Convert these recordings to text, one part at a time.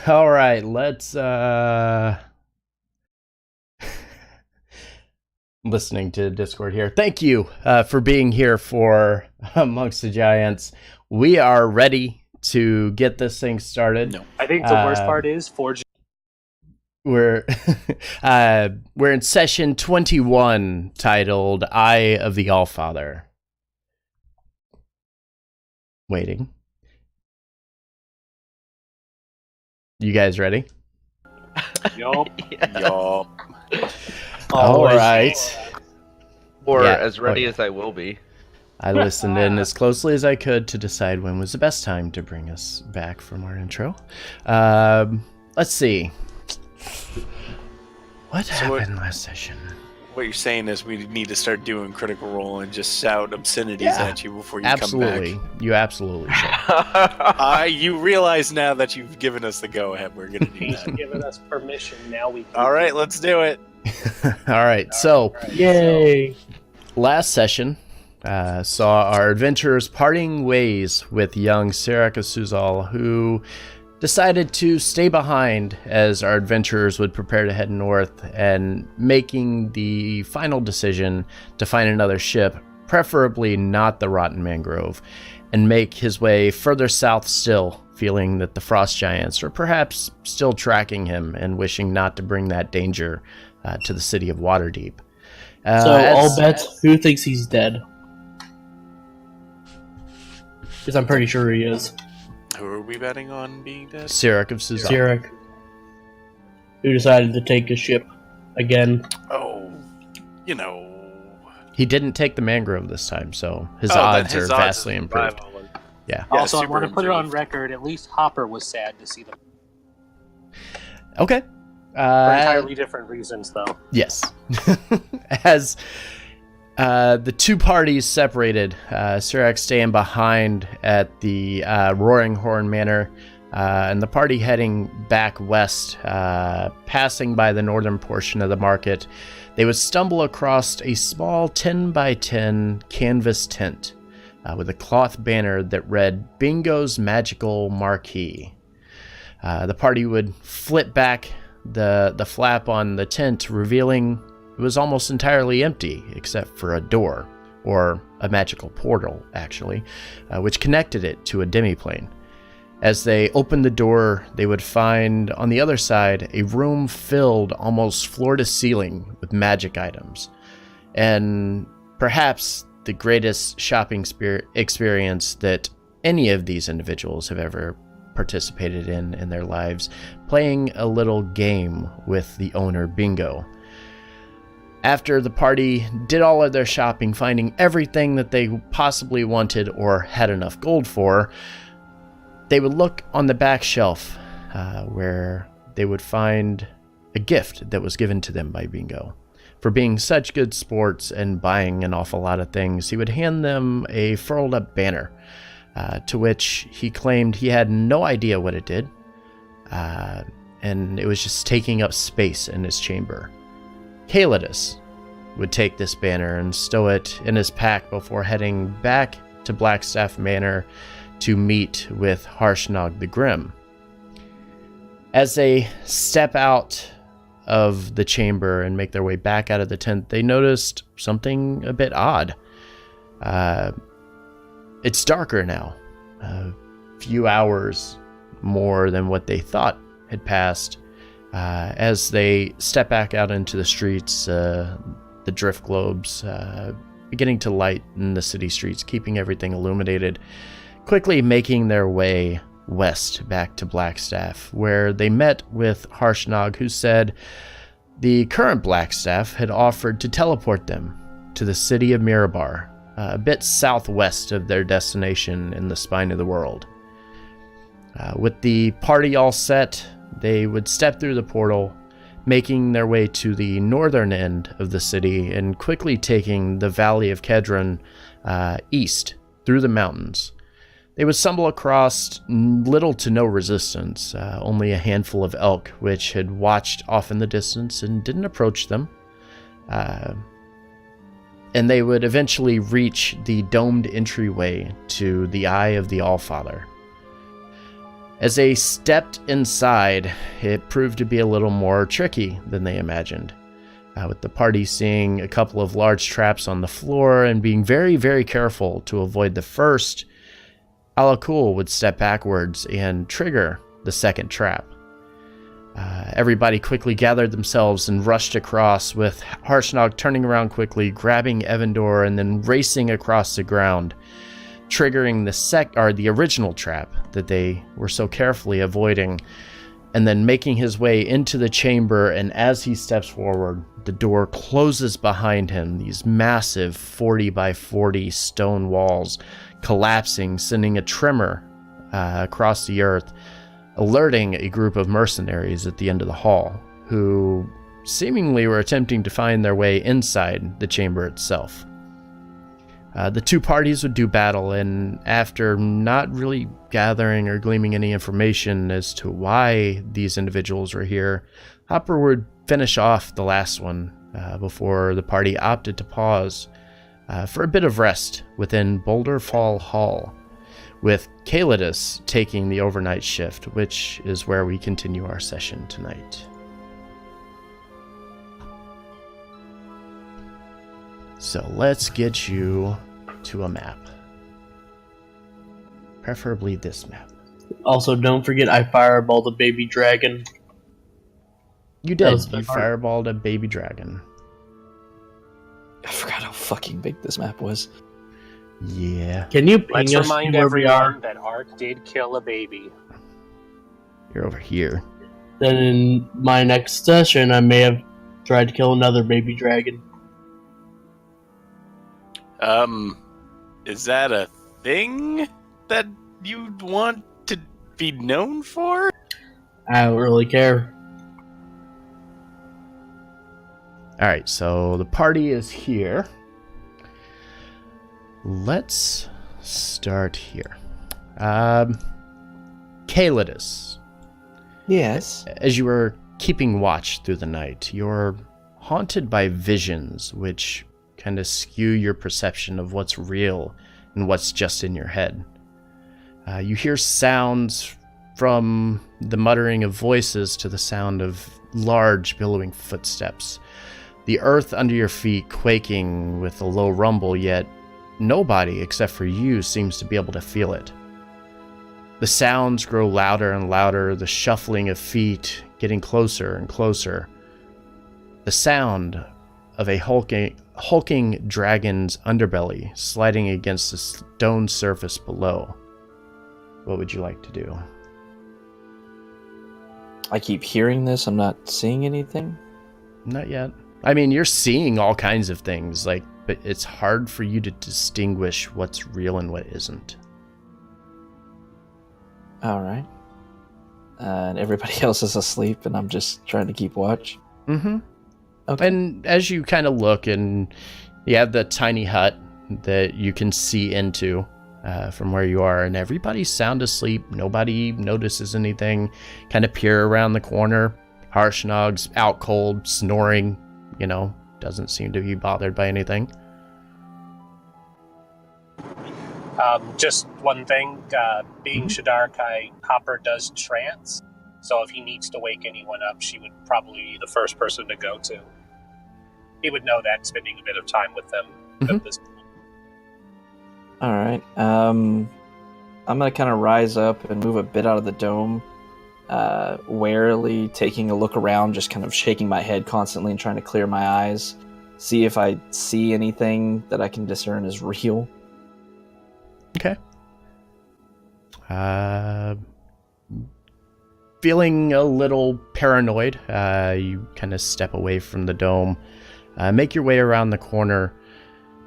All right, let's listening to Discord here. Thank you for being here for Amongst the Giants. We are ready to get this thing started. No. I think the worst part is Forge. We're we're in session 21, titled "Eye of the Allfather." Waiting. You guys ready? Yup. Yup. All right. Or Yeah, as ready okay. as I will be. I listened in as closely as I could to decide when was the best time to bring us back from our intro. Let's see. What happened last session? What you're saying is we need to start doing Critical Role and just shout obscenities at you before you Absolutely. come back. You absolutely should. You realize now that you've given us the go-ahead. We're going to do He's that. given us permission. Now we can. All right, let's do it. All right. So, Yay. last session saw our adventurers parting ways with young Sirach of Suzal, who decided to stay behind as our adventurers would prepare to head north, and making the final decision to find another ship, preferably not the Rotten Mangrove, and make his way further south still, feeling that the Frost Giants are perhaps still tracking him and wishing not to bring that danger to the city of Waterdeep. All bets, who thinks he's dead? Because I'm pretty sure he is. Who are we betting on being dead? Sirach of Suzal. Sirach, who decided to take a ship again. Oh, you know. He didn't take the mangrove this time, so his then odds his are odds vastly of improved. survival. Yeah. Also, I super want to put it on improved. record. At least Hopper was sad to see them. Okay. For entirely different reasons, though. Yes. As the two parties separated, Sirach staying behind at the Roaringhorn Manor, and the party heading back west, passing by the northern portion of the market, they would stumble across a small 10 by 10 canvas tent with a cloth banner that read Bingo's Magical Marquee. The party would flip back the flap on the tent, revealing it was almost entirely empty, except for a door, or a magical portal, actually, which connected it to a demiplane. As they opened the door, they would find on the other side a room filled almost floor to ceiling with magic items. And perhaps the greatest shopping experience that any of these individuals have ever participated in their lives, playing a little game with the owner, Bingo. After the party did all of their shopping, finding everything that they possibly wanted or had enough gold for, they would look on the back shelf where they would find a gift that was given to them by Bingo. For being such good sports and buying an awful lot of things, he would hand them a furled up banner, to which he claimed he had no idea what it did, and it was just taking up space in his chamber. Calidus would take this banner and stow it in his pack before heading back to Blackstaff Manor to meet with Harshnag the Grim. As they step out of the chamber and make their way back out of the tent, they noticed something a bit odd. It's darker now, a few hours more than what they thought had passed. As they step back out into the streets, the drift globes beginning to light in the city streets, keeping everything illuminated, quickly making their way west back to Blackstaff, where they met with Harshnag, who said the current Blackstaff had offered to teleport them to the city of Mirabar, a bit southwest of their destination in the spine of the world. With the party all set, they would step through the portal, making their way to the northern end of the city and quickly taking the Valley of Kedron east through the mountains. They would stumble across little to no resistance, only a handful of elk, which had watched off in the distance and didn't approach them. And they would eventually reach the domed entryway to the Eye of the Allfather. As they stepped inside, it proved to be a little more tricky than they imagined, with the party seeing a couple of large traps on the floor and being very, very careful to avoid the first. Alakul would step backwards and trigger the second trap. Everybody quickly gathered themselves and rushed across, with Harshnag turning around quickly, grabbing Evandor, and then racing across the ground, triggering the original trap that they were so carefully avoiding, and then making his way into the chamber. And as he steps forward, the door closes behind him, these massive 40 by 40 stone walls collapsing, sending a tremor across the earth, alerting a group of mercenaries at the end of the hall, who seemingly were attempting to find their way inside the chamber itself. The two parties would do battle, and after not really gathering or gleaming any information as to why these individuals were here, Hopper would finish off the last one before the party opted to pause for a bit of rest within Boulder Fall Hall, with Calidus taking the overnight shift, which is where we continue our session tonight. So let's get you to a map. Preferably this map. Also, don't forget I fireballed a baby dragon. You did. You fireballed a baby dragon. I forgot how fucking big this map was. Yeah. Can you Let's ping us remind where we are? everyone that Ark did kill a baby. You're over here. Then in my next session, I may have tried to kill another baby dragon. Is that a thing that you'd want to be known for? I don't really care. Alright, so the party is here. Let's start here. Calidus. Yes. As you were keeping watch through the night, you're haunted by visions which kind of skew your perception of what's real and what's just in your head. You hear sounds from the muttering of voices to the sound of large billowing footsteps. The earth under your feet quaking with a low rumble, yet nobody except for you seems to be able to feel it. The sounds grow louder and louder, the shuffling of feet getting closer and closer. The sound of a hulking dragon's underbelly sliding against the stone surface below. What would you like to do? I keep hearing this. I'm not seeing anything. Not yet. I mean, you're seeing all kinds of things, but it's hard for you to distinguish what's real and what isn't. All right. And everybody else is asleep, and I'm just trying to keep watch. Mm-hmm. Okay. And as you kind of look, and you have the tiny hut that you can see into from where you are, and everybody's sound asleep. Nobody notices anything. Kind of peer around the corner. Harshnag's out cold, snoring, doesn't seem to be bothered by anything. Just one thing, being Shadarkai, Hopper does trance, so if he needs to wake anyone up, she would probably be the first person to go to. He would know that, spending a bit of time with them at this point. All right. I'm going to kind of rise up and move a bit out of the dome, warily taking a look around, just kind of shaking my head constantly and trying to clear my eyes, see if I see anything that I can discern as real. Okay. Feeling a little paranoid, you kind of step away from the dome, make your way around the corner,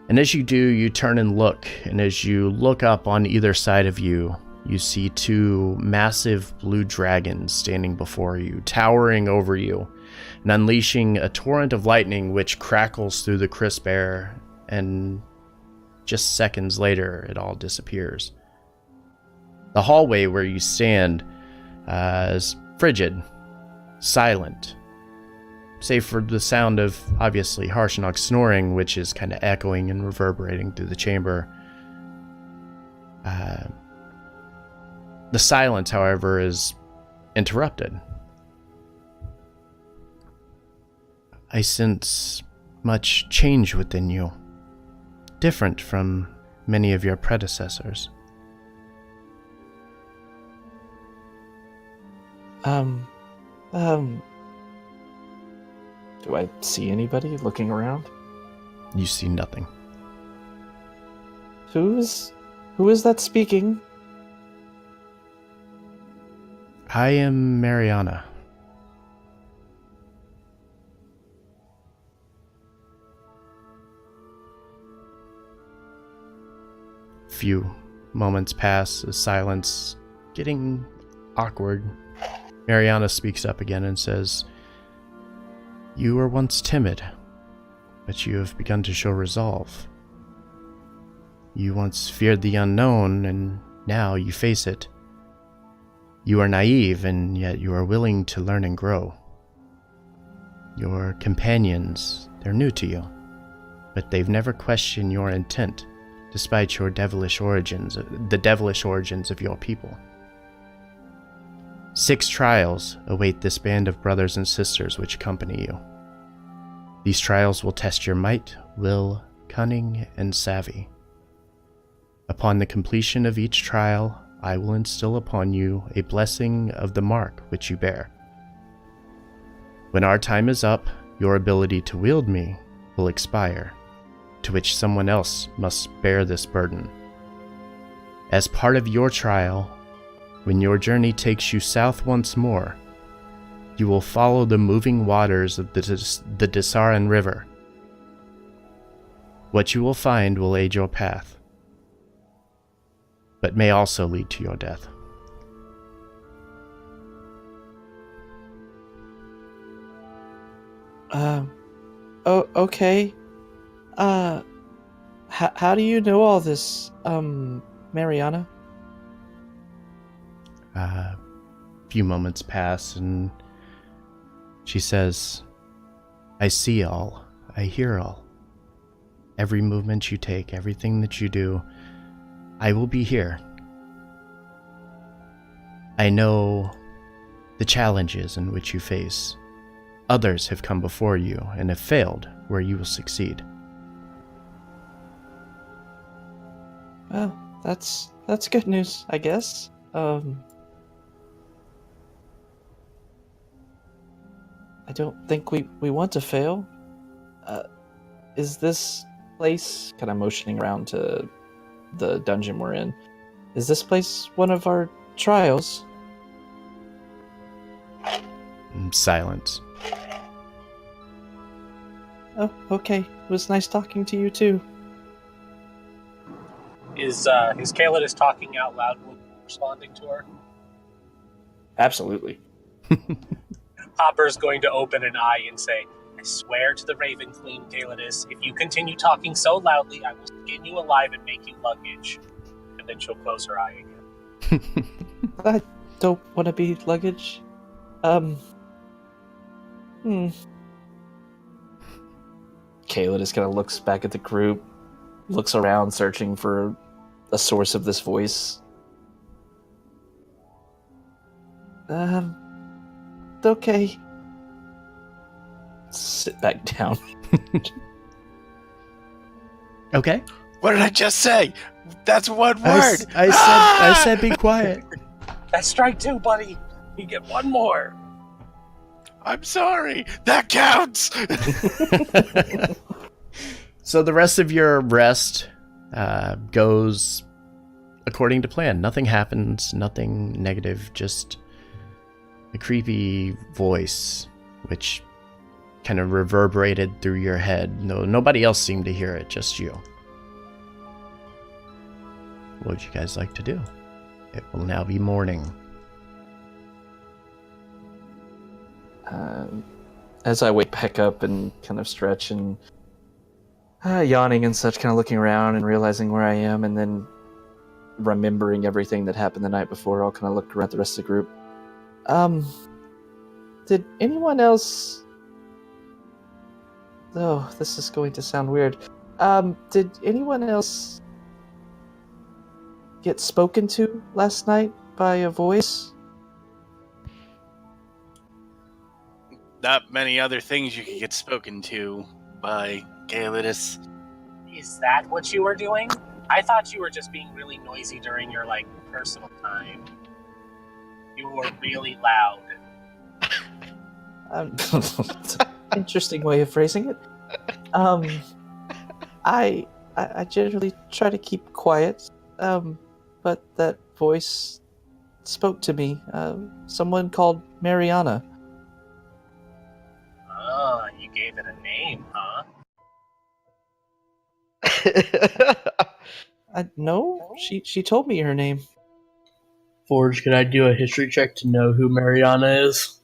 and as you do, you turn and look, and as you look up on either side of you, you see two massive blue dragons standing before you, towering over you, and unleashing a torrent of lightning which crackles through the crisp air, and just seconds later, it all disappears. The hallway where you stand is frigid, silent, save for the sound of, obviously, Harshnag snoring, which is kind of echoing and reverberating through the chamber. The silence, however, is interrupted. I sense much change within you, different from many of your predecessors. Do I see anybody looking around? You see nothing. Who is that speaking? I am Mariana. Few moments pass, the silence getting awkward. Mariana speaks up again and says, "You were once timid, but you have begun to show resolve. You once feared the unknown, and now you face it. You are naive, and yet you are willing to learn and grow. Your companions, they're new to you, but they've never questioned your intent, despite your devilish origins, the devilish origins of your people. 6 trials await this band of brothers and sisters which accompany you. These trials will test your might, will, cunning, and savvy. Upon the completion of each trial, I will instill upon you a blessing of the mark which you bear. When our time is up, your ability to wield me will expire, to which someone else must bear this burden. As part of your trial, when your journey takes you south once more, you will follow the moving waters of the Desaran River. What you will find will aid your path, but may also lead to your death." Oh, okay. How do you know all this, Mariana? A few moments pass, and she says, "I see all. I hear all. Every movement you take, everything that you do, I will be here. I know the challenges in which you face. Others have come before you and have failed where you will succeed." Well, that's good news, I guess. I don't think we want to fail. Is this place, kind of motioning around to the dungeon we're in, is this place one of our trials? Silence. Oh, okay. It was nice talking to you too. Is Kaelidus talking out loud when responding to her? Absolutely. Hopper's going to open an eye and say, "I swear to the Raven Queen, Kaelidus, if you continue talking so loudly, I will skin you alive and make you luggage." And then she'll close her eye again. I don't want to be luggage. Caleb just kind of looks back at the group, looks around, searching for a source of this voice. Okay. Sit back down. Okay. What did I just say? That's one word. I said be quiet. That's strike 2, buddy. You get one more. I'm sorry. That counts. So the rest of your rest goes according to plan. Nothing happens, nothing negative, just a creepy voice which kind of reverberated through your head. Nobody else seemed to hear it, just you. What would you guys like to do? It will now be morning. As I wake back up and kind of stretch and yawning and such, kind of looking around and realizing where I am, and then remembering everything that happened the night before, I'll kind of look around at the rest of the group. Did anyone else... Oh, this is going to sound weird. Did anyone else get spoken to last night by a voice? Not many other things you could get spoken to by Kaelidus. Is that what you were doing? I thought you were just being really noisy during your, personal time. You were really loud. Interesting way of phrasing it. I generally try to keep quiet, but that voice spoke to me. Someone called Mariana. Ah, you gave it a name, huh? No, she told me her name. Forge, could I do a history check to know who Mariana is?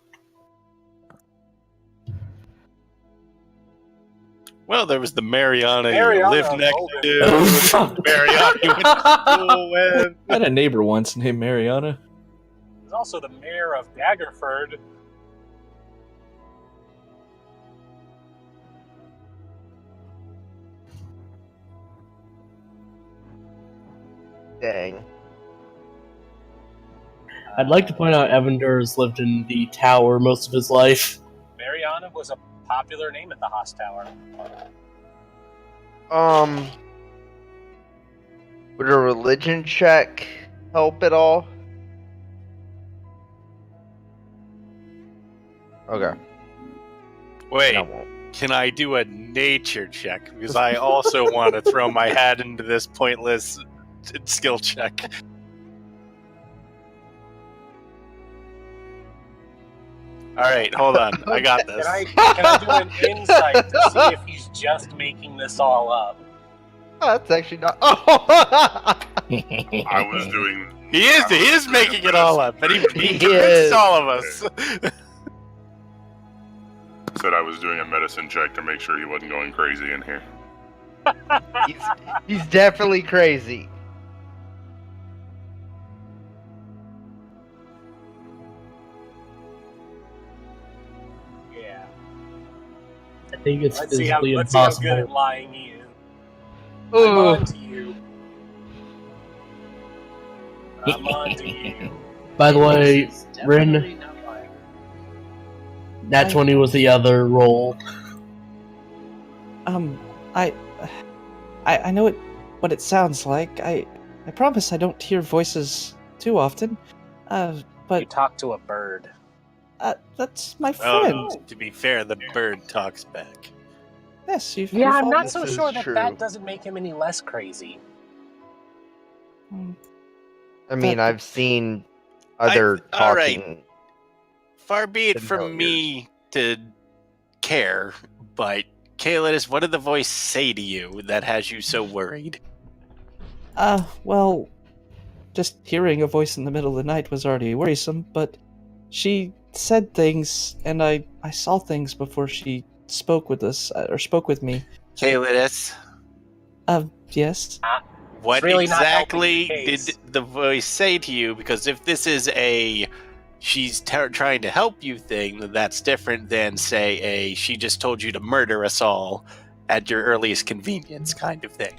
Well, there was the Mariana you Mariana lived next Logan. to. Oh, fuck. Mariana you went to school with. I had a neighbor once named Mariana. There's also the mayor of Daggerford. Dang. I'd like to point out Evander has lived in the tower most of his life. Mariana was a popular name at the Haas Tower. Would a religion check help at all? Okay. Wait, That won't. can I do a nature check? Because I also want to throw my hat into this pointless skill check. Alright, hold on. I got this. Can I do an insight to see if he's just making this all up? Oh, that's actually not. Oh! I was doing. He is making it all up, but he He convinced is. all of us. Said I was doing a medicine check to make sure he wasn't going crazy in here. he's definitely crazy. Yeah. I think it's Let's see how physically good at impossible. lying he is. I'm Ooh. on to you. I'm on to you. By the way, Rin, Definitely not lying. Nat 20 was the other roll. I know what it sounds like. I promise I don't hear voices too often. You But talk to a bird. that's my friend. Oh, to be fair, the bird talks back. Yes, you. Yeah, I'm not This so is sure that true. that doesn't make him any less crazy. I mean, But- I've seen other all right. talking. Far be it Didn't from help me to care, but Kaelidus, what did the voice say to you that has you so worried? Well, just hearing a voice in the middle of the night was already worrisome, but she said things, and I saw things before she spoke with us, or spoke with me. Kaelidus, Yes. what really not exactly helping the did case. the voice say to you? Because if this is a she's trying to help you thing, then that's different than, say, a she just told you to murder us all at your earliest convenience kind of thing.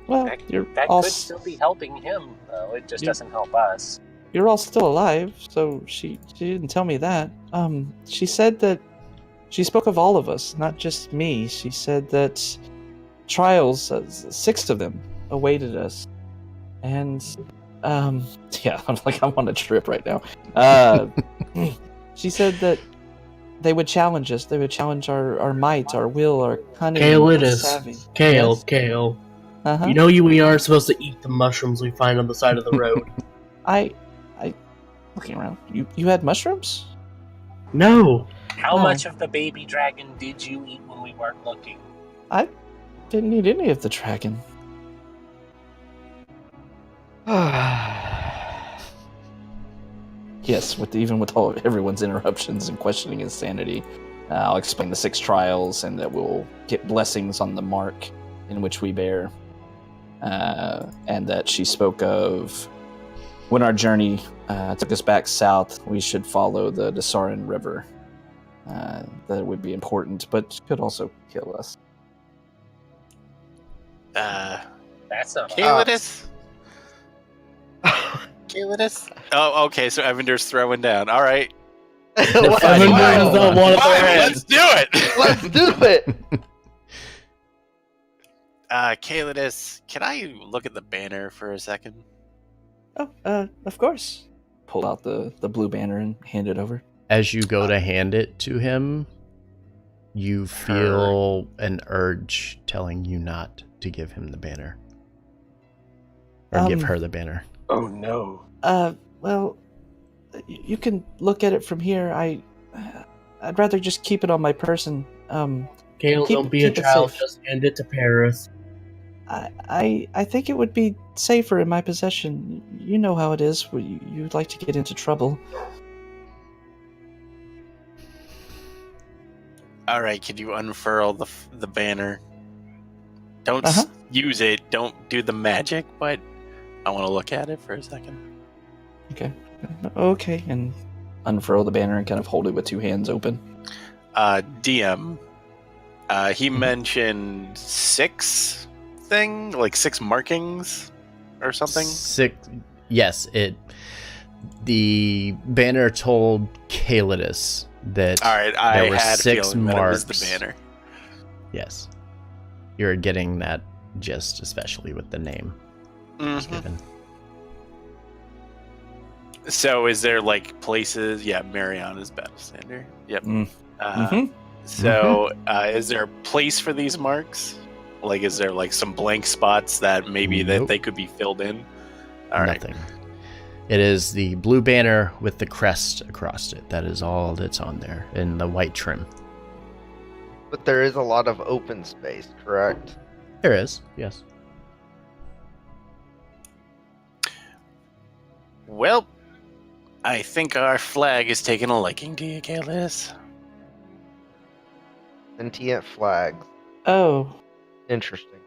Well, That you're That all could still be helping him, though. It just Yeah. doesn't help us. you're all still alive, so she didn't tell me that. She said that she spoke of all of us, not just me. She said that trials, 6 of them, awaited us, and yeah, I'm on a trip right now. She said that they would challenge us. They would challenge our might, our will, our cunning, our savvy. Kaelidus. Kale, Yes? Kale. Uh-huh. You know we aren't supposed to eat the mushrooms we find on the side of the road. I looking around. You had mushrooms? No. How Oh. much of the baby dragon did you eat when we weren't looking? I didn't eat any of the dragon. Yes, even with all of everyone's interruptions and questioning his sanity, I'll explain the 6 trials and that we'll get blessings on the mark in which we bear, and that she spoke of when our journey took us back south, we should follow the Desarin River. That it would be important, but could also kill us. That's not Kaelidus? Calidus? Oh, okay, so Evander's throwing down. All right. Let's Evan do does it. not want to throw Fine, hands. let's do it! Let's do it. Calidus, can I look at the banner for a second? Oh, of course. Pull out the blue banner and hand it over. As you go to hand it to him, you feel an urge telling you not to give him the banner. Or give her the banner. Oh no. Well, you can look at it from here. I'd rather just keep it on my person. Kale, Keep- don't be a keep it child. safe. Just hand it to Paris. I think it would be safer in my possession. You know how it is. You'd like to get into trouble. All right, can you unfurl the banner? Don't Uh-huh. use it. Don't do the magic, but I want to look at it for a second. Okay, and unfurl the banner and kind of hold it with two hands open. DM, he mentioned 6 markings or something. 6. Yes, the banner told Calidus that All right, I there were had a 6 feeling that it was marks. the banner. Yes. You're getting that gist, especially with the name was Mhm. given. So is there like places? Yeah, Mariana's battle standard. Yep. Mm. Uh, So is there a place for these marks? Like, is there like some blank spots that maybe that Nope. they could be filled in? All right. Nothing. It is the blue banner with the crest across it. That is all that's on there in the white trim. But there is a lot of open space, correct? There is, yes. Well, I think our flag is taking a liking to you, Calidus. Sentient flags. Oh, Interesting.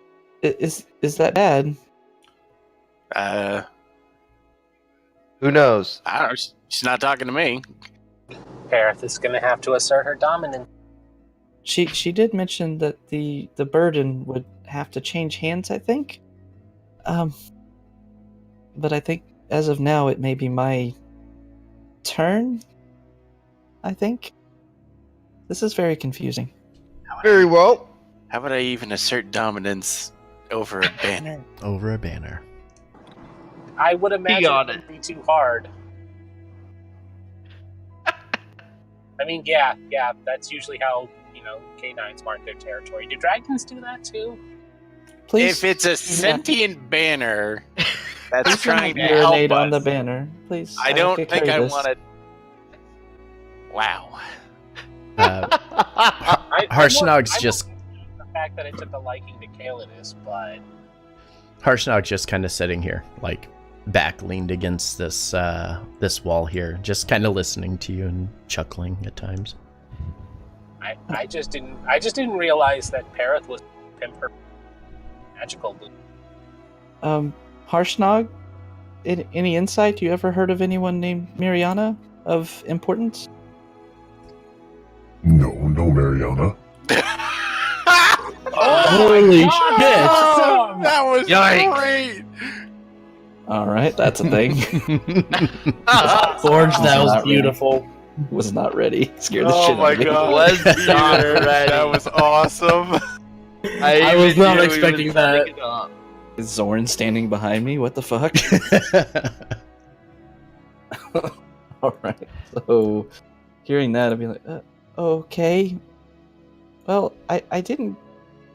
is that bad? Who knows? I don't know. She's not talking to me. Parith is going to have to assert her dominance. She did mention that the burden would have to change hands, I think. But I think as of now it may be my turn. I think. This is very confusing. Very well. How about I even assert dominance over a banner? Over a banner. I would imagine on it would be too hard. I mean, yeah, that's usually how, canines mark their territory. Do dragons do that too? Please, If it's a sentient banner that's trying to urinate help on the us, banner, please. I don't can think carry I this. want to. Wow. Harshnag's just the fact that it took a liking to Calidus, but Harshnag's just kind of sitting here, like back leaned against this this wall here, just kind of listening to you and chuckling at times. I just didn't realize that Parith was her magical loot. Harshnag, any insight? You ever heard of anyone named Miriana of importance? No, Mariana. Holy shit! Oh, that was Yikes. great. All right, that's a thing. Forge, that was Not beautiful. Was not ready. Scared the Oh shit my out of me. god. Was not ready. That was awesome. I was not expecting that. Is Zorn standing behind me? What the fuck? All right. So, hearing that, I'd be like, okay. Well, I didn't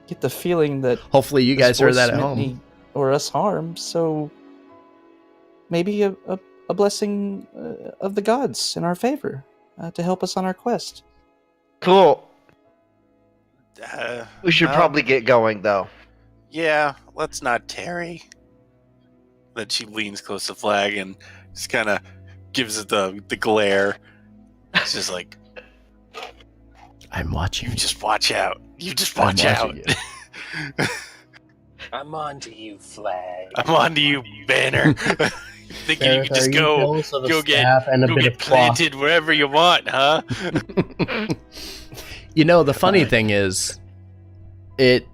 get the feeling that Hopefully you this guys heard force that at meant home. me or us harm. So maybe a blessing of the gods in our favor to help us on our quest. Cool. Uh, We should well, probably get going, though. Yeah, let's not tarry. Then she leans close to the flag and just kind of gives it the glare. It's just like, I'm watching you you. just watch out. You just I'm watch out. watching you. I'm on to you, flag. I'm on to you, banner. Thinking you Gareth, can just are you go jealous of a go get- staff and a go bit get of cloth? planted wherever you want, huh? You know, the funny thing is, it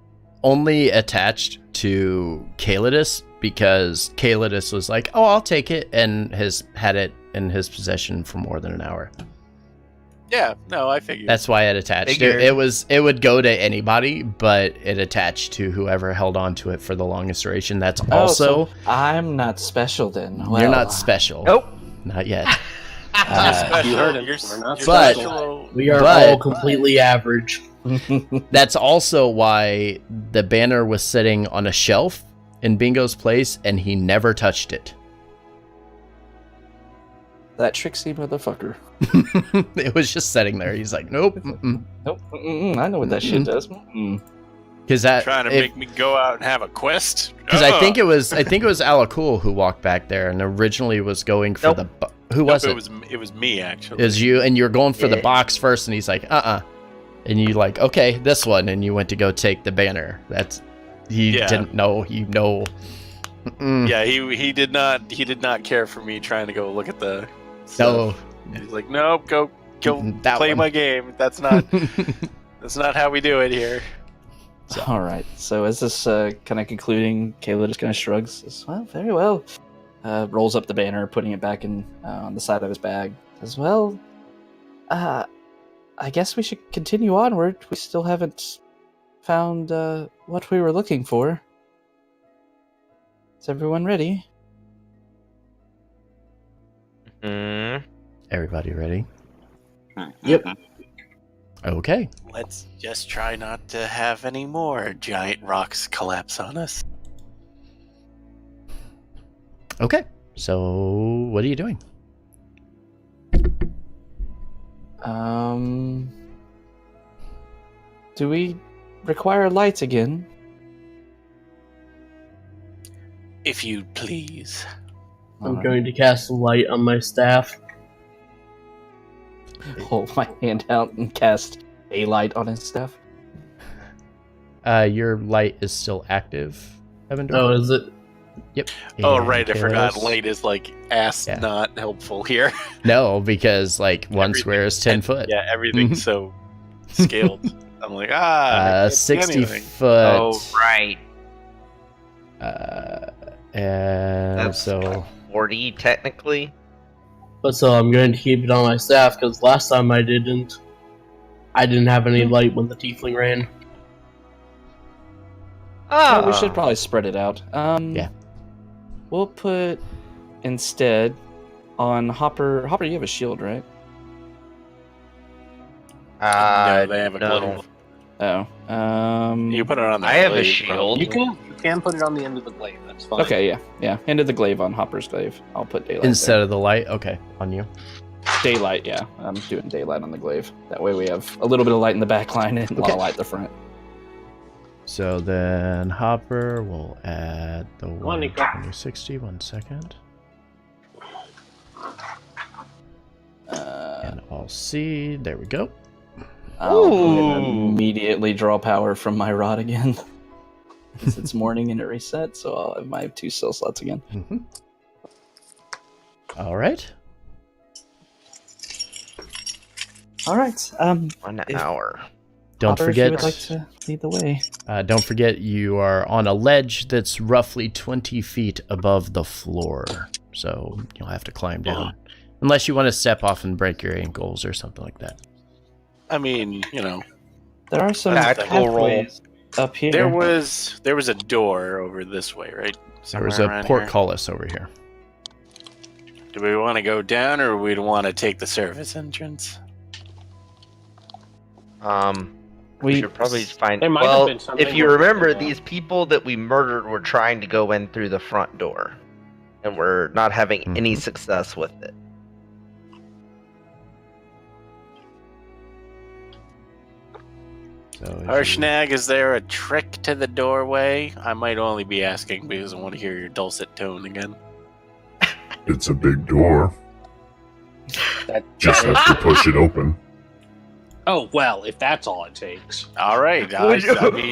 only attached to Calidus because Calidus was like, "Oh, I'll take it," and has had it in his possession for more than an hour. Yeah, no, I figured. That's why it attached. It would go to anybody, but it attached to whoever held on to it for the longest duration. That's also. So I'm not special then. Well, you're not special. Nope. Not yet. You heard it. You're We're not but- special. We are But- all completely average. That's also why the banner was sitting on a shelf in Bingo's place, and he never touched it. That tricksy motherfucker. It was just sitting there. He's like, nope. Nope. I know what that shit does. Because that trying to make me go out and have a quest. Because I think it was Alakul who walked back there and originally was going for Nope. who was it? It was me actually. It was you, and you were going for the Yeah. box first, and he's like, and you like, okay, this one, and you went to go take the banner. That's didn't know. You know. Yeah, he did not care for me trying to go look at the No. stuff. He's like, nope, go That play one. my game. That's not how we do it here. All right. So as this kind of concluding, Kayla just kind of shrugs. Says, well, very well. Rolls up the banner, putting it back in on the side of his bag. Says, well, I guess we should continue onward. We still haven't found what we were looking for. Is everyone ready? Everybody ready? Yep. Okay. Let's just try not to have any more giant rocks collapse on us. Okay. So, what are you doing? Do we require lights again? If you please. I'm going to cast a light on my staff. Hold my hand out and cast a light on his staff. Your light is still active, Evandor. Oh, is it? Yep. Oh, And right, I forgot. Kalos- Light is like ass Yeah. not helpful here. No, because like one Everything- square is 10 foot. Yeah, everything's so scaled. I'm like, I can't see 60 anything. foot. Oh, right. And That's so 40 technically. But so I'm going to keep it on my staff because last time I didn't have any light when the tiefling ran. Well, we should probably spread it out. Yeah. We'll put instead on Hopper. Hopper, you have a shield, right? No, they have a no. glaive. Oh. You put it on the I have a glaive, shield. You can put it on the end of the glaive. That's fine. Okay, yeah. End of the glaive on Hopper's glaive. I'll put daylight instead of the light, okay, on you. there. Daylight, yeah. I'm doing daylight on the glaive. That way we have a little bit of light in the back line and a lot of light at the front. So then Hopper will add the on, Nico. 160. 1 second. And I'll see. There we go. I'll Ooh. immediately draw power from my rod again. Since it's morning and it resets, so I'll have my 2 skill slots again. Mm-hmm. All right. All right. 1 hour. Don't Hopper, if you forget. would like to lead the way. Don't forget, you are on a ledge that's roughly 20 feet above the floor, so you'll have to climb down, unless you want to step off and break your ankles or something like that. I mean, There are some Tactical roll. pathways up here. there was a door over this way, right? There was Somewhere a around here. portcullis over here. Do we want to go down, or we want to take the service entrance? We should probably find. There might have Well, been something if you where- remember, these people that we murdered were trying to go in through the front door, and we're not having any success with it. So as you- Harshnag, is there a trick to the doorway? I might only be asking because I want to hear your dulcet tone again. It's a big door. That- Just have to push it open. Oh, well, if that's all it takes. All right.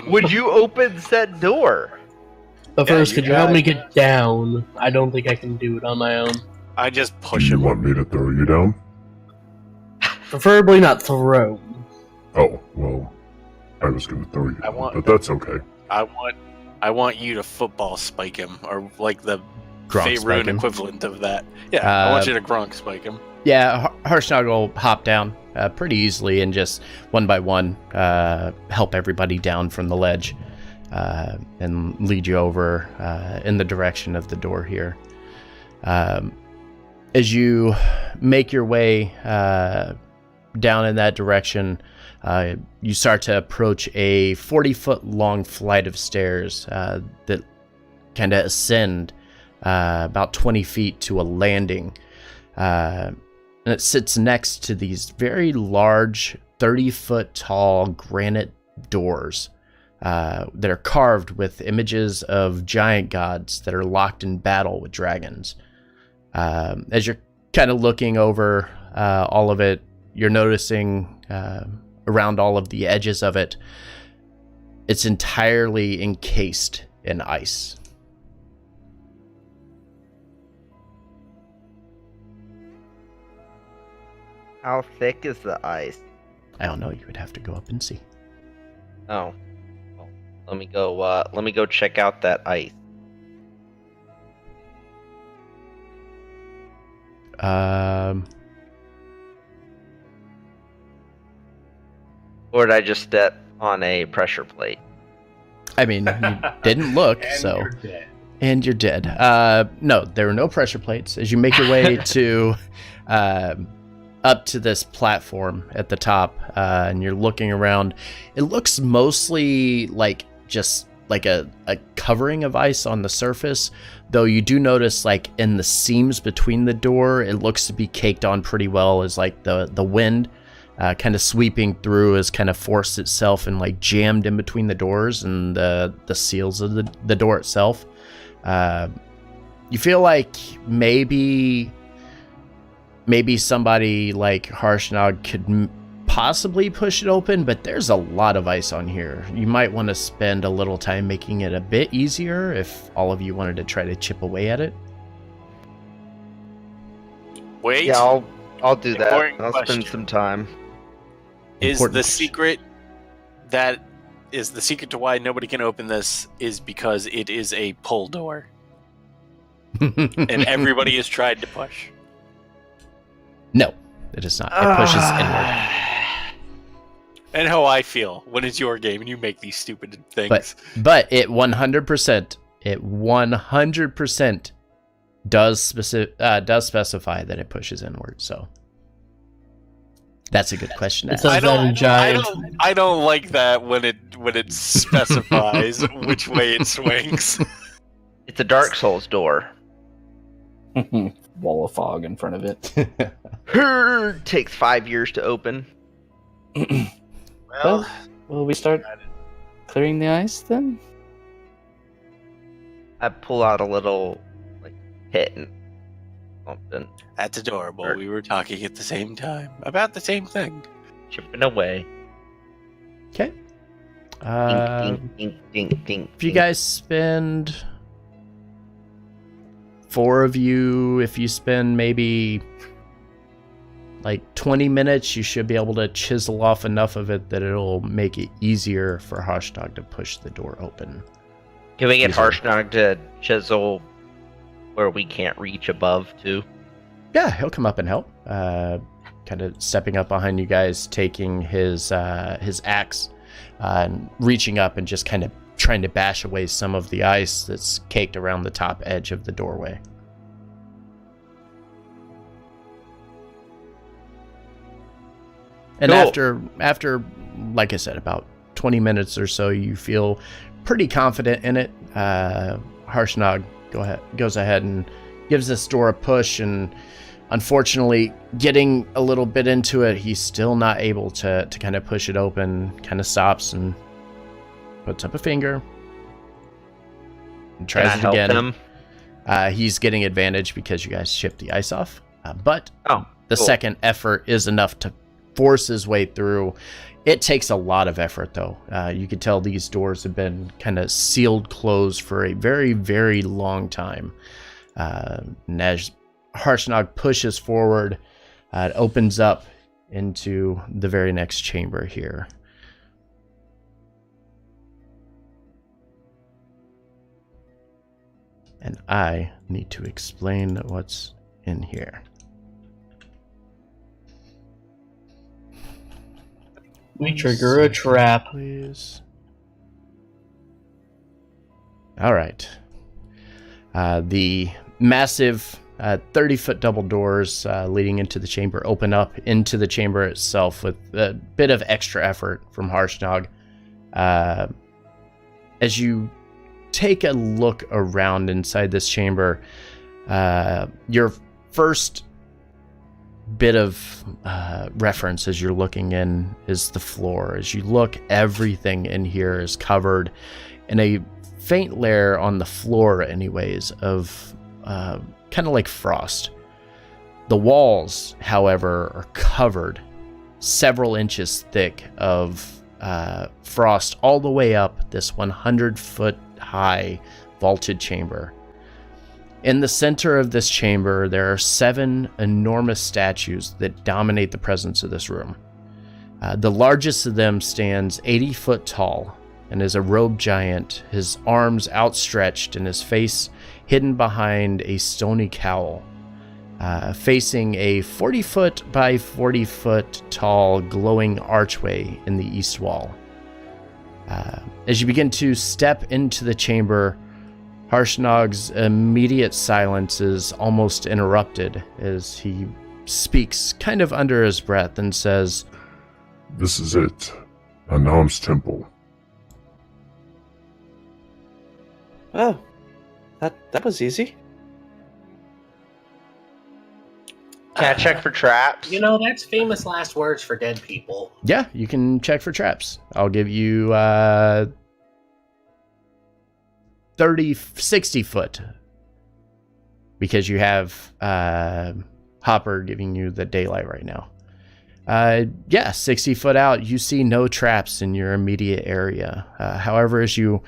Would you open said door? But Yeah, first, you could you help got me it. get down? I don't think I can do it on my own. I just Do push you him. want me to throw you down? Preferably not throw. Oh, well, I was going to throw you I down, want- but that's okay. I I want you to football spike him, or like the Gronk spike Faerun him. equivalent of that. Yeah, I want you to Gronk spike him. Yeah, Harshnag will hop down pretty easily and just one by one help everybody down from the ledge and lead you over in the direction of the door here. As you make your way down in that direction, you start to approach a 40-foot long flight of stairs that kind of ascend about 20 feet to a landing. And it sits next to these very large 30-foot tall granite doors that are carved with images of giant gods that are locked in battle with dragons. As you're kind of looking over all of it, you're noticing around all of the edges of it, it's entirely encased in ice. How thick is the ice? I don't know. You would have to go up and see. Oh. Well, let me go check out that ice. Or did I just step on a pressure plate? I mean, you didn't look, And so. you're dead. And you're dead. No, there are no pressure plates. As you make your way to up to this platform at the top, and you're looking around, it looks mostly like just like a covering of ice on the surface, though you do notice like in the seams between the door, it looks to be caked on pretty well as like the wind kind of sweeping through has kind of forced itself and like jammed in between the doors and the seals of the door itself. You feel like maybe somebody like Harshnag could possibly push it open, but there's a lot of ice on here. You might want to spend a little time making it a bit easier if all of you wanted to try to chip away at it. Wait. Yeah, I'll do that. Important I'll question. spend some time. Is Important the question. secret to why nobody can open this is because it is a pull door and everybody has tried to push? No, it is not. It pushes inward. And how I feel when it's your game and you make these stupid things. But it 100% does specify that it pushes inward. So that's a good question to It ask. says that in giant. I don't like that when it specifies which way it swings. It's a Dark Souls door. Wall of fog in front of it. Takes 5 years to open. Well, will we start clearing the ice then? I pull out a little pit and something, That's adorable. We were talking at the same time about the same thing. chipping away. Okay. Dink, dink, dink, dink, If you dink. guys spend 4 of you, if you spend maybe like 20 minutes, you should be able to chisel off enough of it that it'll make it easier for Harshnag to push the door open. Can we get Easily. Harshnag to chisel where we can't reach above too? Yeah, he'll come up and help. Kind of stepping up behind you guys, taking his axe and reaching up and just kind of trying to bash away some of the ice that's caked around the top edge of the doorway. And Cool. after, like I said, about 20 minutes or so, you feel pretty confident in it. Harshnag goes ahead and gives this door a push, and unfortunately, getting a little bit into it, he's still not able to kind of push it open. Kind of stops and puts up a finger and Can I tries it help again. him? He's getting advantage because you guys chipped the ice off, but Oh, the cool. second effort is enough to force his way through. It takes a lot of effort, though. You can tell these doors have been kind of sealed closed for a very, very long time. And as Harshnag pushes forward, it opens up into the very next chamber here. and I need to explain what's in here. We trigger a trap. Please. All right. The massive 30-foot double doors leading into the chamber open up into the chamber itself with a bit of extra effort from Harshnag. As you take a look around inside this chamber, your first bit of reference as you're looking in is the floor. As you look, everything in here is covered in a faint layer on the floor anyways of kind of like frost. The walls, however, are covered several inches thick of frost all the way up this 100-foot high vaulted chamber. In the center of this chamber, there are 7 enormous statues that dominate the presence of this room. The largest of them stands 80 foot tall and is a robed giant, his arms outstretched and his face hidden behind a stony cowl, facing a 40 foot by 40 foot tall glowing archway in the east wall. As you begin to step into the chamber, Harshnag's immediate silence is almost interrupted as he speaks kind of under his breath and says, This is it. Anam's temple. Oh, that was easy. Can I check for traps? You know, that's famous last words for dead people. yeah, you can check for traps. I'll give you 60 foot because you have Hopper giving you the daylight right now. 60 foot out, you see no traps in your immediate area. However, as you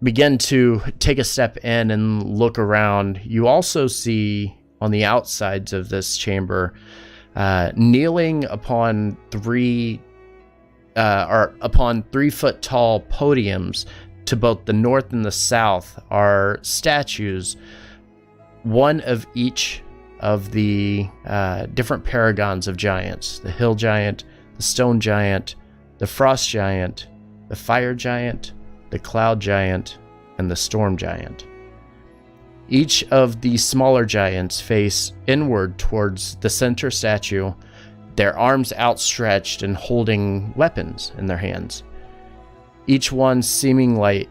begin to take a step in and look around, you also see on the outsides of this chamber, kneeling upon 3 foot tall podiums to both the north and the south are statues, one of each of the different paragons of giants: the hill giant, the stone giant, the frost giant, the fire giant, the cloud giant, and the storm giant. Each of the smaller giants face inward towards the center statue, their arms outstretched and holding weapons in their hands. Each one seemingly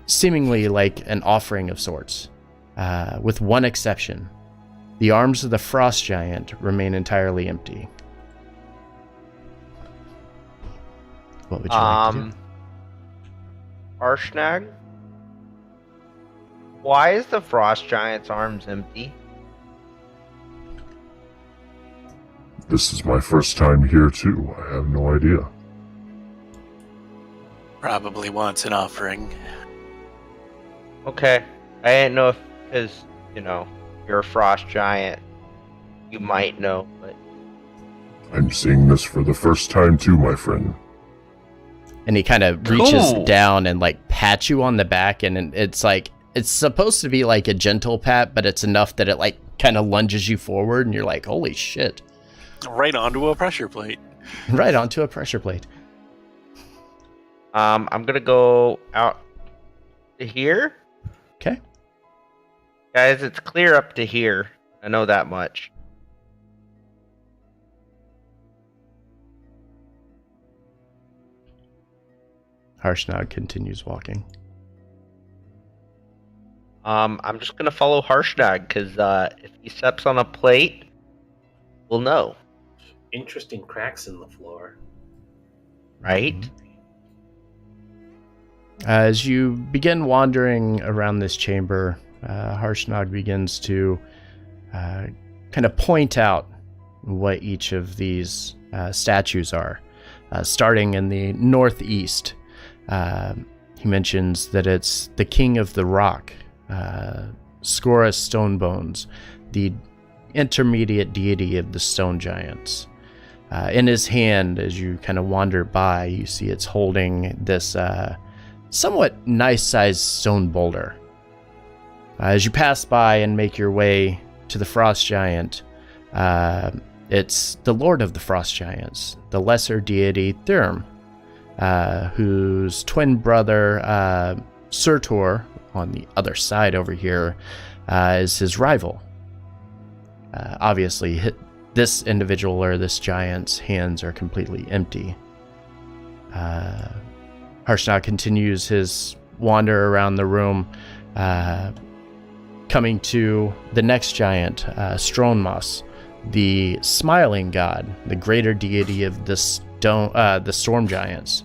like an offering of sorts, with one exception. The arms of the frost giant remain entirely empty. What would you like to do? Harshnag? Why is the frost giant's arms empty? This is my first time here, too. I have no idea. Probably wants an offering. Okay. I didn't know if, because, you're a frost giant, you might know, but... I'm seeing this for the first time, too, my friend. And he kind of reaches Cool. down and like pats you on the back, and it's like, it's supposed to be like a gentle pat, but it's enough that it like kind of lunges you forward and you're like, holy shit. Right onto a pressure plate. Right onto a pressure plate. I'm gonna go out to here. Okay. Guys, it's clear up to here. I know that much. Harshnag continues walking. I'm just gonna follow Harshnag, because if he steps on a plate, we'll know. Interesting cracks in the floor. Right? As you begin wandering around this chamber, Harshnag begins to kind of point out what each of these statues are. Starting in the northeast, he mentions that it's the King of the Rock, Scorus Stonebones, the intermediate deity of the stone giants. In his hand, as you kind of wander by, you see it's holding this somewhat nice-sized stone boulder. As you pass by and make your way to the Frost Giant, it's the Lord of the Frost Giants, the lesser deity Thurm, whose twin brother Surtur, on the other side over here, is his rival. Obviously, this individual or this giant's hands are completely empty. Harshnag continues his wander around the room, coming to the next giant, Stronmas, the smiling god, the greater deity of the storm giants.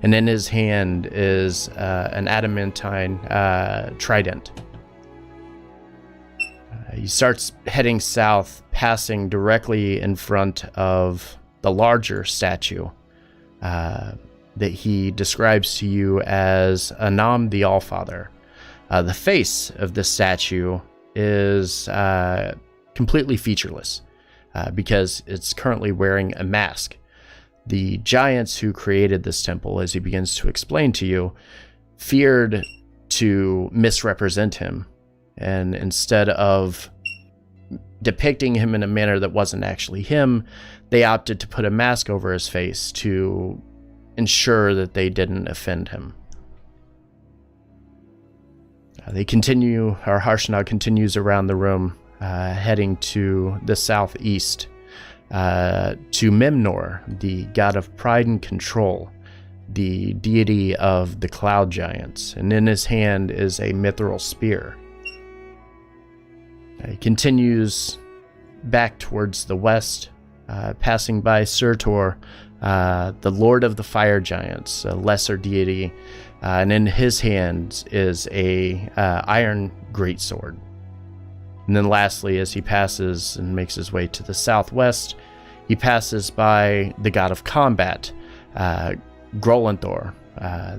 And in his hand is an adamantine trident. He starts heading south, passing directly in front of the larger statue that he describes to you as Anam the Allfather. The face of this statue is completely featureless because it's currently wearing a mask. The giants who created this temple, as he begins to explain to you, feared to misrepresent him. And instead of depicting him in a manner that wasn't actually him, they opted to put a mask over his face to ensure that they didn't offend him. Harshnag continues around the room, heading to the southeast, to Memnor, the god of pride and control, the deity of the cloud giants, and in his hand is a mithril spear. He continues back towards the west, passing by Surtur, the lord of the fire giants, a lesser deity, and in his hands is a iron greatsword. And then lastly, as he passes and makes his way to the southwest, he passes by the god of combat, Grolanthor,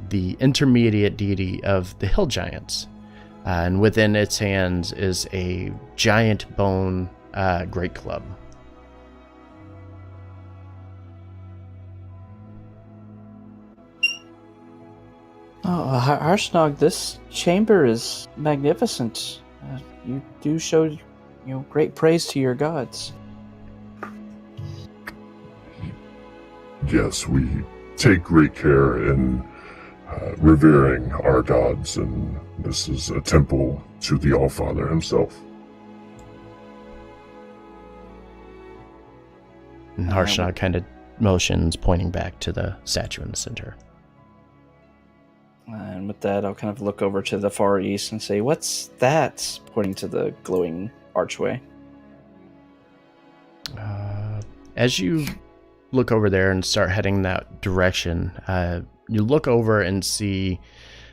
the intermediate deity of the hill giants. And within its hands is a giant bone great club. Oh, Harshnag, this chamber is magnificent. You do show, great praise to your gods. Yes, we take great care in revering our gods, and this is a temple to the Allfather himself. And Harshnag kind of motions, pointing back to the statue in the center. And with that, I'll kind of look over to the far east and say, "What's that?" Pointing to the glowing archway. As you look over there and start heading that direction, you look over and see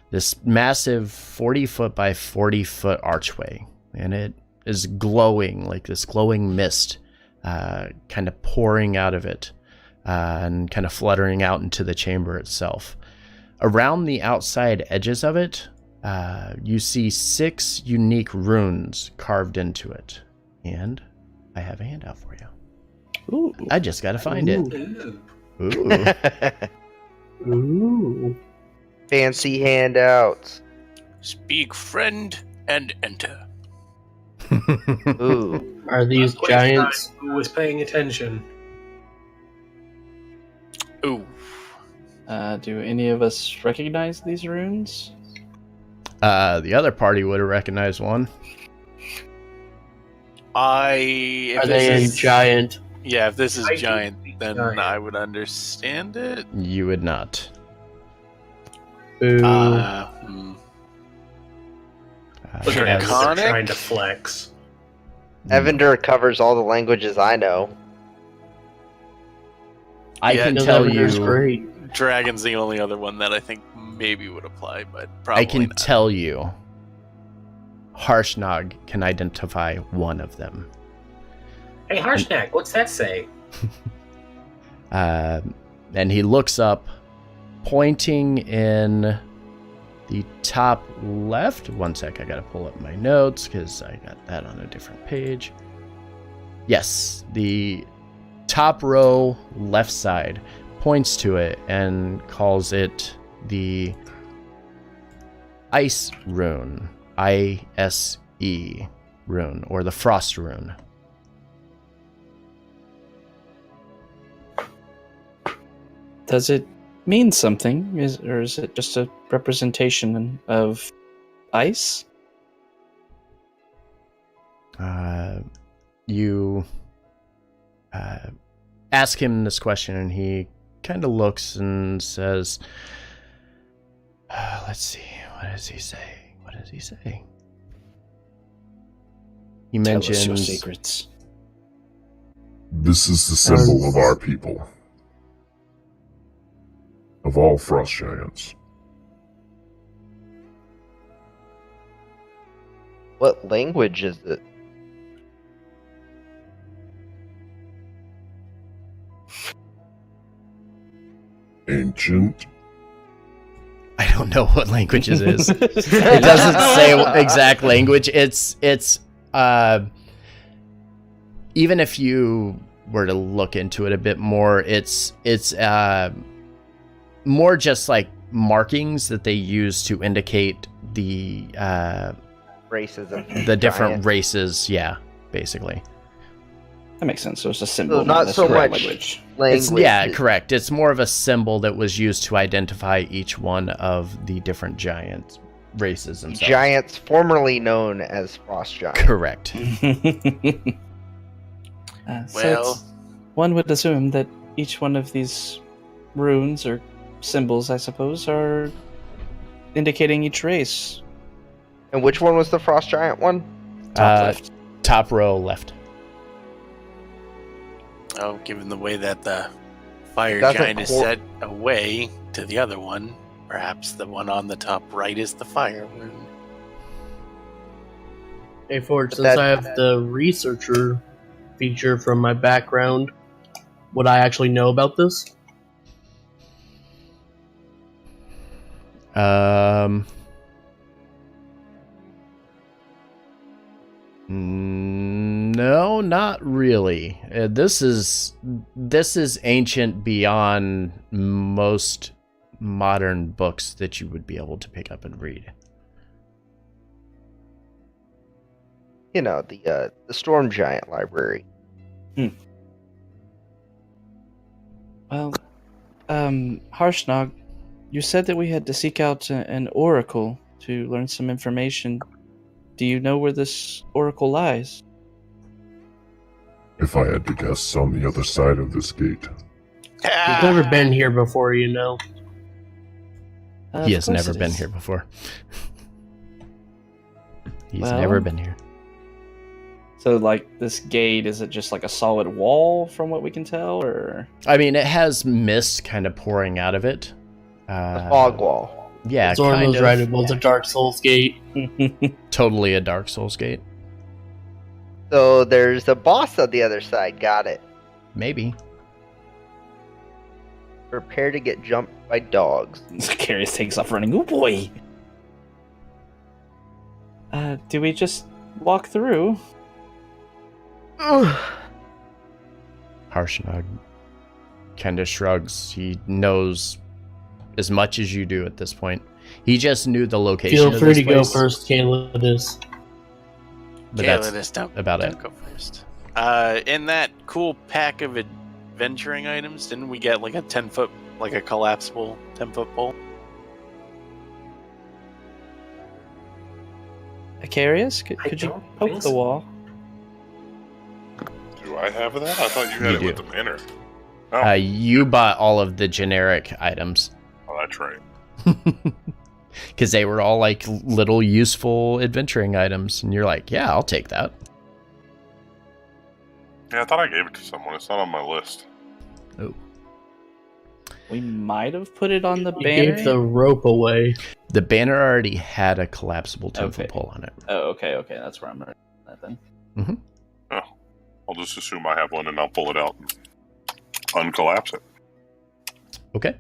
this massive 40-foot by 40-foot archway, and it is glowing, like this glowing mist kind of pouring out of it and kind of fluttering out into the chamber itself. Around the outside edges of it, you see 6 unique runes carved into it. And I have a handout for you. Ooh. I just got to find it. Ooh. Ooh. Fancy handouts. Speak, friend, and enter. Ooh. Are these giants? Who was paying attention? Ooh. Do any of us recognize these runes? The other party would have recognized one. Are they in giant? Yeah, if this is I do giant, see then giant. I would understand it. You would not. Ooh. Look at as- us Draconic? trying to flex. Evander covers all the languages I know. I Yeah, can No, tell that you. is great. Dragon's the only other one that I think maybe would apply, but probably I can not. tell you. Harshnag can identify one of them. Hey, Harshnag, what's that say? And he looks up, pointing in the top left. One sec, I gotta pull up my notes because I got that on a different page. Yes, the top row left side points to it and calls it the Ice Rune. ISE. E rune, or the frost rune. Does it mean something, or is it just a representation of ice? You ask him this question, and he kind of looks and says, let's see, what does he say? He mentions Tell us your secrets. This is the symbol of our people. Of all frost giants. What language is it? Ancient. I don't know what language it is. It doesn't say exact language. It's even if you were to look into it a bit more, it's more just like markings that they use to indicate the Races of the different giants. races. Yeah, basically. That makes sense. So it's a symbol, So not so necessarily much language. language. Correct. It's more of a symbol that was used to identify each one of the different giant races themselves. Giants formerly known as frost giants. Correct. One would assume that each one of these runes or symbols, I suppose, are indicating each race. And which one was the frost giant one? Top left. Top row left. Oh, given the way that the fire Doesn't giant is set away to the other one, perhaps the one on the top right is the fire one. Hey, Ford, since I have the researcher feature from my background, would I actually know about this? No, not really. This is ancient beyond most modern books that you would be able to pick up and read. You know, the storm giant library. Well, Harshnag, you said that we had to seek out an oracle to learn some information. Do you know where this oracle lies? If I had to guess, on the other side of this gate. He's never been here before, you know. He has never been here before. He's never been here. So, like, this gate, is it just like a solid wall from what we can tell, or? I mean, it has mist kind of pouring out of it. A fog wall. Yeah, Zorn was right. It was a Dark Souls gate. Totally a Dark Souls gate. So there's a boss on the other side. Got it. Maybe. Prepare to get jumped by dogs. Carius takes off running. Oh boy! Do we just walk through? Harshnag kind of shrugs. He knows as much as you do at this point. He just knew the location. Feel of free this to go place, first, Calidus. but that's about it. Don't go first. In that cool pack of adventuring items, didn't we get like a 10-foot, like a collapsible 10-foot pole? Carius, could you poke the wall? Do I have that? I thought you had it with the manor. You bought all of the generic items. Oh, that's right. Because they were all like little useful adventuring items, and you're like, yeah, I'll take that. Yeah, I thought I gave it to someone. It's not on my list. Oh. We might have put it on the You banner. gave the rope away. The banner already had a collapsible 10-foot pole on it. Oh, okay, that's where I'm at that then. Mm-hmm. Oh, I'll just assume I have one and I'll pull it out and uncollapse it. Okay.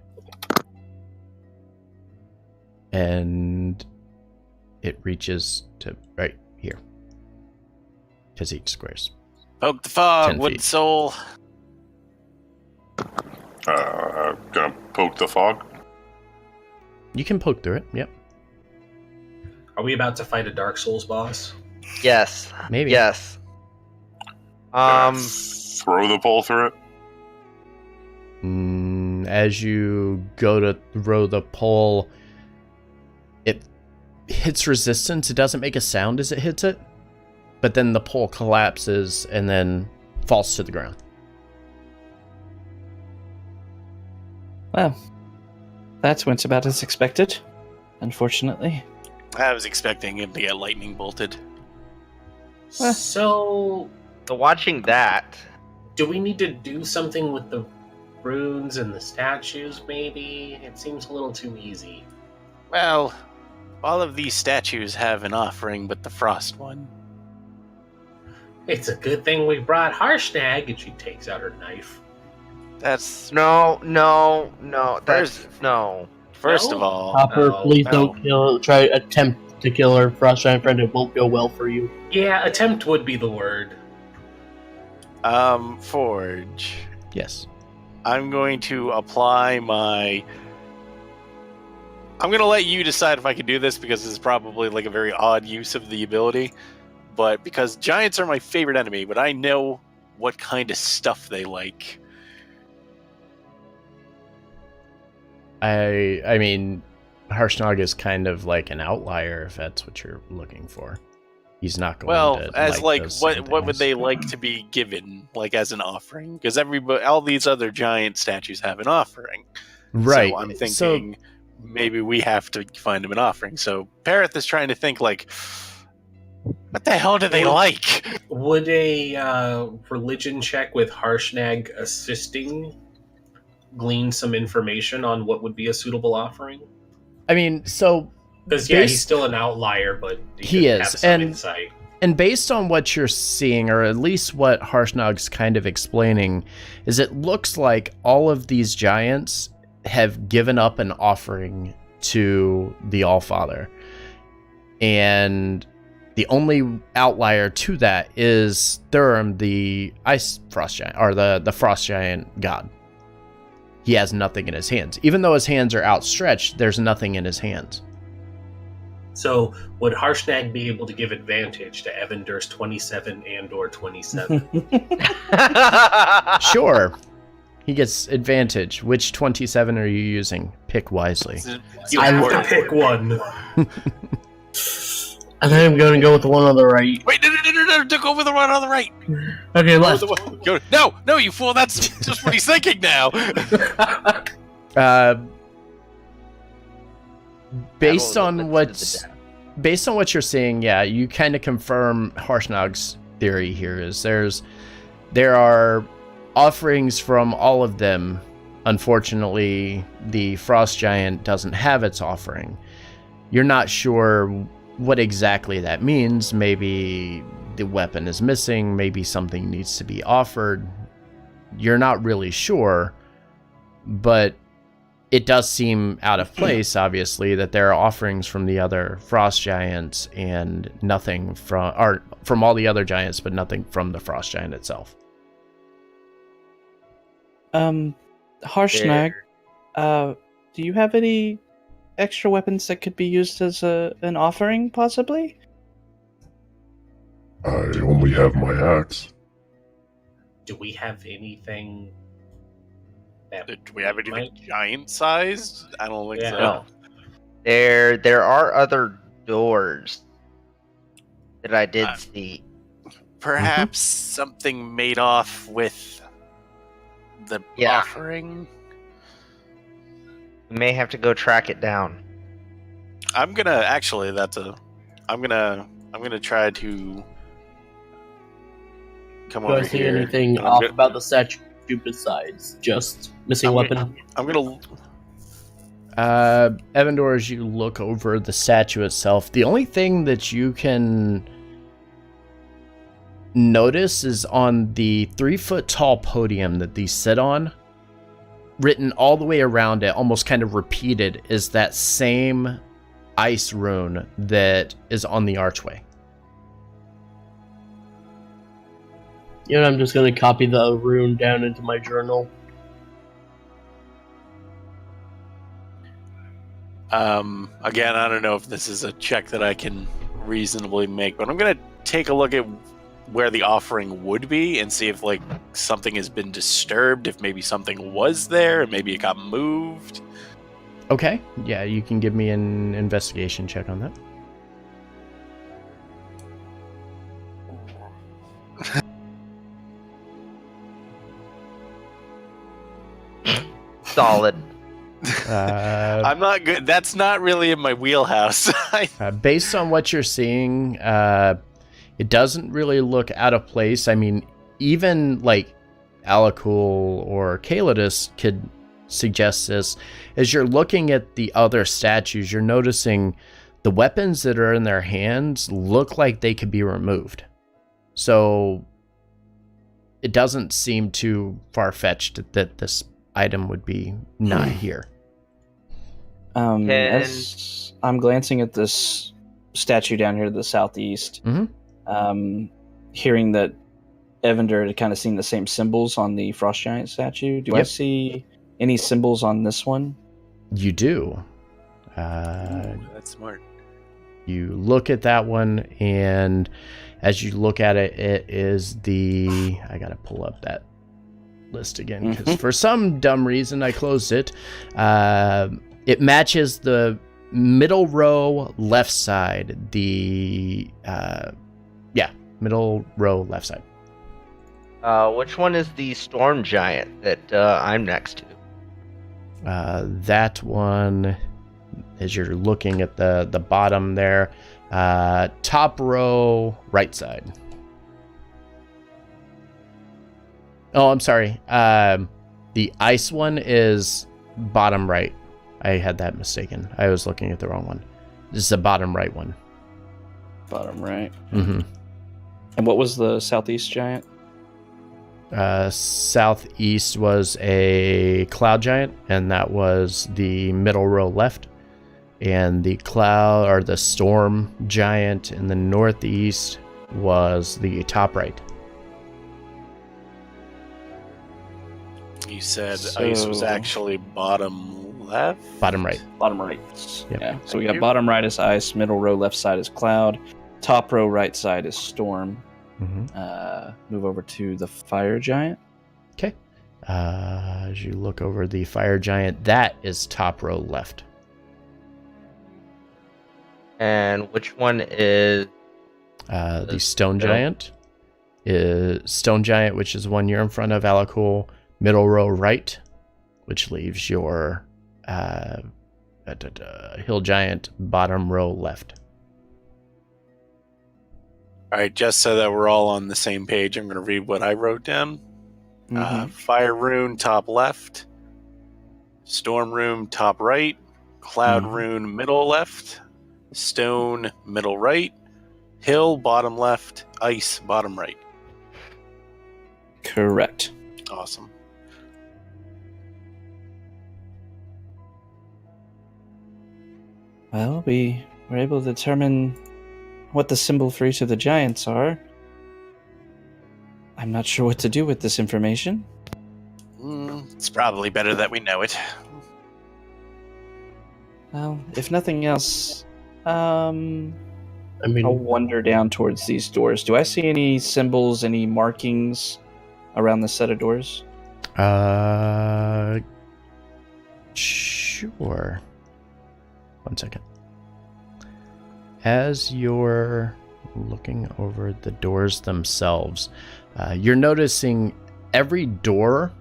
And it reaches to right here. Because each squares. Poke the fog, 10 wood feet. soul. Gonna poke the fog. You can poke through it, yep. Are we about to fight a Dark Souls boss? Yes. Maybe. Yes. Throw the pole through it. As you go to throw the pole, it hits resistance. It doesn't make a sound as it hits it, but then the pole collapses and then falls to the ground. Well, that went about as expected, unfortunately. I was expecting him to get lightning bolted. Well. So, So watching that, do we need to do something with the runes and the statues, maybe? It seems a little too easy. Well, all of these statues have an offering but the frost one. It's a good thing we brought Harshnag, and she takes out her knife. That's no. That's no. first No? of all. Hopper, No, please no. don't attempt to kill our frost giant friend. It won't go well for you. Yeah, attempt would be the word. Forge. Yes. I'm going to apply my. I'm going to let you decide if I can do this because it's probably like a very odd use of the ability. But because giants are my favorite enemy, but I know what kind of stuff they like. I mean, Harshnag is kind of like an outlier if that's what you're looking for. He's not going Well, to as like those same what would things. they like to be given, like as an offering? Because all these other giant statues have an offering. Right. So I'm thinking maybe we have to find them an offering. So Parith is trying to think like, what the hell do they like? Would a religion check with Harshnag assisting glean some information on what would be a suitable offering? I mean, so Because he's still an outlier, but he could is, have some and insight. And based on what you're seeing, or at least what Harshnag's kind of explaining, is it looks like all of these giants have given up an offering to the Allfather. And the only outlier to that is Thurum, the ice frost giant, or the frost giant god. He has nothing in his hands. Even though his hands are outstretched, there's nothing in his hands. So, would Harshnag be able to give advantage to Evan Durst 27 and or 27? Sure. He gets advantage. Which 27 are you using? Pick wisely. You have to pick one. I think I'm going to go with the one on the right. Wait, no, took over the one on the right. Okay, left. No, you fool, that's just what he's thinking now. Based on what you're seeing, yeah, you kind of confirm Harshnag's theory here. Is there are offerings from all of them. Unfortunately, the frost giant doesn't have its offering. You're not sure what exactly that means. Maybe the weapon is missing. Maybe something needs to be offered. You're not really sure, but it does seem out of place, obviously, that there are offerings from the other frost giants and nothing from all the other giants, but nothing from the frost giant itself. Harshnag, do you have any extra weapons that could be used as an offering, possibly? I only have my axe. Do we have anything that Do we have anything giant-sized? I don't think so. No. There are other doors that I did see. Perhaps something made off with the offering. We may have to go track it down. I'm gonna try to come Do over I see here. anything and off about the statue besides just missing weapon? I'm gonna. Evandor, as you look over the statue itself, the only thing that you can notice is on the 3-foot tall podium that these sit on, written all the way around it, almost kind of repeated, is that same ice rune that is on the archway. You know, I'm just going to copy the rune down into my journal. Again, I don't know if this is a check that I can reasonably make, but I'm gonna take a look at where the offering would be and see if like something has been disturbed, if maybe something was there, maybe it got moved. Okay. Yeah, you can give me an investigation check on that. Solid. I'm not good. That's not really in my wheelhouse. Based on what you're seeing, it doesn't really look out of place. I mean, even like Alakul or Calidus could suggest this. As you're looking at the other statues, you're noticing the weapons that are in their hands look like they could be removed. So it doesn't seem too far-fetched that this item would be not here. As I'm glancing at this statue down here to the southeast, hearing that Evander had kind of seen the same symbols on the frost giant statue. Do I see any symbols on this one? You do. That's smart. You look at that one, and as you look at it, it is the... I gotta pull up that list again, because for some dumb reason I closed it. It matches the middle row left side. Middle row left side. Which one is the storm giant that I'm next to? That one, as you're looking at the bottom there, top row right side. Oh, I'm sorry. The ice one is bottom right. I had that mistaken. I was looking at the wrong one. This is the bottom right one. Bottom right. Mm-hmm. And what was the southeast giant? Southeast was a cloud giant, and that was the middle row left. And the cloud, or the storm giant in the northeast, was the top right. You said ice was actually bottom left? Bottom right. Bottom right. Yep. Yeah. So we got bottom right is ice, middle row left side is cloud, top row right side is storm. Move over to the fire giant. Okay. As you look over the fire giant, that is top row left. And which one is the stone giant? Is stone giant, which is one you're in front of, Alakul. Middle row right, which leaves your hill giant bottom row left. All right, just so that we're all on the same page, I'm going to read what I wrote down. Fire rune top left, storm rune top right, cloud rune middle left, stone middle right, hill bottom left, ice bottom right. Correct. Awesome. Well, we were able to determine what the symbol for each of the giants are. I'm not sure what to do with this information. It's probably better that we know it. Well, if nothing else, I mean, I'll wander down towards these doors. Do I see any symbols, any markings around the set of doors? Sure. One second. As you're looking over the doors themselves, you're noticing every door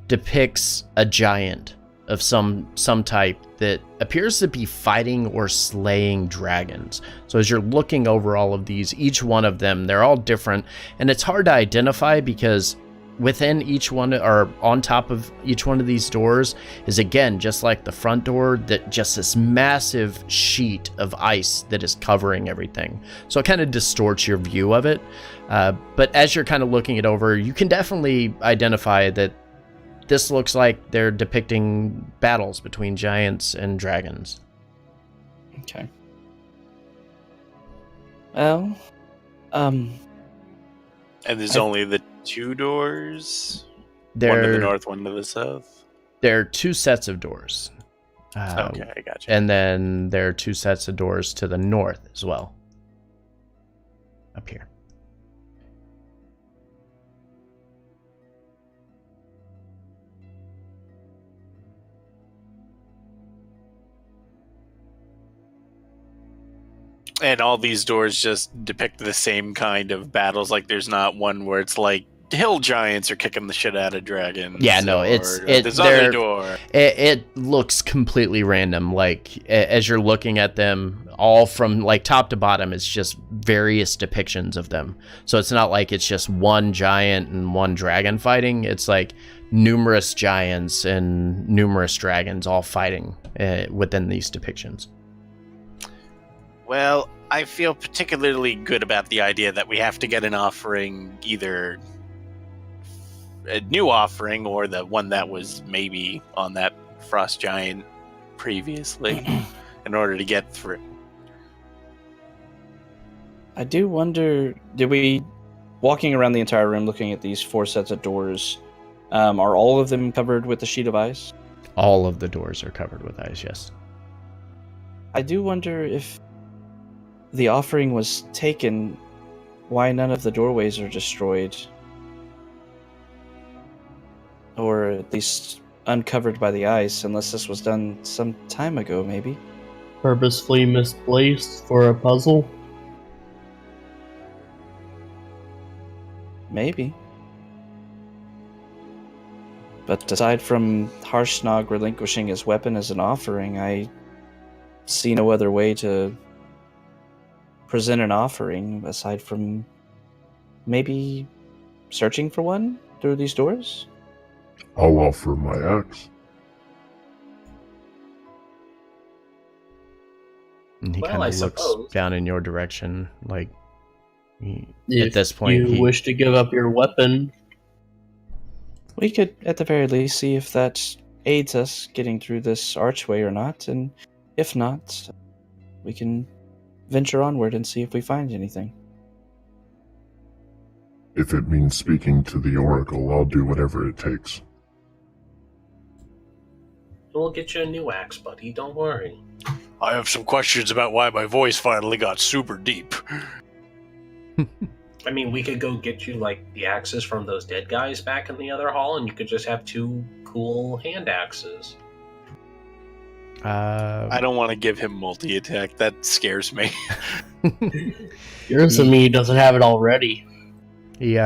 depicts a giant of some type that appears to be fighting or slaying dragons. So as you're looking over all of these, each one of them, they're all different, and it's hard to identify because within each one, or on top of each one of these doors, is again, just like the front door, that just this massive sheet of ice that is covering everything. So it kind of distorts your view of it. But as you're kind of looking it over, you can definitely identify that this looks like they're depicting battles between giants and dragons. Okay. Well, And there's only the two doors? One to the north, one to the south? There are two sets of doors. Okay, I got you. And then there are two sets of doors to the north as well. up here. And all these doors just depict the same kind of battles. Like, there's not one where it's like hill giants are kicking the shit out of dragons. Yeah, no, this other door. It looks completely random. Like, as you're looking at them, all from like top to bottom, it's just various depictions of them. So it's not like it's just one giant and one dragon fighting. It's like numerous giants and numerous dragons all fighting within these depictions. Well, I feel particularly good about the idea that we have to get an offering, either a new offering or the one that was maybe on that frost giant previously, in order to get through. I do wonder, walking around the entire room looking at these 4 sets of doors, are all of them covered with a sheet of ice? All of the doors are covered with ice, yes. I do wonder if the offering was taken, why none of the doorways are destroyed. Or at least uncovered by the ice, unless this was done some time ago, maybe. Purposefully misplaced for a puzzle? Maybe. But aside from Harshnag relinquishing his weapon as an offering, I see no other way to present an offering aside from maybe searching for one through these doors? I'll offer my axe. And he Well, kind I of looks suppose. down in your direction, like If at this point. you wish to give up your weapon, We could, at the very least, see if that aids us getting through this archway or not, and if not, we can venture onward and see if we find anything. If it means speaking to the Oracle, I'll do whatever it takes. We'll get you a new axe, buddy. Don't worry. I have some questions about why my voice finally got super deep. I mean, we could go get you, like, the axes from those dead guys back in the other hall, and you could just have 2 cool hand axes. I don't want to give him multi-attack. That scares me. yours to me doesn't have it already. He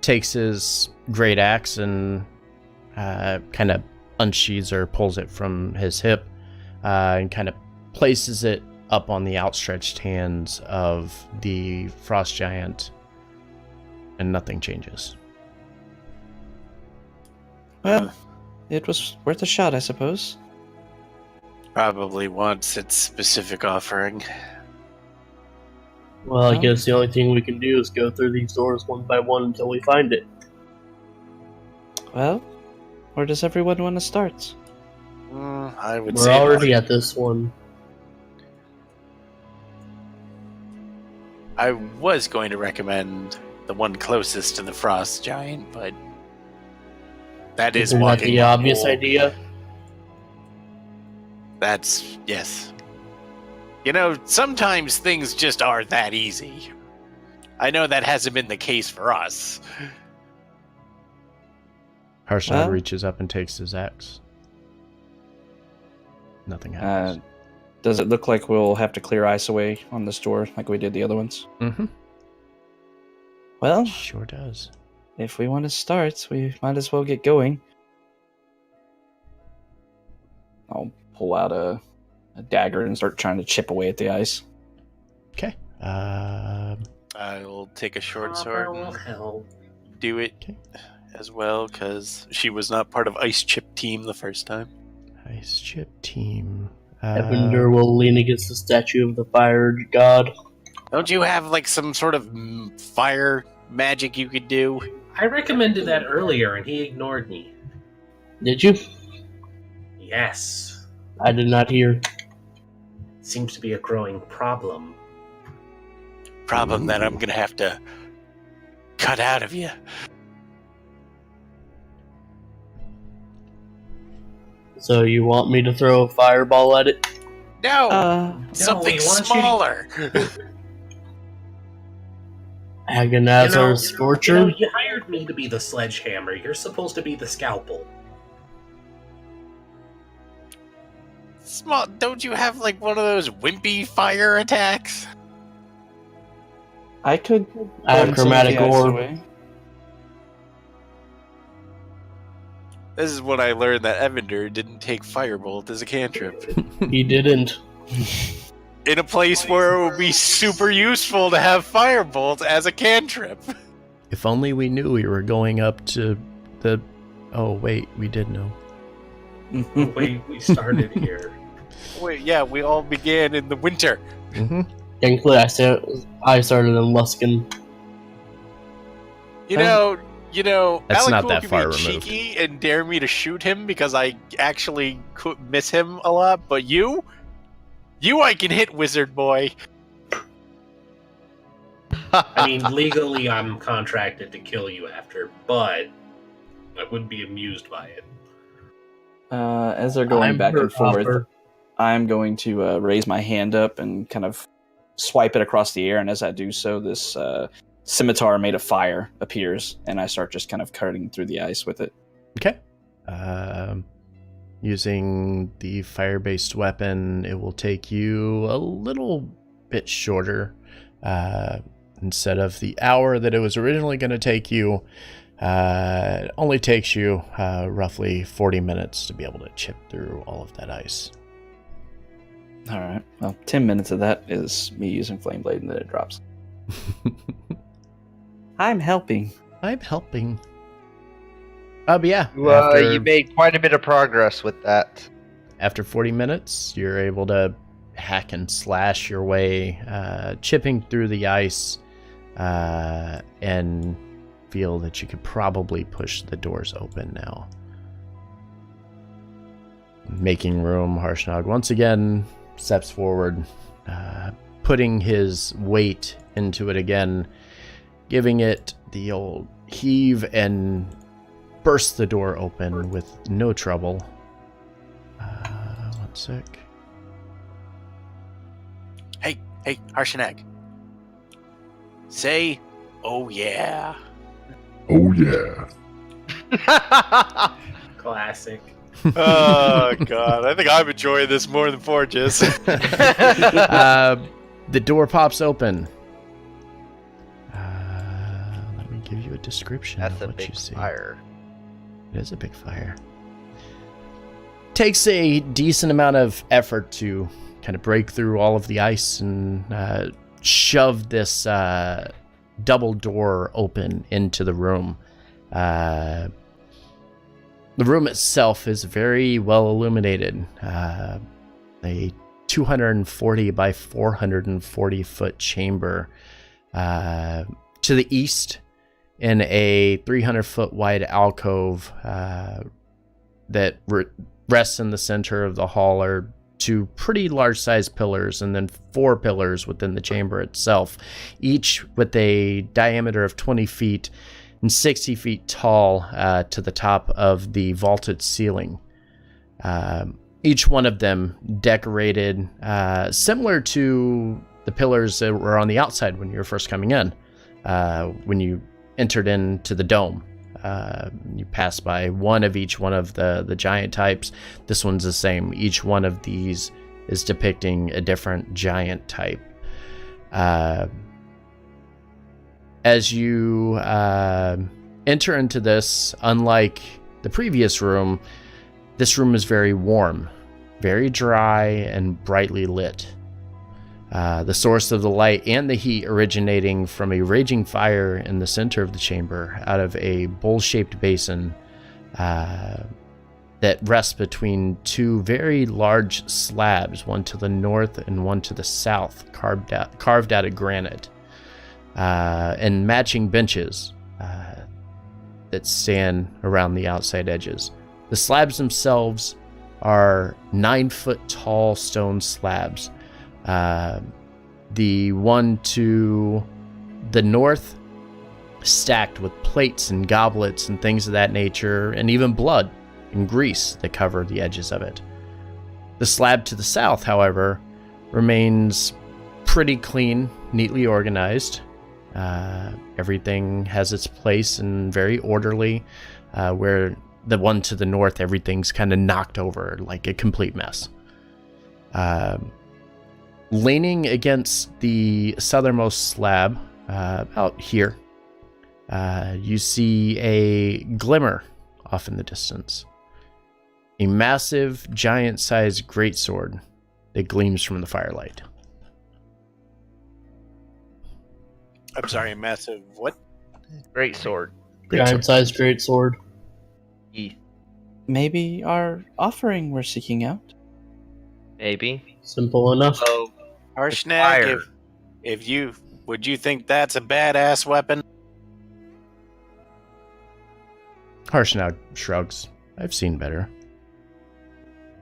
takes his great axe and kind of unsheathes or pulls it from his hip and kind of places it up on the outstretched hands of the frost giant, and nothing changes. Well, it was worth a shot, I suppose. Probably wants its specific offering. Well, I Oh. guess the only thing we can do is go through these doors one by one until we find it. Well, where does everyone want to start? I would We're say already at this one. I was going to recommend the one closest to the frost giant, but that is Isn't that walking the obvious whole- idea? That's yes. You know, sometimes things just aren't that easy. I know that hasn't been the case for us. Harshnag Well- reaches up and takes his axe. Nothing happens. Does it look like we'll have to clear ice away on this door like we did the other ones? Mm-hmm. Well, Sure does. if we want to start, we might as well get going. I'll pull out a dagger and start trying to chip away at the ice. Okay. I'll take a short Copper sword will and help. do it Okay. as well, because she was not part of Ice Chip Team the first time. Ice chip team. Evander will lean against the statue of the fire god. Don't you have like some sort of fire magic you could do? I recommended that earlier, and he ignored me. Did you? Yes. I did not hear. Seems to be a growing problem. Problem that I'm gonna have to cut out of you. So you want me to throw a fireball at it? No, Uh, something we want you to- smaller. Agonazar Scorcher. You hired me to be the sledgehammer. You're supposed to be the scalpel. Small, don't you have like one of those wimpy fire attacks? I could. I have burn some of chromatic the ice orb. away. This is when I learned that Evander didn't take Firebolt as a cantrip. He didn't. In a place where it would be super useful to have Firebolt as a cantrip. If only we knew we were going up to the... Oh, wait, we did know. We started here. Wait, yeah, we all began in the winter. Mm-hmm. Thankfully, I started in Luskin. You know, That's not Alakul that can far be removed. cheeky and dare me to shoot him because I actually could miss him a lot, but you I can hit, wizard boy. I mean, legally, I'm contracted to kill you after, but I wouldn't be amused by it. As they're going back and forth, I'm going to raise my hand up and kind of swipe it across the air, and as I do so, this scimitar made of fire appears, and I start just kind of cutting through the ice with it. Okay. Using the fire-based weapon, it will take you a little bit shorter. Instead of the hour that it was originally going to take you, it only takes you roughly 40 minutes to be able to chip through all of that ice. All right. Well, 10 minutes of that is me using Flame Blade, and then it drops. I'm helping. But yeah. You made quite a bit of progress with that. After 40 minutes, you're able to hack and slash your way, chipping through the ice, and feel that you could probably push the doors open now. Making room, Harshnag once again steps forward, putting his weight into it again, giving it the old heave, and bursts the door open with no trouble. One sec. Hey, Harshnag. Say, oh yeah. Oh yeah. Classic. Oh god, I think I'm enjoying this more than Forges. The door pops open. Let me give you a description That's of a what big you see. fire. It is a big fire. Takes a decent amount of effort to kind of break through all of the ice and shove this double door open into the room. The room itself is very well illuminated. A 240 by 440 foot chamber. To the east, in a 300 foot wide alcove that rests in the center of the hall, are two pretty large sized pillars, and then 4 pillars within the chamber itself, each with a diameter of 20 feet and 60 feet tall to the top of the vaulted ceiling. Each one of them decorated similar to the pillars that were on the outside when you were first coming in. When you entered into the dome, you pass by one of each one of the giant types. This one's the same. Each one of these is depicting a different giant type. As you enter into this, unlike the previous room, this room is very warm, very dry, and brightly lit. The source of the light and the heat originating from a raging fire in the center of the chamber out of a bowl-shaped basin that rests between 2 very large slabs, one to the north and one to the south, carved out of granite, and matching benches that stand around the outside edges. The slabs themselves are 9-foot tall stone slabs. The one to the north stacked with plates and goblets and things of that nature, and even blood and grease that cover the edges of it. The slab to the south, however, remains pretty clean, neatly organized. Everything has its place and very orderly, where the one to the north, everything's kind of knocked over like a complete mess. Leaning against the southernmost slab, out here, you see a glimmer off in the distance. A massive, giant-sized greatsword that gleams from the firelight. I'm sorry, massive what? Great sword. Giant-sized great sword. Maybe our offering we're seeking out. Maybe. Simple enough. Oh, Harshnag, would you think that's a badass weapon? Harshnag shrugs. I've seen better.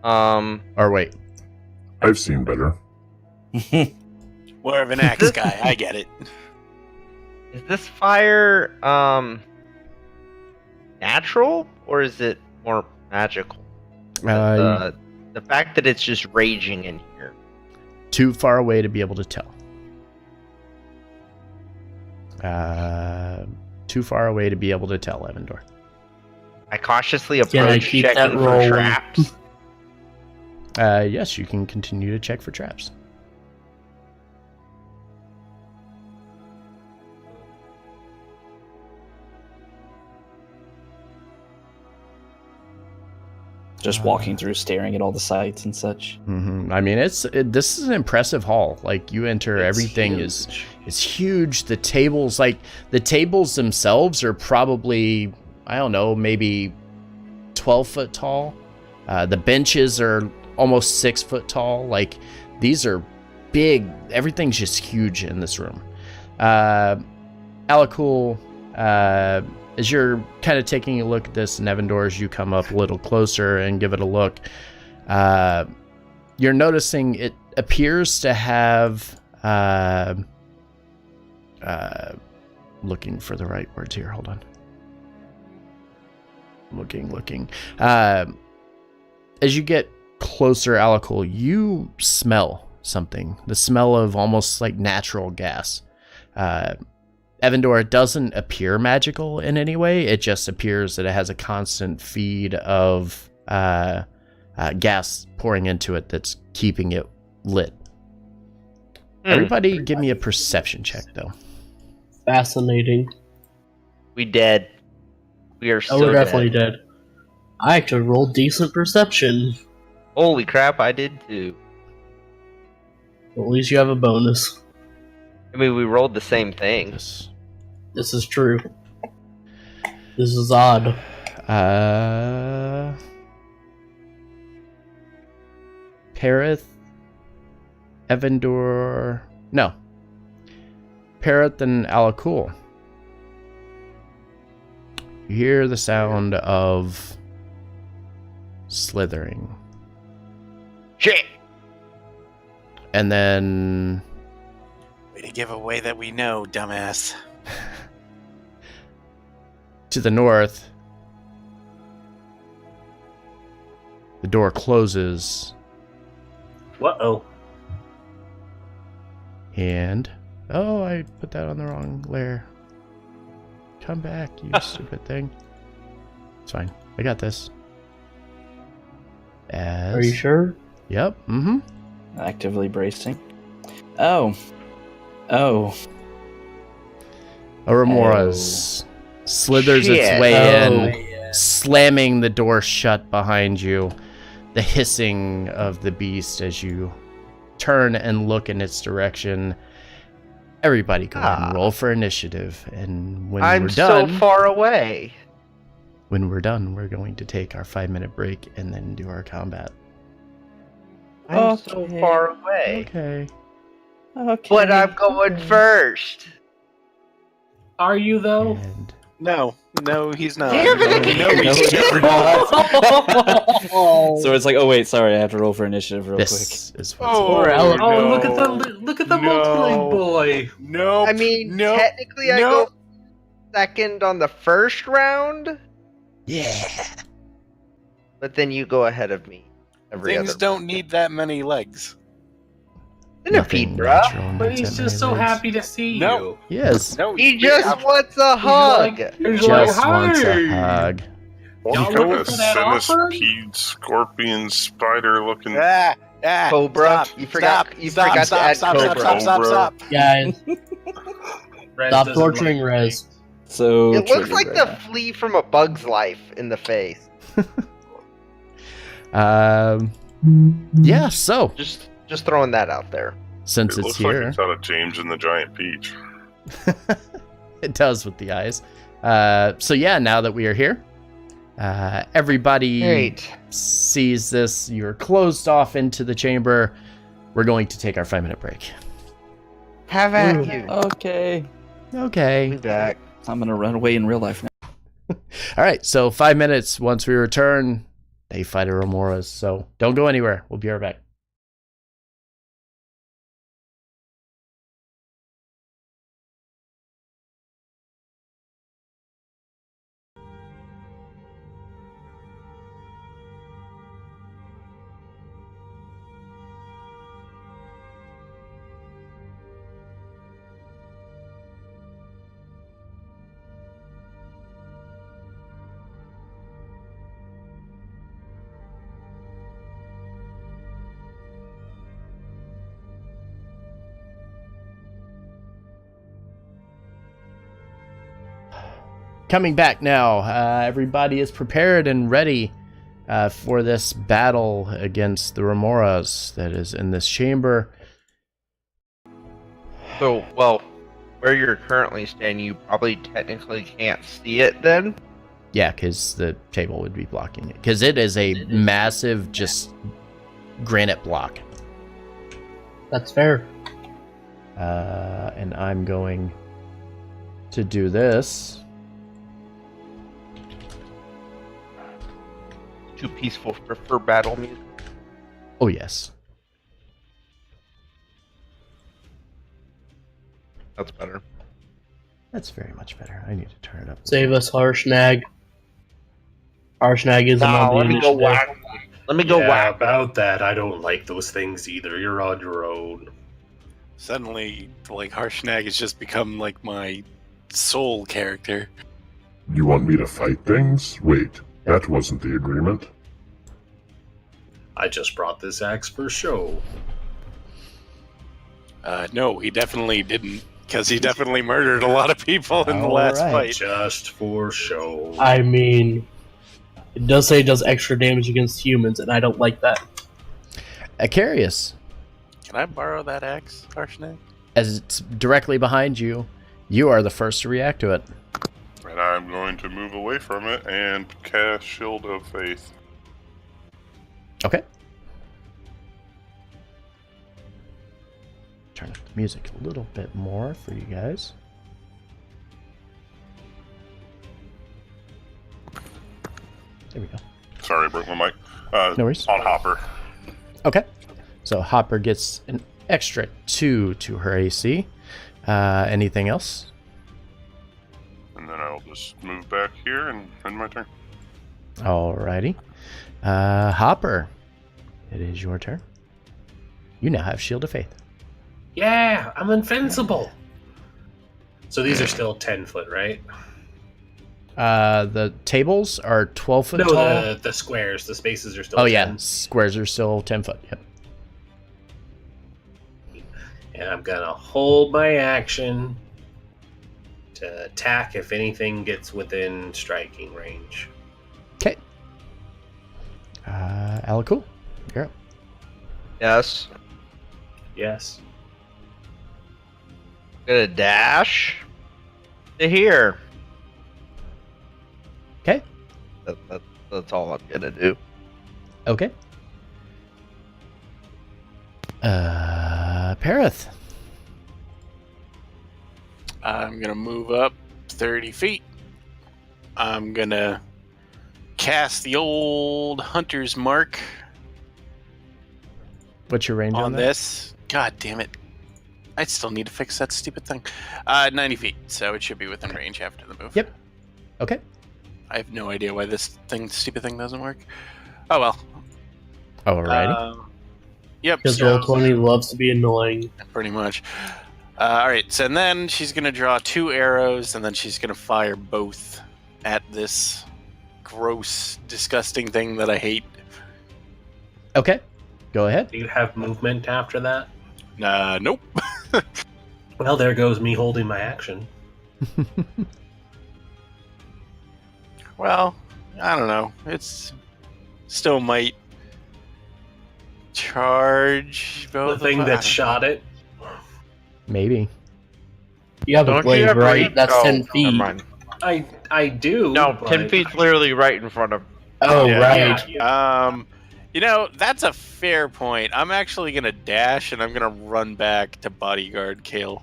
Or wait. I've seen better. More of an axe guy, I get it. Is this fire natural or is it more magical? The fact that it's just raging in here. Too far away to be able to tell. Too far away to be able to tell, Evandor. I cautiously I approach keep that checking for rolling? traps. Yes, you can continue to check for traps. Just walking through, staring at all the sights and such. I mean, this is an impressive hall. Like, you enter, everything is huge. The tables themselves are probably, I don't know, maybe 12 foot tall. The benches are almost 6 foot tall. Like, these are big. Everything's just huge in this room. Alakul, as you're kind of taking a look at this, and Evandor, as you come up a little closer and give it a look, you're noticing it appears to have, looking for the right words here, hold on. Looking. As you get closer, Alakul, you smell something. The smell of almost like natural gas. Evandor, it doesn't appear magical in any way. It just appears that it has a constant feed of gas pouring into it that's keeping it lit. Everybody give me a perception check, though. Fascinating. We dead. We are so we're definitely dead. I actually rolled decent perception. Holy crap, I did too. At least you have a bonus. I mean, we rolled the same thing. This is true. This is odd. Perith, Evandor, no. Perith and Alakul. You hear the sound of slithering. Shit! And then... Way to give away that we know, dumbass. To the north, the door closes. Uh-oh. And... Oh, I put that on the wrong layer. Come back, you stupid thing. It's fine. I got this. Are you sure? Yep. Mm-hmm. Actively bracing. Oh. Auromoras slithers its way in, slamming the door shut behind you. The hissing of the beast as you turn and look in its direction. Everybody go ahead and roll for initiative. And when I'm we're done... so far away. When we're done, we're going to take our 5-minute break and then do our combat. I'm so far away. Okay. But I'm going first. Are you, though? And No, he's not. Damn it! No, he's not. So it's like, oh wait, sorry, I have to roll for initiative real this is what's Oh, look at the multi boy. No. I mean, technically I go second on the first round. Yeah. But then you go ahead of me every Things other don't need that many legs. Centipede, bruh. natural in But its he's just so everyday happy to see No. you. He is. No, He just wants a hug. He's Just like, wants a "Hey!" hug. What Y'all kind looking of for that offering? centipede, scorpion, spider looking? Cobra. Stop, You forgot. stop, you stop, forgot stop, to add stop, Cobra. stop, stop, stop, stop. Guys, Rez stop doesn't torturing like Rez. So It looks triggered like right the now. flea from A Bug's Life in the face. Yeah, so Just throwing that out there. since It it's looks like here, it's out of James and the Giant Peach. it does with the eyes. So yeah, now that we are here, everybody Great. sees this. You're closed off into the chamber. We're going to take our 5-minute break. Have at you. Okay. Okay. Be back. I'm gonna run away in real life now. All right. So 5 minutes. Once we return, they fight a Remoras. So don't go anywhere. We'll be right back. Coming back now. Everybody is prepared and ready for this battle against the Remoras that is in this chamber. So, well, where you're currently standing, you probably technically can't see it then. Yeah, because the table would be blocking it. Because it is a massive, just granite block. That's fair. And I'm going to do this. Too peaceful for battle music. Oh, yes. That's better. That's very much better. I need to turn it up. Save us, Harshnag. Harshnag isn't on the let me go initiative. whack. Let me go Yeah, whack. about that. I don't like those things either. You're on your own. Suddenly, like, Harshnag has just become, like, my soul character. You want me to fight things? Wait, that wasn't the agreement. I just brought this axe for show. No, he definitely didn't, because he definitely murdered a lot of people in the All last right. fight. Just for show. I mean, it does say it does extra damage against humans, and I don't like that. Acarius, Can I borrow that axe, Harshnag? as it's directly behind you, you are the first to react to it. And I'm going to move away from it and cast Shield of Faith. Okay. Turn up the music a little bit more for you guys. There we go. Sorry, I broke my mic. No worries. On Hopper. Okay. So Hopper gets an extra 2 to her AC. Anything else? And then I'll just move back here and end my turn. Alrighty. Hopper, it is your turn. You now have Shield of Faith. Yeah, I'm invincible. So these are still 10 foot, right? The tables are 12 foot No, tall. the squares, the spaces are still Oh 10. yeah, squares are still 10 foot. Yep. And I'm gonna hold my action to attack if anything gets within striking range. Okay. Alakul, you're up. Yes. Yes. Gonna dash to here. Okay. That's all I'm gonna do. Okay. Perith. I'm gonna move up 30 feet. I'm gonna cast the old Hunter's Mark What's your range on, on that? this. God damn it. I still need to fix that stupid thing. 90 feet, so it should be within range after the move. Yep. Okay. I have no idea why this stupid thing doesn't work. Oh well. Alrighty. Yep. Because so- Roll20 loves to be annoying. Pretty much. All right, so then she's going to draw 2 arrows, and then she's going to fire both at this gross, disgusting thing that I hate. Okay, go ahead. Do you have movement after that? Nope. Well, there goes me holding my action. Well, I don't know. It's still might charge both The thing of that us. shot it. Maybe. You have a Don't you blade, have right? range? That's Oh, 10 never feet. mind. I do. No, but 10 feet's literally right in front of. Oh, Yeah. right. Yeah. That's a fair point. I'm actually going to dash, and I'm going to run back to bodyguard Kale.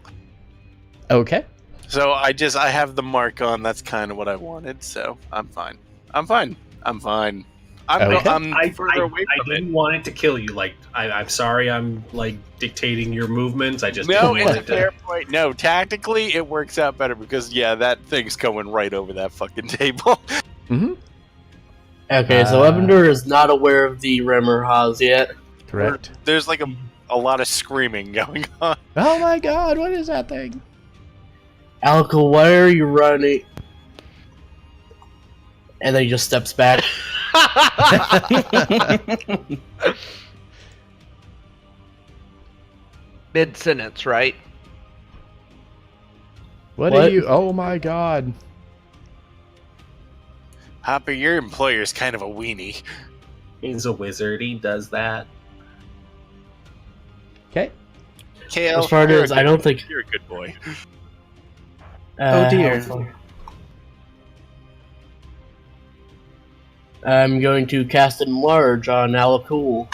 Okay. So I have the mark on. That's kind of what I wanted. So I'm fine. I'm fine. Okay. I'm I further away from it. didn't want it to kill you. Like, I'm sorry I'm, like, dictating your movements. I just No, didn't it's want a it to... fair point. No, tactically, it works out better because, yeah, that thing's going right over that fucking table. Mm-hmm. Okay, so Evander is not aware of the Remmer Haas yet. Correct. There's like a lot of screaming going on. Oh my god, what is that thing? Alka, why are you running? And then he just steps back. Mid sentence, right? What What? are you? Oh my god. Hopper, your employer's kind of a weenie. He's a wizard. He does that. Okay. Kale, As far you're as a I good- don't think. you're a good boy. Oh, dear. I'm going to cast Enlarge on Alakul.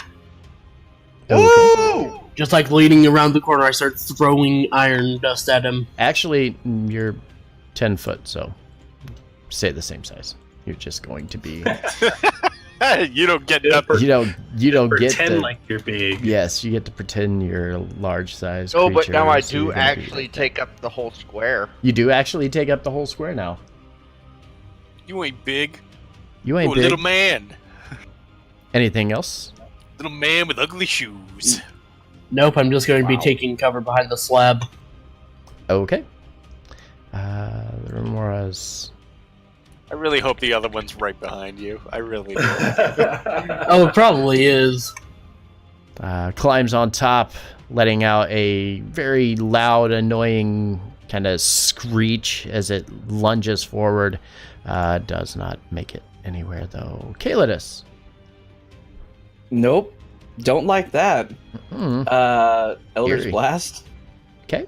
Okay. Just like leaning around the corner, I start throwing iron dust at him. Actually, you're 10 foot, so stay the same size. You're just going to be. You don't get nothing. You don't get Pretend to. like you're big. Yes, you get to pretend you're a large size. Oh, but now I so do you're gonna be actually like that. take up the whole square. You do actually take up the whole square now. You ain't big. You ain't You're a big. little man. Anything else? Little man with ugly shoes. Nope, I'm just going to be taking cover behind the slab. Okay. The Remora's. I really hope the other one's right behind you. I really do. Oh, it probably is. Climbs on top, letting out a very loud, annoying kind of screech as it lunges forward. Does not make it anywhere, though. Calidus. Nope. Don't like that. Elder's Eerie. Blast. Okay.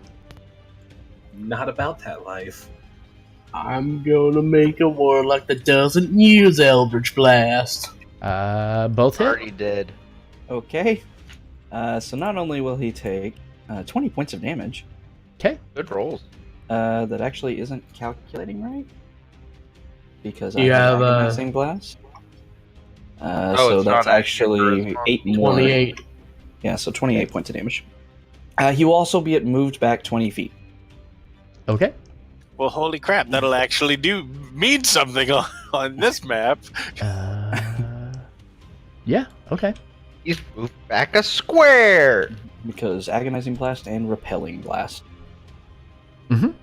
Not about that life. I'm gonna make a warlock that doesn't use Eldritch Blast. Both hit. Already did. Okay. So not only will he take 20 points of damage, Okay. Good rolls. that actually isn't calculating right. Because You I have have, Agonizing Blast. Oh, So it's not that's actually actually 8 more. 28. Yeah, so 28 points of damage. He will also be moved back 20 feet. Okay. Well, holy crap, that'll actually mean something on this map. Yeah. Okay. He's moved back a square. Because Agonizing Blast and Repelling Blast.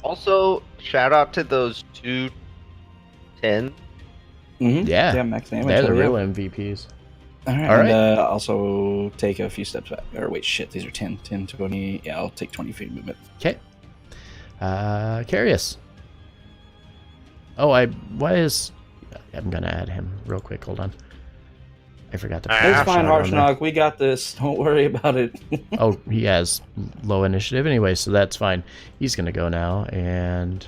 Also, shout out to those 2 10s. Mm-hmm. Yeah. Max damage. They're the there you real go. MVPs. Alright, All and right. also take a few steps back. Or wait, shit, these are 10, 20. Yeah, I'll take 20 feet of movement. Okay. Carius. Oh, I'm gonna add him real quick. Hold on. I forgot to. put It's fine, Harshnag on there. Harshnag. We got this. Don't worry about it. Oh, he has low initiative anyway, so that's fine. He's gonna go now and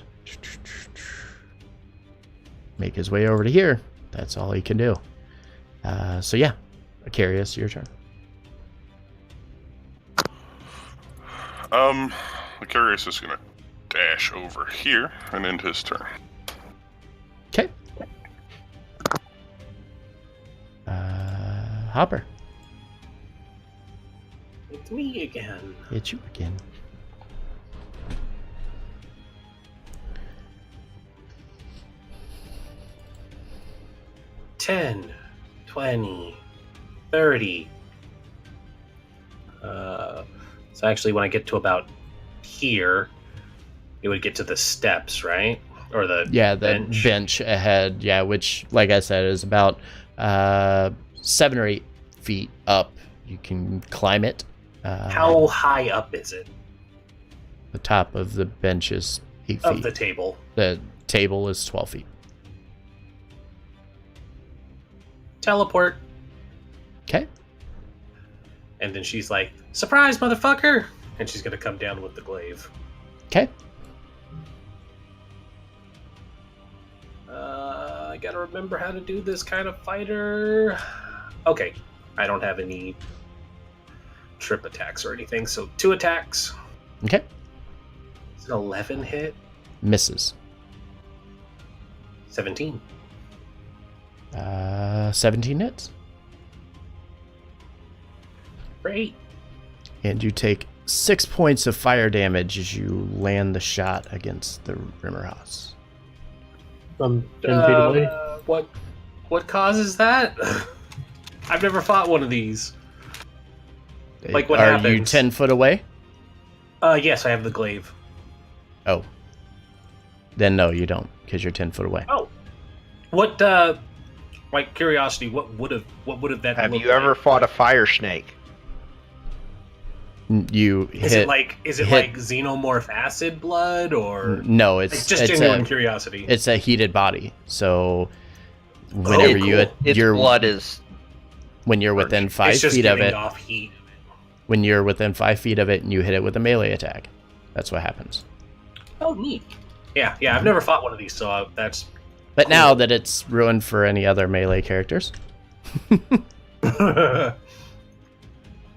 make his way over to here. That's all he can do. So yeah, Carius, your turn. Macarius is gonna dash over here and end his turn. Okay. Hopper, It's me again. it's you again. $10, $20, $30. So actually, when I get to about here, it would get to the steps, right? Or the bench ahead. Yeah, which, like I said, is about 7 or 8 feet up. You can climb it. How high up is it? The top of the bench is 8 feet. Of the table. The table is 12 feet. Teleport. Okay. And then she's like, "Surprise, motherfucker!" And she's gonna come down with the glaive. Okay. I gotta remember how to do this kind of fighter. Okay, I don't have any trip attacks or anything, so 2 attacks. Okay. It's an 11 hit. Misses. 17. 17 hits. Great. And you take 6 points of fire damage as you land the shot against the Rimmerhaus. I'm 10 feet away. What causes that? I've never fought one of these. Like, what happens? Are you 10 foot away? Yes, I have the glaive. Oh. Then no, you don't, because you're 10 foot away. Oh. What, like, curiosity, what would have that Have looked you ever like? fought a fire snake? Is it like xenomorph acid blood, or no? It's just genuine curiosity. It's a heated body, so whenever Its blood is when you're within 5 feet of it, off heat. When you're within 5 feet of it and you hit it with a melee attack, that's what happens. Oh, neat. Yeah. I've never fought one of these, so that's. But cool. Now that it's ruined for any other melee characters.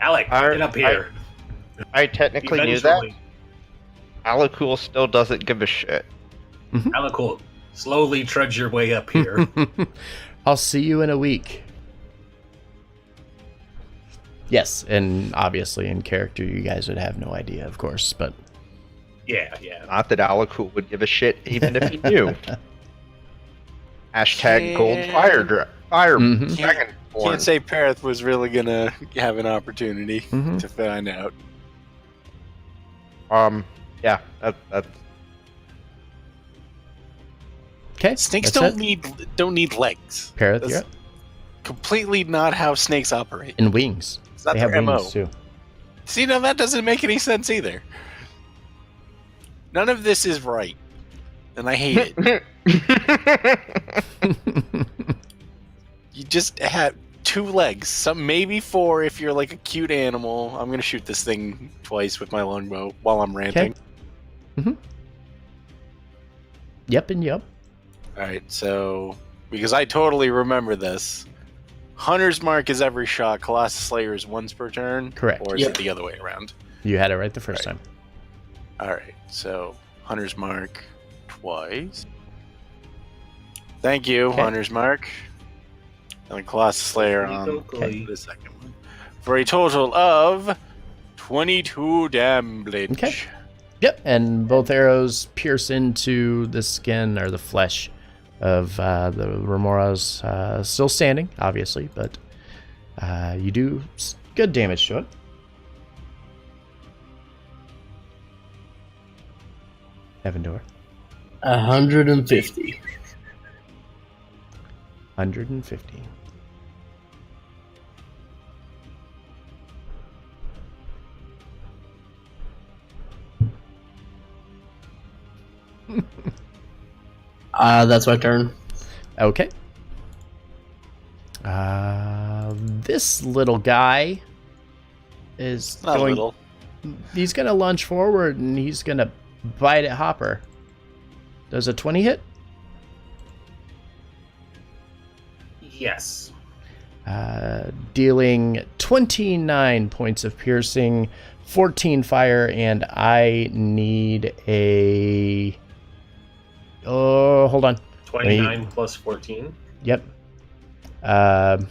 Alec, get up here. I technically knew that. Alakul still doesn't give a shit. Mm-hmm. Alakul, slowly trudge your way up here. I'll see you in a week. Yes, and obviously in character you guys would have no idea, of course, but... Yeah. Not that Alakul would give a shit even if he knew. Hashtag gold fire Mm-hmm. dragon. Can't say Parath was really gonna have an opportunity to find out. Yeah, that's okay. Snakes that's don't need legs. Parath, That's you're up. completely not how snakes operate. And wings. It's not They have their wings MO. too. See, now that doesn't make any sense either. None of this is right, and I hate it. You just have 2 legs, maybe 4 if you're like a cute animal. I'm gonna shoot this thing twice with my longbow while I'm ranting. Mm-hmm. Yep and yep. Alright, so because I totally remember this. Hunter's Mark is every shot, Colossus Slayer is once per turn. Correct. Or is it the other way around? You had it right the first time. Alright, so Hunter's Mark twice. Thank you, Okay. Hunter's Mark. And then Colossus Slayer on the second one. For a total of 22 damage. Okay. Yep, and both arrows pierce into the skin or the flesh of the Remora's still standing, obviously, but you do good damage to it. Evan Door. 150. 150. That's my turn. Okay. This little guy is Not going. little. He's gonna lunge forward and he's gonna bite at Hopper. Does a 20 hit? Yes. Dealing 29 points of piercing, 14 fire, and I need a... Oh, hold on. 29 plus 14. Yep. And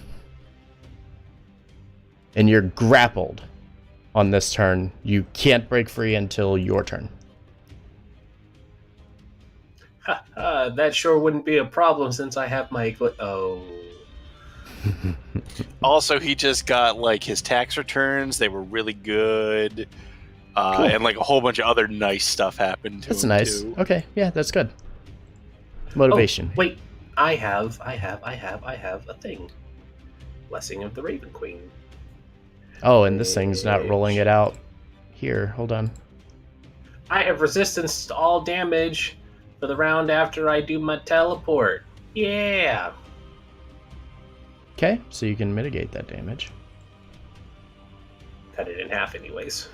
you're grappled on this turn. You can't break free until your turn. That sure wouldn't be a problem since I have my... Oh. Also, he just got like his tax returns. They were really good. Cool. And like a whole bunch of other nice stuff happened to That's him nice. too. Okay, yeah, that's good. Motivation. Oh, wait, I have a thing. Blessing of the Raven Queen. Oh, and this thing's not rolling it out here. Hold on. I have resistance to all damage for the round after I do my teleport. Yeah. Okay, so you can mitigate that damage. Cut it in half anyways.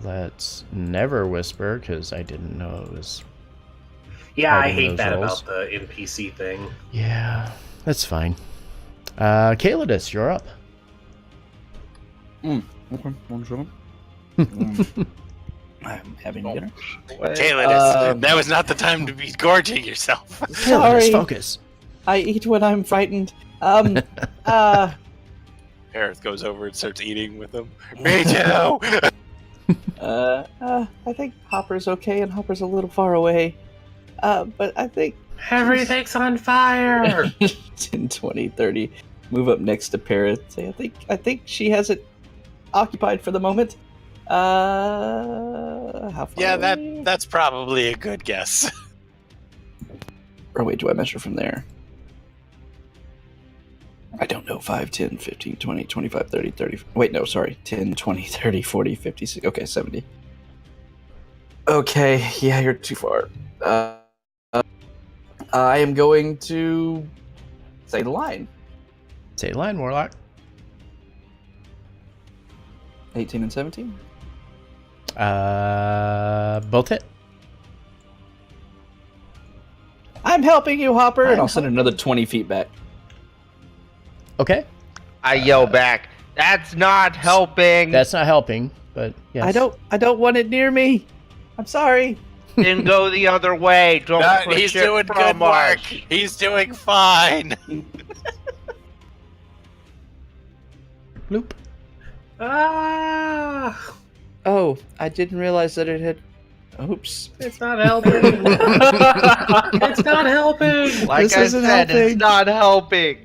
Let's never whisper, because I didn't know it was... Yeah, I Hiding hate those that rolls. about the NPC thing. Yeah, that's fine. Calidus, you're up. Okay, one second. I'm having dinner. Calidus, that was not the time to be gorging yourself. Calidus, Sorry. focus. I eat when I'm frightened. Aerith goes over and starts eating with him. Me too! I think Hopper's okay, and Hopper's a little far away. But I think Everything's on fire! 10, 20, 30. Move up next to Parrot. Say, I think she has it occupied for the moment. How far? Yeah, away? that's probably a good guess. Or wait, do I measure from there? I don't know. 5, 10, 15, 20, 25, 30, 30. Wait, no, sorry. 10, 20, 30, 40, 50, 60. Okay, 70. Okay, yeah, you're too far. I am going to say the line. Say the line, Warlock. 18 and 17. Both hit. I'm helping you, Hopper, and I'll send another 20 feet back. Okay. I yell back, "That's not helping!" That's not helping, but yes. I don't want it near me. I'm sorry. Then go the other way. Don't push He's it doing from good work. us. He's doing fine. Bloop. Ah! Oh, I didn't realize that it had... Oops. It's not helping! It's not helping! Like This I isn't said, helping. it's not helping.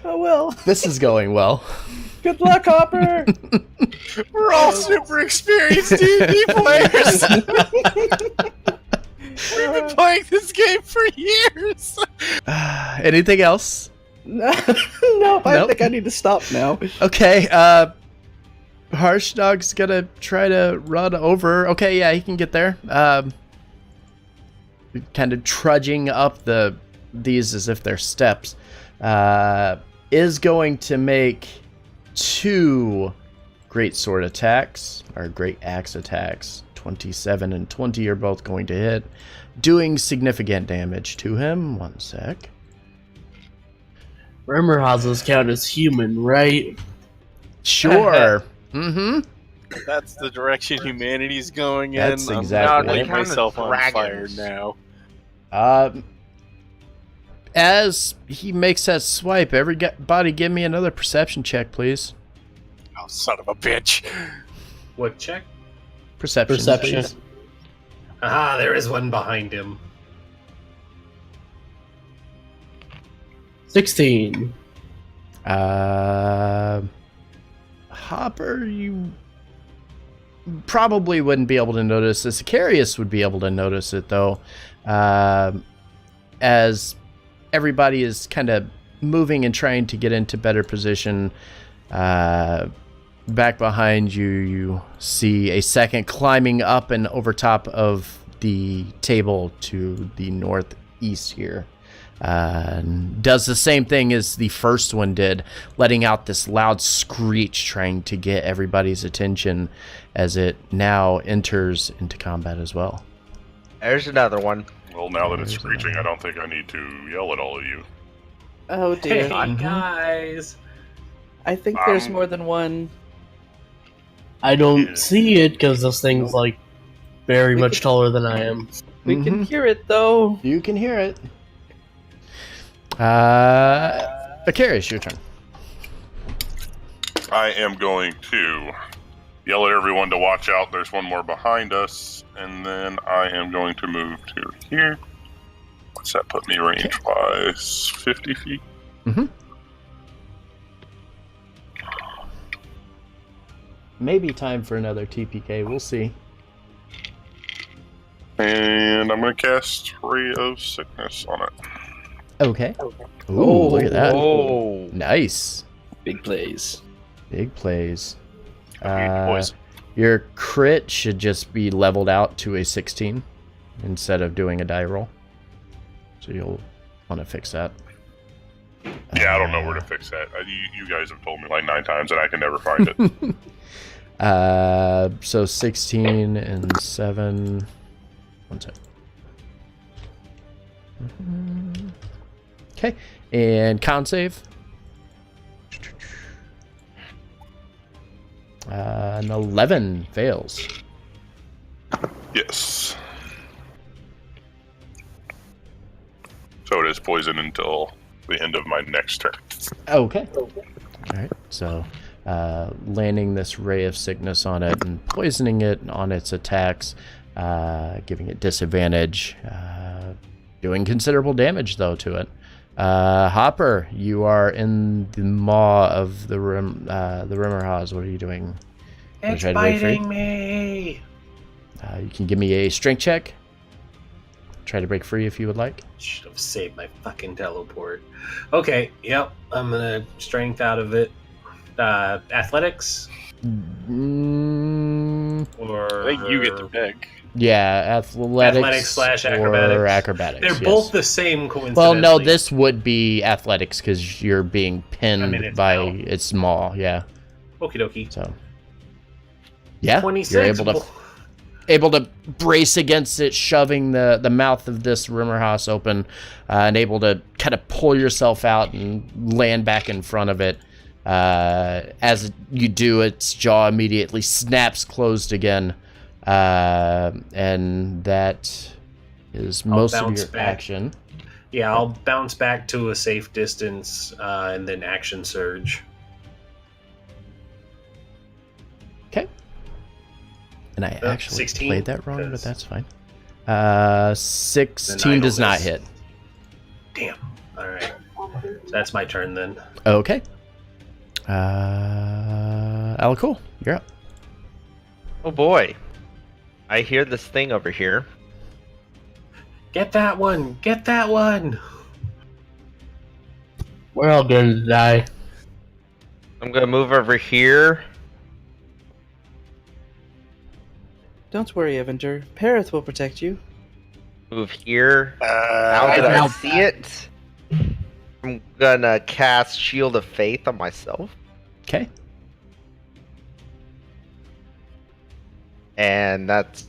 Oh, well. This is going well. Good luck, Hopper. We're all super experienced D&D players. We've been playing this game for years. Anything else? Nope, I Nope. think I need to stop now. Okay, Harshnag's gonna try to run over. Okay, yeah, he can get there. Kind of trudging up these as if they're steps. Is going to make 2 great sword attacks, or great axe attacks. 27 and 20 are both going to hit, doing significant damage to him. One sec. Remember how those count as human, right? Sure. Mm-hmm. That's the direction humanity's going in. That's I'm exactly gonna light right. myself on fire Dragons. now. As he makes that swipe, everybody give me another perception check, please. Oh, son of a bitch. What check? Perception. Perception. Please. Ah, there is one behind him. 16. Hopper, you probably wouldn't be able to notice this. Sicarius would be able to notice it, though, as everybody is kind of moving and trying to get into better position. Back behind you, you see a second climbing up and over top of the table to the northeast here. Does the same thing as the first one did, letting out this loud screech, trying to get everybody's attention as it now enters into combat as well. There's another one. Well, now that it's screeching, I don't think I need to yell at all of you. Oh, dear. Hey, guys! I think there's more than one. I don't see it because this thing's like very much taller than I am. We can hear it, though. You can hear it. Akarius, your turn. I am going to yell at everyone to watch out. There's one more behind us. And then I am going to move to here. What's that put me range-wise? 50 feet? Mm-hmm. maybe time for another TPK. We'll see. And I'm going to cast Ray of Sickness on it. Okay. Ooh, look at that. Oh, Nice. Big plays. Big plays. Poison. Your crit should just be leveled out to a 16 instead of doing a die roll. So you'll want to fix that. Yeah, I don't know where to fix that. You guys have told me like 9 times and I can never find it. So 16 and 7. One sec. Okay, and con save. An 11 fails. Yes. So it is poison until the end of my next turn. Okay. All right. So, landing this ray of sickness on it and poisoning it on its attacks, giving it disadvantage, doing considerable damage though to it. Hopper, you are in the maw of the Rimmerhaus. What are you doing? It's biting me. You can give me a strength check. Try to break free if you would like. Should have saved my fucking teleport. Okay, yep. I'm gonna strength out of it. Athletics? Or I think you get the pick. Yeah, athletics / or acrobatics. They're yes. both the same, coincidentally. Well, no, this would be athletics because you're being pinned its by maw. its maw. Yeah. Okie dokie. So. Yeah, 26. you're able to brace against it, shoving the mouth of this Rimmerhaus open, and able to kind of pull yourself out and land back in front of it. As you do, its jaw immediately snaps closed again, and that is most of your action. Yeah, I'll bounce back to a safe distance, and then action surge. Okay. And I actually 16, played that wrong, but because- that's fine. 16 does not hit. Damn. Alright. So that's my turn then. Okay. Cool. You're up. oh boy. I hear this thing over here. Get that one! Get that one! We're all going to die. I'm gonna move over here. Don't worry, Avenger. Parith will protect you. Move here. Now that I see it, I'm gonna cast Shield of Faith on myself. Okay. And that's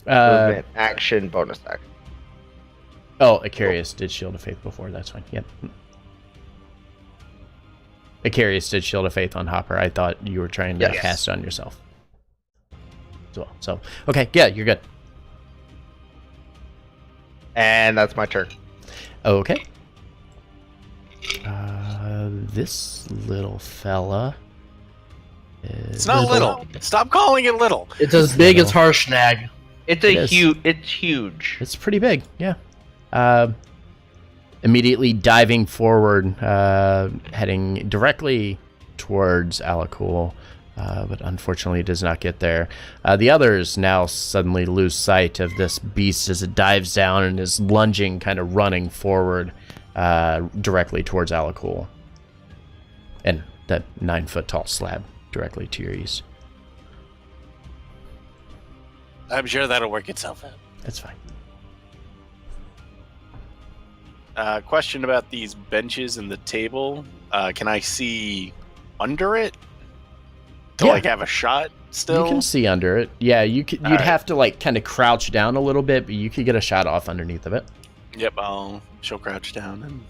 movement, action, bonus action. Oh, Icarius did Shield of Faith before. That's fine. Yep. Icarius did Shield of Faith on Hopper. I thought you were trying to cast it on yourself as well. So, okay. Yeah, you're good. And that's my turn. Okay. This little fella is... It's not little. Stop calling it little. It's as big as Harshnag. It's It is. It's huge. It's pretty big, yeah. Immediately diving forward, heading directly towards Alakul, but unfortunately does not get there. The others now suddenly lose sight of this beast as it dives down and is lunging, kind of running forward directly towards Alakul. And that 9-foot-tall slab directly to your east. I'm sure that'll work itself out. That's fine. Question about these benches and the table. Can I see under it to like have a shot still? You can see under it. Yeah, you could. You'd have to like kind of crouch down a little bit, but you could get a shot off underneath of it. Yep, she'll crouch down and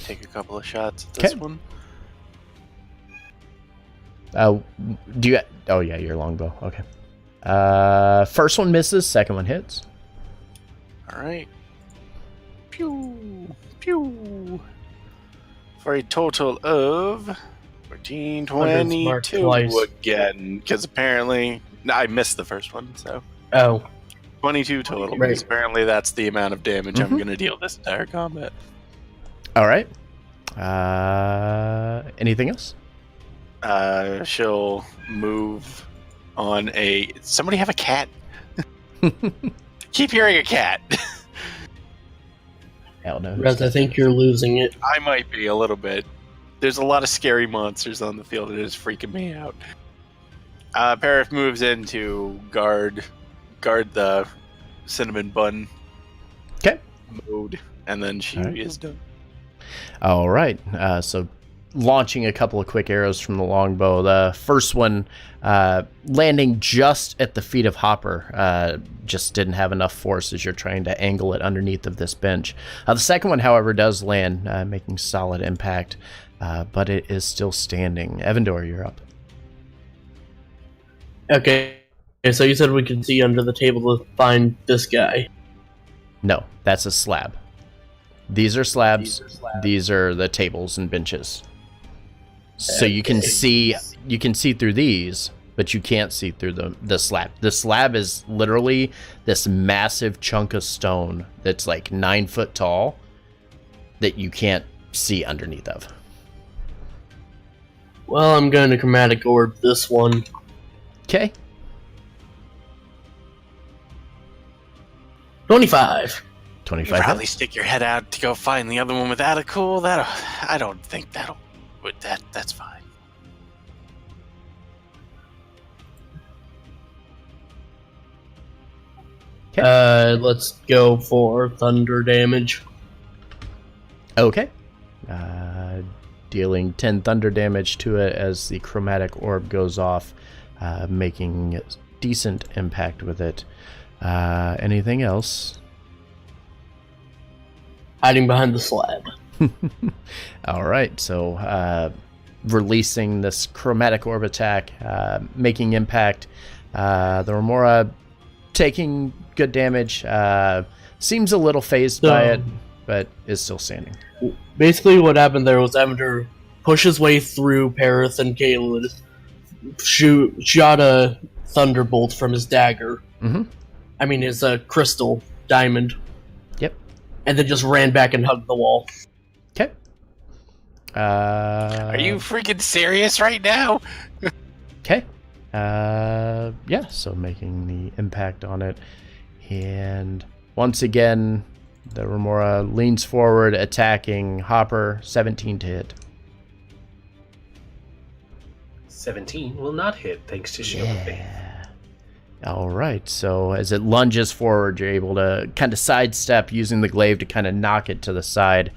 take a couple of shots at this one. Do you? Oh yeah, your longbow. Okay. First one misses. Second one hits. All right. Pew pew. For a total of 14, Mark 22 twice. again. Because apparently I missed the first one, so Oh. 22 total. Right. Because apparently that's the amount of damage I'm going to deal this entire combat. All right. Anything else? She'll move on a... Somebody have a cat? Keep hearing a cat. Hell no. Rez, I think you're losing it. I might be a little bit. There's a lot of scary monsters on the field. It is freaking me out. Parif moves in to guard the cinnamon bun mode, and then she is done. All right. So launching a couple of quick arrows from the longbow. The first one landing just at the feet of Hopper. Just didn't have enough force as you're trying to angle it underneath of this bench. The second one, however, does land, making solid impact, but it is still standing. Evandor, you're up. Okay, so you said we could see under the table to find this guy. No, that's a slab. These are slabs. These are the tables and benches. So you can see through these, but you can't see through the slab. The slab is literally this massive chunk of stone that's like 9 foot tall that you can't see underneath of. Well, I'm going to chromatic orb this one. Okay. 25. 25. You probably stick your head out to go find the other one without a cool. I don't think that'll. That's fine. Let's go for thunder damage. Okay. Dealing 10 thunder damage to it as the chromatic orb goes off, making decent impact with it. Anything else? Hiding behind the slab. All right, so releasing this chromatic orb attack, making impact. The Remora taking good damage. Seems a little phased by it, but is still standing. Basically, what happened there was Evander pushed his way through Paris and Caled, shot a thunderbolt from his dagger. Mm-hmm. I mean, his crystal diamond. Yep. And then just ran back and hugged the wall. Okay. Are you freaking serious right now? Okay. Yeah, so making the impact on it. And once again, the Remora leans forward, attacking Hopper. 17 to hit. 17 will not hit, thanks to Shield of Faith. All right, so as it lunges forward, you're able to kind of sidestep using the glaive to kind of knock it to the side,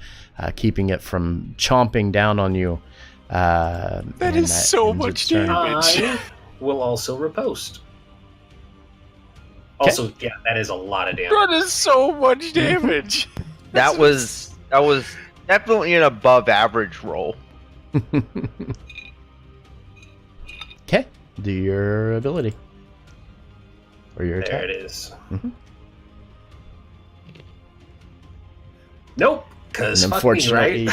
keeping it from chomping down on you. That is so much damage. I will also riposte. Also, yeah, that is a lot of damage. That is so much damage. That was definitely an above average roll. Okay, do your ability. Or your attack. There it is. Mm-hmm. Nope, because fuck me, right?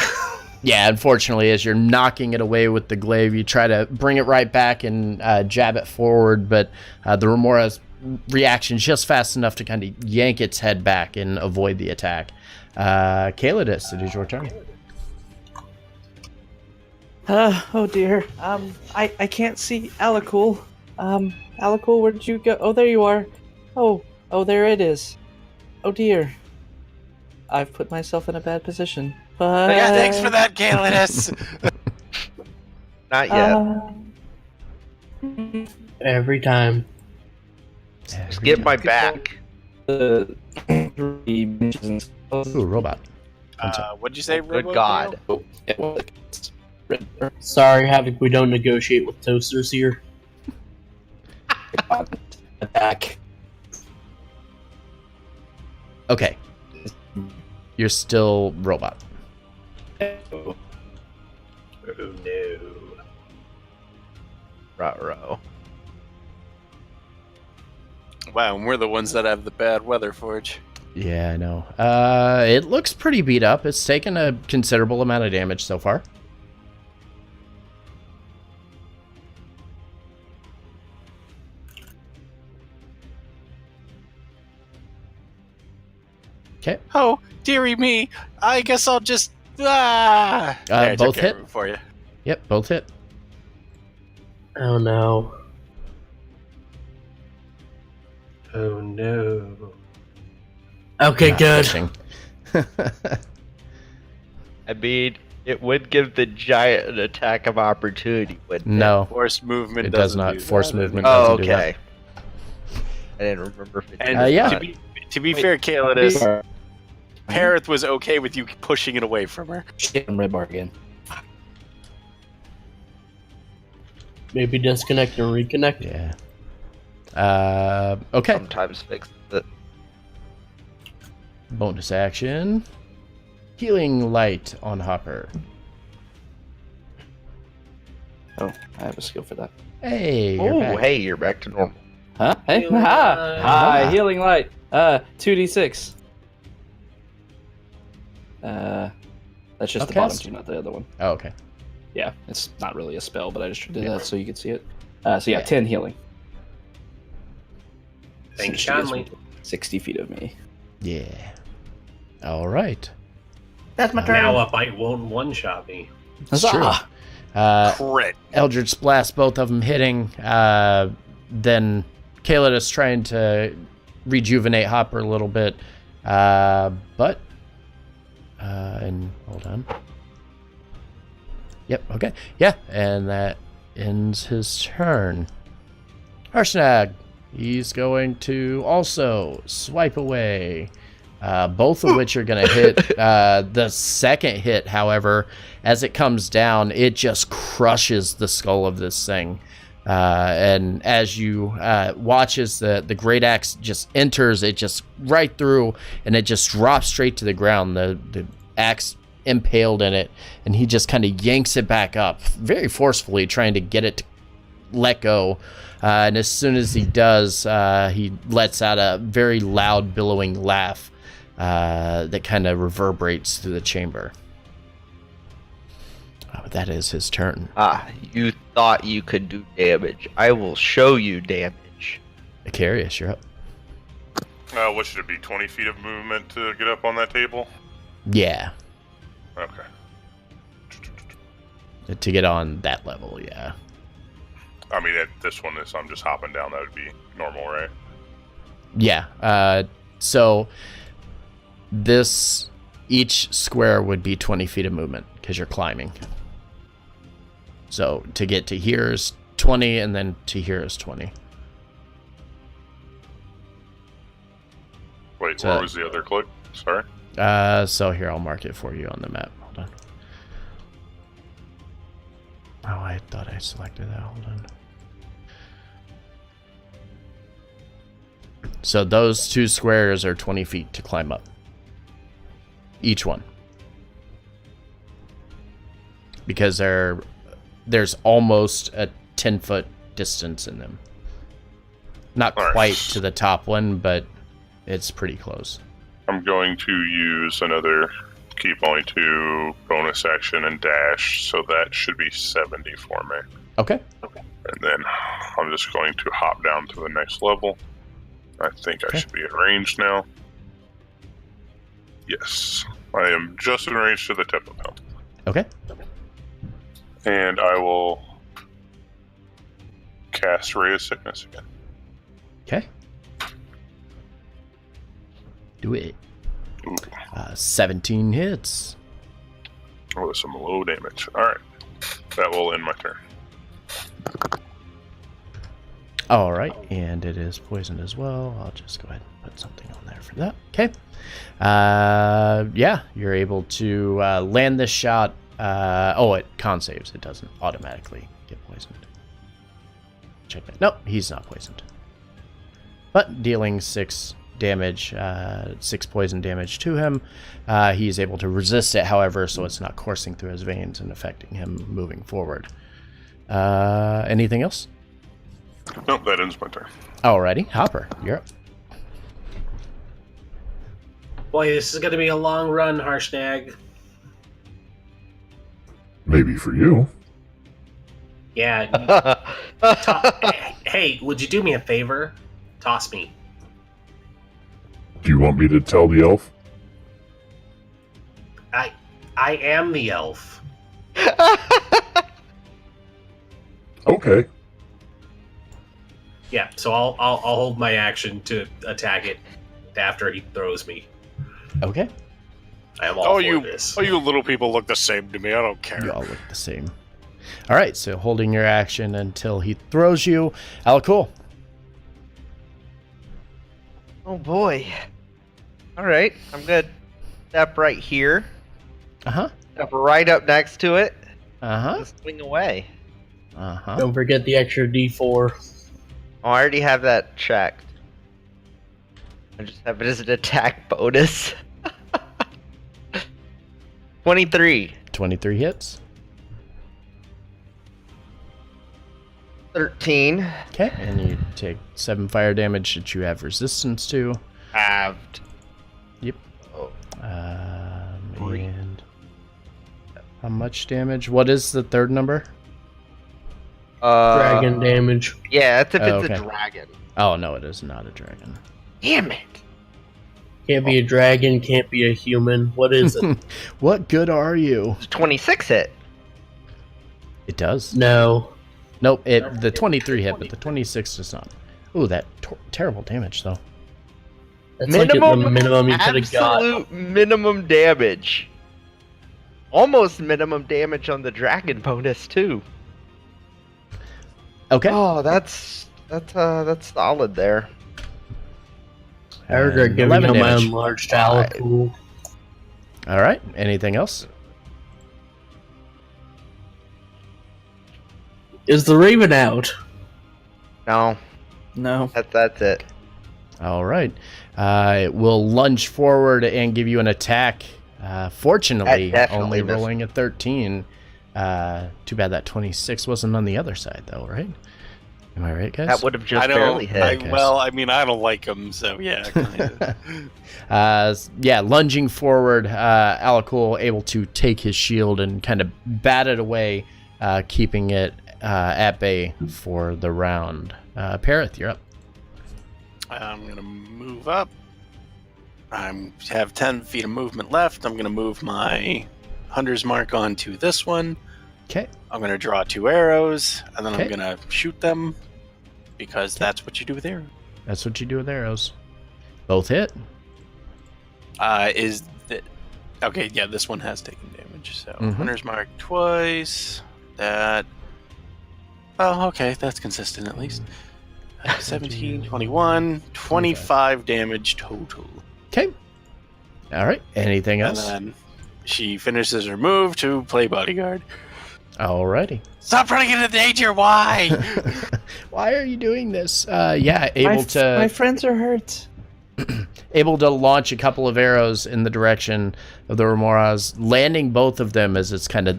Yeah, unfortunately, as you're knocking it away with the glaive, you try to bring it right back and jab it forward, but the Remora's reaction is just fast enough to kind of yank its head back and avoid the attack. Calidus, it is your turn. Oh dear. I can't see Alakul. Alakul, where did you go? Oh, there you are. Oh, there it is. Oh dear. I've put myself in a bad position. But... Yeah, thanks for that, Calidus. Not yet. Every time. Just get my back. Ooh, robot. What'd you say, Good Robo? God. Sorry, Havoc, we don't negotiate with toasters here. Attack. Okay. You're still robot. Oh no. Ruh-roh. Wow, and we're the ones that have the bad weather, Forge. Yeah, I know. It looks pretty beat up. It's taken a considerable amount of damage so far. Okay. Oh, dearie me. I guess I'll just... There, I Both took care hit. of it for you. Yep, both hit. Oh no. Oh no. Okay, Not good. pushing. I mean, it would give the giant an attack of opportunity, wouldn't No, Force movement it does doesn't not. do Force that. movement it? Oh, doesn't do that. okay. I didn't remember if it And did or yeah. not. to be fair, Calidus, Parith was okay with you pushing it away from her. Shit, I'm red bar again. Maybe disconnect and reconnect. Yeah. Okay. Sometimes fix it. Bonus action. Healing light on Hopper. Oh, I have a skill for that. Hey, you're Oh, back. hey, you're back to normal. Huh? Hey, Healing ha! light. Hi, healing light. 2d6. That's just the Okay. bottom two, not the other one. Oh, okay. Yeah, it's not really a spell, but I just did Yeah. that so you could see it. So yeah, Yeah. 10 healing. Thanks, Since she is Conley. 60 feet of me. Yeah. All right. That's my turn. Now a bite won't one-shot me. That's true. Huzzah! Crit. Eldritch Blast, both of them hitting. Then Calidus trying to rejuvenate Hopper a little bit. And hold on. Yep, okay. Yeah, and that ends his turn. Harshnag, he's going to also swipe away. Both of which are going to hit. The second hit, however, as it comes down, it just crushes the skull of this thing. And as you watch as the great axe just enters, it just right through, and it just drops straight to the ground. The axe impaled in it, and he just kind of yanks it back up very forcefully, trying to get it to let go. And as soon as he does, he lets out a very loud billowing laugh that kind of reverberates through the chamber. That is his turn. Ah, you thought you could do damage. I will show you damage. Icarius, you're up. What should it be? 20 feet of movement to get up on that table? Yeah, Okay. to get on that level, yeah. I mean, at this one, I'm just hopping down. That would be normal, right? Yeah, so each square would be 20 feet of movement because you're climbing. So to get to here is 20, and then to here is 20. Wait, So- where was the other click? Sorry. So here, I'll mark it for you on the map. Hold on. Oh, I thought I selected that. Hold on. So those two squares are 20 feet to climb up. Each one. Because there's almost a 10-foot distance in them. Not All right. quite to the top one, but it's pretty close. I'm going to use another keep only 2 bonus action and dash, so that should be 70 for me. Okay. And then I'm just going to hop down to the next level. I think Okay. I should be in range now. Yes. I am just in range to the tip of him. Okay. And I will cast Ray of Sickness again. Okay. Do it. Ooh, 17 hits. with some low damage. Alright. That will end my turn. All right, and it is poisoned as well. I'll just go ahead and put something on there for that. Okay. Yeah, you're able to land this shot. It con saves. It doesn't automatically get poisoned. Check that. Nope, he's not poisoned. But dealing 6 damage, 6 poison damage to him. He's able to resist it, however, so it's not coursing through his veins and affecting him moving forward. Anything else? Nope, that ends my turn. Alrighty, Hopper, you're up. Boy, this is going to be a long run, Harshnag. Maybe for you. Yeah. Hey, would you do me a favor? Toss me. Do you want me to tell the elf? I am the elf. Okay. Yeah, so I'll hold my action to attack it after he throws me. Okay. I am all for this. You little people look the same to me. I don't care. You all look the same. All right, so holding your action until he throws you. Cool. Oh boy. All right, I'm good. Step right here. Uh-huh. Step right up next to it. Uh-huh. Just swing away. Uh-huh. Don't forget the extra D4. Oh, I already have that checked. I just have it as an attack bonus. 23. 23 hits. 13. Okay, and you take 7 fire damage that you have resistance to. Halved. Yep. Oh. And how much damage? What is the third number? Dragon damage. Yeah, that's if Oh, it's okay. a dragon. Oh, no, it is not a dragon. Damn it. Can't be a dragon, can't be a human. What is it? What good are you? It's 26 hit. It does. No. Nope, the 23 hit, but the 26 does not. Ooh, that terrible damage, though. That's like the minimum you could have got. Absolute minimum damage. Almost minimum damage on the dragon bonus too. Okay. Oh, that's solid there. I regret giving 11 him my damage. enlarged talent pool. All right. Anything else? Is the raven out? No, No. that's it. All right. It will lunge forward and give you an attack. Fortunately, That definitely only missed. rolling a 13. Too bad that 26 wasn't on the other side, though, right? Am I right, guys? That would have just I barely don't. hit. I, Okay. well, I mean, I don't like him, so yeah. Yeah, lunging forward, Alakul able to take his shield and kind of bat it away, keeping it at bay for the round. Parith, you're up. I'm gonna move up. I have 10 feet of movement left. I'm gonna move my hunter's mark onto this one. Okay. I'm gonna draw 2 arrows, and then Okay. I'm gonna shoot them because that's what you do with arrows. That's what you do with arrows. Both hit. Okay? Yeah, this one has taken damage. So Mhm. hunter's mark twice. That. Oh, okay, that's consistent at least. 17, 21, 25 damage total. Okay. All right. Anything And else? then she finishes her move to play bodyguard. Alrighty. Stop running into danger! Why? Why are you doing this? Yeah, able to My friends are hurt. able to launch a couple of arrows in the direction of the Remoras, landing both of them as it's kind of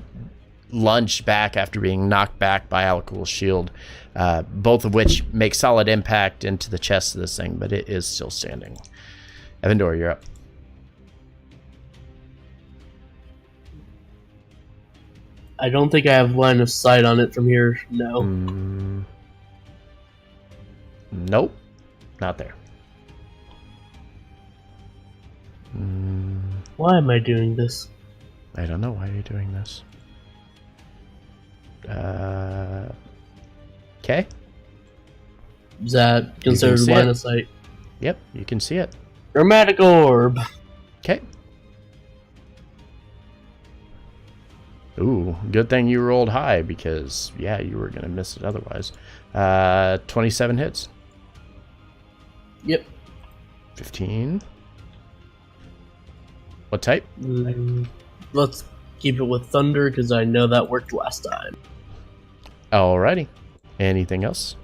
lunged back after being knocked back by Alakul's shield. Both of which make solid impact into the chest of this thing, but it is still standing. Evandor, you're up. I don't think I have line of sight on it from here. No. Nope. Not there. Why am I doing this? I don't know why you're doing this. Okay. Is that considered see line it. of sight? Yep, you can see it. Dramatic orb. Okay. Ooh, good thing you rolled high because, yeah, you were going to miss it otherwise. 27 hits. Yep. 15. What type? Let's keep it with thunder because I know that worked last time. Alrighty. Anything else?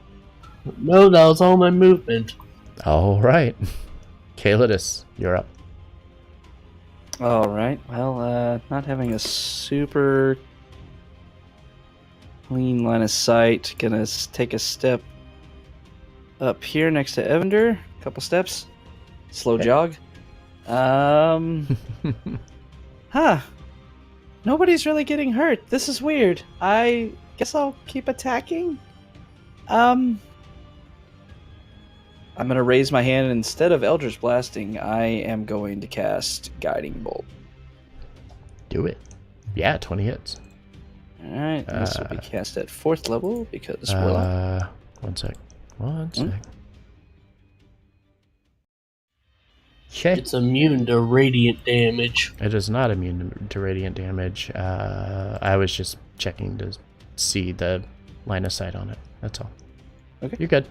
No, that was all my movement. Alright. Kalidus, you're up. All right. Well, not having a super clean line of sight. Gonna take a step up here next to Evander. Couple steps. Slow Okay. jog. Huh. Nobody's really getting hurt. This is weird. I guess I'll keep attacking. I'm gonna raise my hand, and instead of Eldritch Blasting, I am going to cast Guiding Bolt. Do it. Yeah, 20 hits. Alright, this will be cast at 4th level because Warlock. One sec. One sec. Okay. It's immune to radiant damage. It is not immune to radiant damage. I was just checking to see the line of sight on it. That's all. Okay. You're good.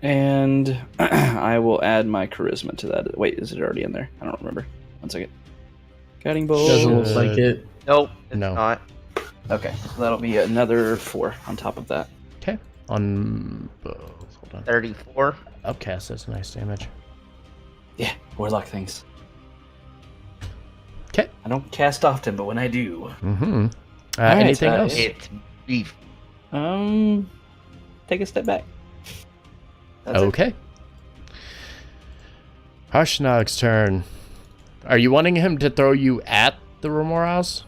And I will add my charisma to that. Wait, is it already in there? I don't remember. 1 second. Guiding bolt. Doesn't look like it. Nope, it's No. not. Okay, so that'll be another 4 on top of that. Okay. On. Hold on. 34. Upcast, that's nice damage. Yeah, warlock things. 'Kay. I don't cast often, but when I do. Mm-hmm. Alright, Anything else? It's beef. Take a step back. That's it. Okay. Harshnag's turn. Are you wanting him to throw you at the Remoras?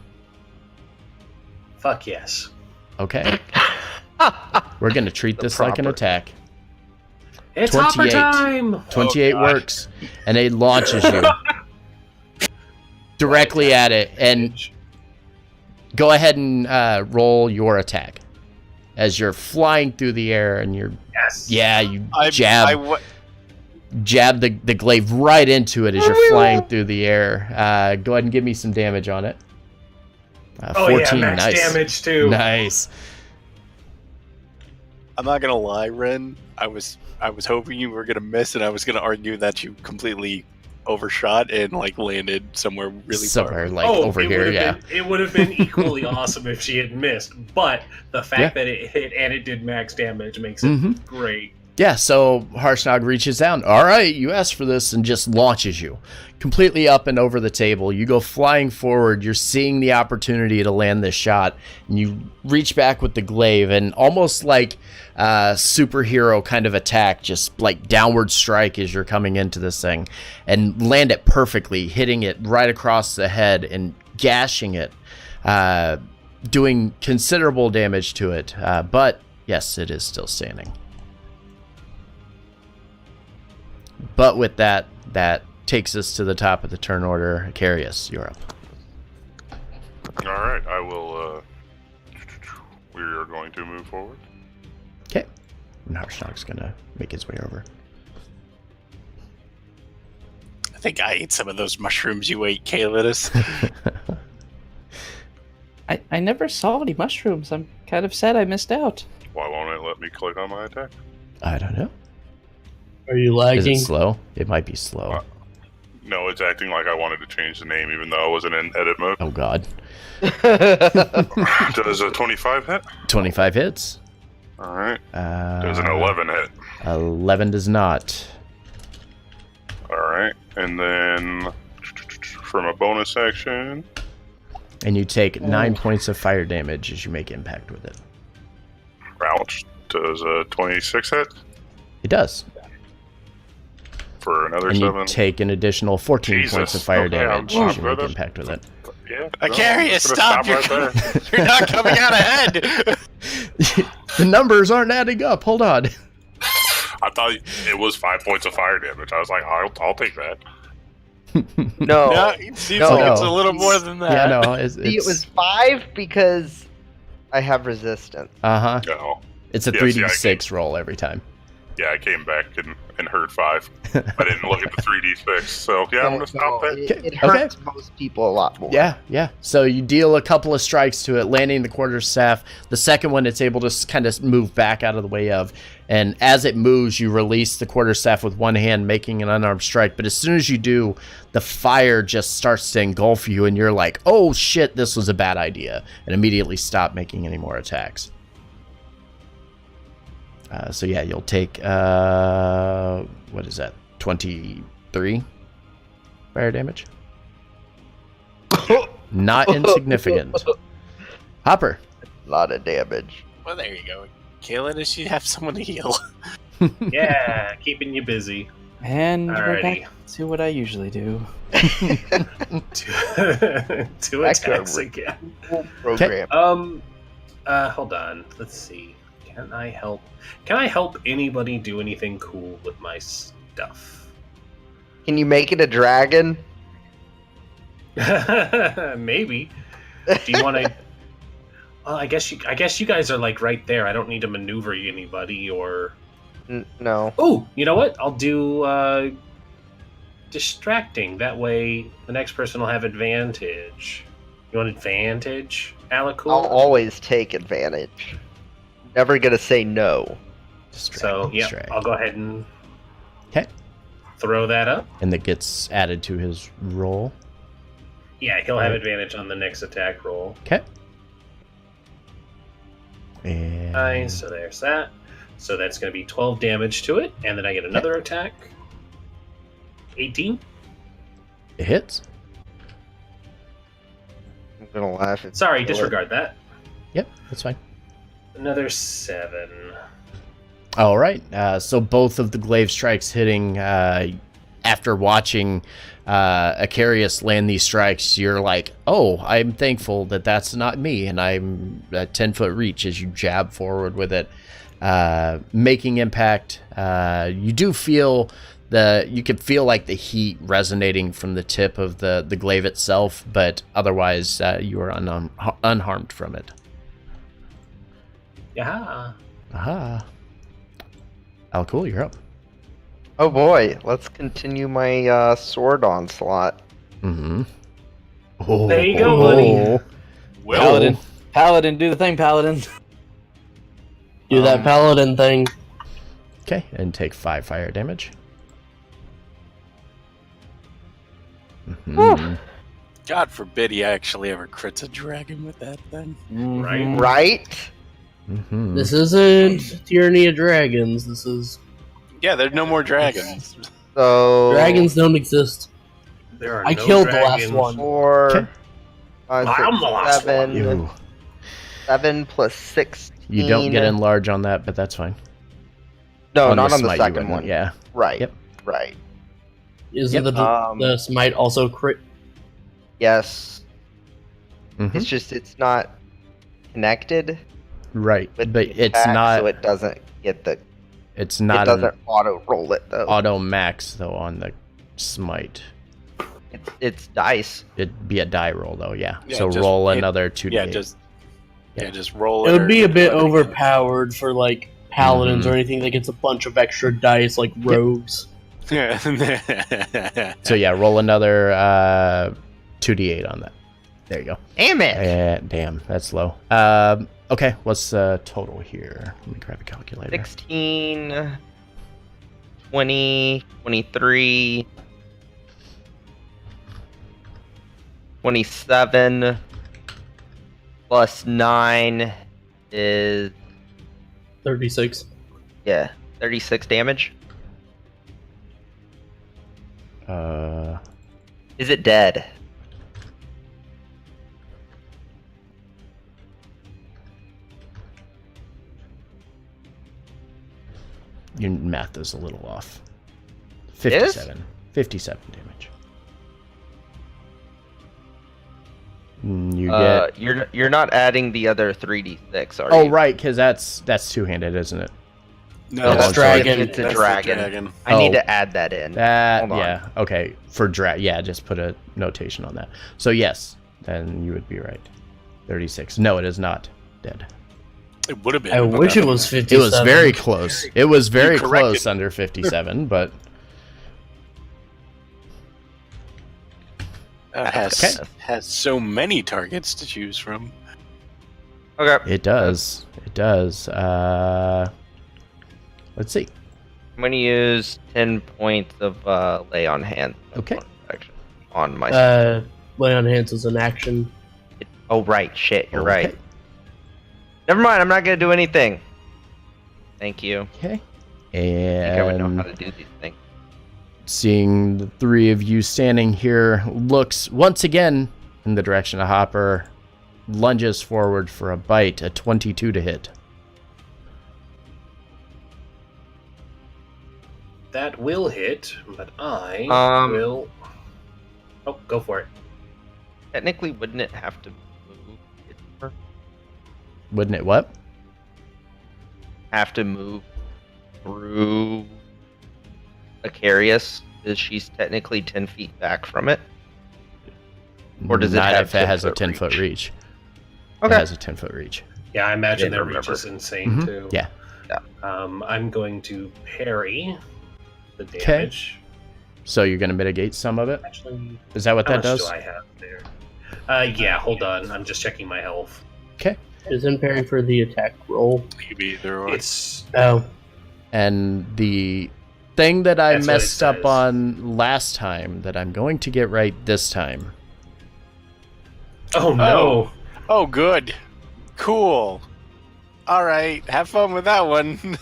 Fuck yes. Okay. We're going to treat this like an attack. It's hopper time! 28 works, and it launches you directly at it. And go ahead and roll your attack as you're flying through the air, and you're you jab the glaive right into it as you're flying through the air. Go ahead and give me some damage on it. 14, max nice damage too. Nice. I'm not gonna lie, Ren. I was hoping you were gonna miss, and I was gonna argue that you completely overshot and landed somewhere really Somewhere far. over here, yeah. It would have been equally awesome if she had missed, but the fact that it hit and it did max damage makes it great. Yeah, so Harshnag reaches down. All right, you asked for this, and just launches you completely up and over the table. You go flying forward. You're seeing the opportunity to land this shot, and you reach back with the glaive, and almost like a superhero kind of attack, just like downward strike as you're coming into this thing, and land it perfectly, hitting it right across the head and gashing it, doing considerable damage to it. But yes, it is still standing. But with that takes us to the top of the turn order. Carius, you're up. All right, I will. We are going to move forward. Okay. And Harshnag's gonna make his way over. I think I ate some of those mushrooms you ate, Kaelidus. I never saw any mushrooms. I'm kind of sad I missed out. Why won't it let me click on my attack? I don't know. Are you Is lagging? it slow? It might be slow. No, it's acting like I wanted to change the name, even though I wasn't in edit mode. Oh god. Does a 25 hit? 25 hits. All right. Does an 11 hit? 11 does not. All right, and then from a bonus action. And you take 9 points of fire damage as you make impact with it. Ouch. Does a 26 hit? It does. For another And 7. you take an additional 14 Jesus. points of fire Okay, damage I'm as you good. make impact with it. Yeah. Carius, I'm stop! gonna You're, right there. you're not coming out ahead. The numbers aren't adding up. Hold on. I thought it was 5 points of fire damage. I was like, I'll take that. No. No, it seems No. like it's a little more than that. Yeah, no. See, it was 5 because I have resistance. Uh-huh. No. It's a Yeah, 3d6 roll every time. Yeah, I came back and heard 5. I didn't look at the 3d6, so yeah, I'm gonna stop that. It hurts most people a lot more. Yeah. So you deal a couple of strikes to it, landing the quarterstaff. The second one, it's able to kind of move back out of the way of. And as it moves, you release the quarterstaff with one hand, making an unarmed strike. But as soon as you do, the fire just starts to engulf you, and you're like, oh shit, this was a bad idea. And immediately stop making any more attacks. So yeah, you'll take, what is that, 23 fire damage? Not insignificant. Hopper. A lot of damage. Well, there you go. Kaelidus, you have someone to heal. Yeah, keeping you busy. And we're Alrighty. back to what I usually do. Two attacks again. Full program. Hold on. Let's see. Can I help anybody do anything cool with my stuff? Can you make it a dragon? Maybe. Do you want to? Well, I guess you guys are like right there. I don't need to maneuver anybody or. No. Oh, you know what? I'll do distracting. That way, the next person will have advantage. You want advantage, Alakul? I'll always take advantage. Never gonna say no. So, yeah, distract. I'll go ahead and Okay. throw that up. And that gets added to his roll. Yeah, he'll have advantage on the next attack roll. Okay. And Nice, so there's that. So that's going to be 12 damage to it, and then I get another attack. 18. it hits. I'm gonna laugh. Sorry, disregard that. Yep, that's fine. Another 7. All right. So both of the glaive strikes hitting. After watching Acarius land these strikes, you're like, "Oh, I'm thankful that that's not me," and I'm at 10-foot reach as you jab forward with it, making impact. You do feel you can feel like the heat resonating from the tip of the glaive itself, but otherwise you are unharmed from it. Yeah. Aha. Cool, you're up. Oh boy, let's continue my sword onslaught. Mm-hmm. Oh, There you go, buddy. Paladin. Paladin, do the thing, Paladin. Do that paladin thing. Okay, and take 5 fire damage. Mm-hmm. God forbid he actually ever crits a dragon with that thing. Right. Right? Mm-hmm. This isn't Tyranny of Dragons. This is Yeah, there's no more dragons. So dragons don't exist. There are I no killed dragons. the last one. 4, Okay. 5, I'm 6, the last 7, Ew. 7 plus 16. You don't get enlarge on that, but that's fine. No, not your on the smite, you second wouldn't, one. Yeah. Right. Yep. Right. Isn't Yep. the smite also crit? Yes. Mhm. It's just it's not connected Right, with but the it's attack, not. so it doesn't get the. It's It not doesn't an auto roll it though. auto max though on the smite. It's dice. It'd be a die roll though. Yeah. Yeah, So just roll hit- another 2d8. Just roll It it. would or be a hit bit it again. overpowered for like paladins or anything that gets a bunch of extra dice like rogues. Yeah. So yeah, roll another 2d8 on that. There you go. Damn it! Damn, that's low. Okay, what's the total here? Let me grab a calculator. 16, 20, 23, 27 plus 9 is 36. 36 damage. Is it dead? Your math is a little off. 57. 57 damage. You get. You're not adding the other 3d6, are you? Oh right, because that's two-handed, isn't it? No, Oh, that's sorry. dragon. It's a That's the dragon. I need to add that in. Hold on. Yeah. Okay. For yeah, just put a notation on that. So yes, then you would be right. 36. No, it is not dead. It would have been. I but wish that- it was 57. It was very close. It was very You corrected. close under 57, but has so many targets to choose from. Okay. it does. It does. Let's see. I'm going to use 10 points of lay on hands. Okay. On my. Lay on hands is an action. Oh, right. Shit. You're Okay. right. Never mind. I'm not going to do anything. Thank you. Okay. I think I would know how And to do these things. seeing the three of you standing here, looks once again in the direction of Hopper, lunges forward for a bite, a 22 to hit. That will hit, but I will. Oh, go for it. Technically, wouldn't it have to move? Wouldn't it what? Have to move through Acarius, because she's technically 10 feet back from it. Or does it Not have if it has a 10-foot 10-foot reach? It has a 10-foot reach. Yeah, I imagine Didn't their reach remember. is insane too. Yeah. I'm going to parry the damage. So you're going to mitigate some of it? Actually, Is that what how that much does? do I have there? Yeah, hold on. I'm just checking my health. Okay. Isn't parry for the attack roll? Maybe either or. It's Oh. And the thing that I That's what it messed up says. on last time that I'm going to get right this time. oh no. Oh, good. Cool. All right, have fun with that one.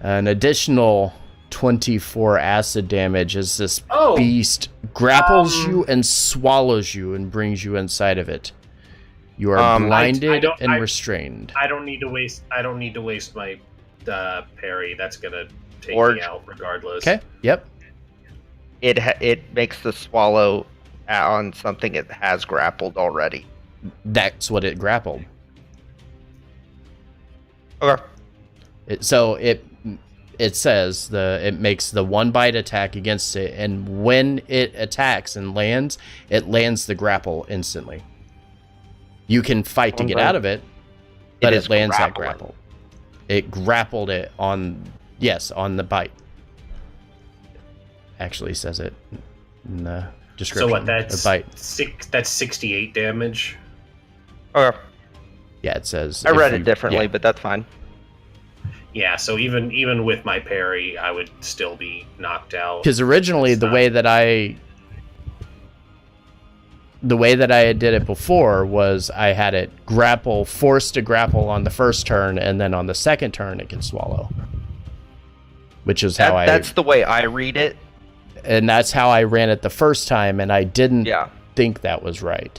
An additional 24 acid damage as this Oh. beast grapples you and swallows you and brings you inside of it. You are blinded and restrained. I don't need to waste. I don't need to waste my parry. That's gonna take Or- me out regardless. Okay. Yep. It makes the swallow on something it has grappled already. That's what it grappled. Okay. It says it makes the one bite attack against it, and when it attacks and lands, it lands the grapple instantly. You can fight to get out of it, but it lands that grapple. It grappled it on the bite. Actually says it in the description. So what? That's the bite. That's 68 damage. Okay. Yeah, it says. I read it differently, but that's fine. Yeah. So even with my parry, I would still be knocked out. Because originally the way that I did it before was I had it forced to grapple on the first turn, and then on the second turn it can swallow. Which is how That's the way I read it. And that's how I ran it the first time, and I didn't think that was right.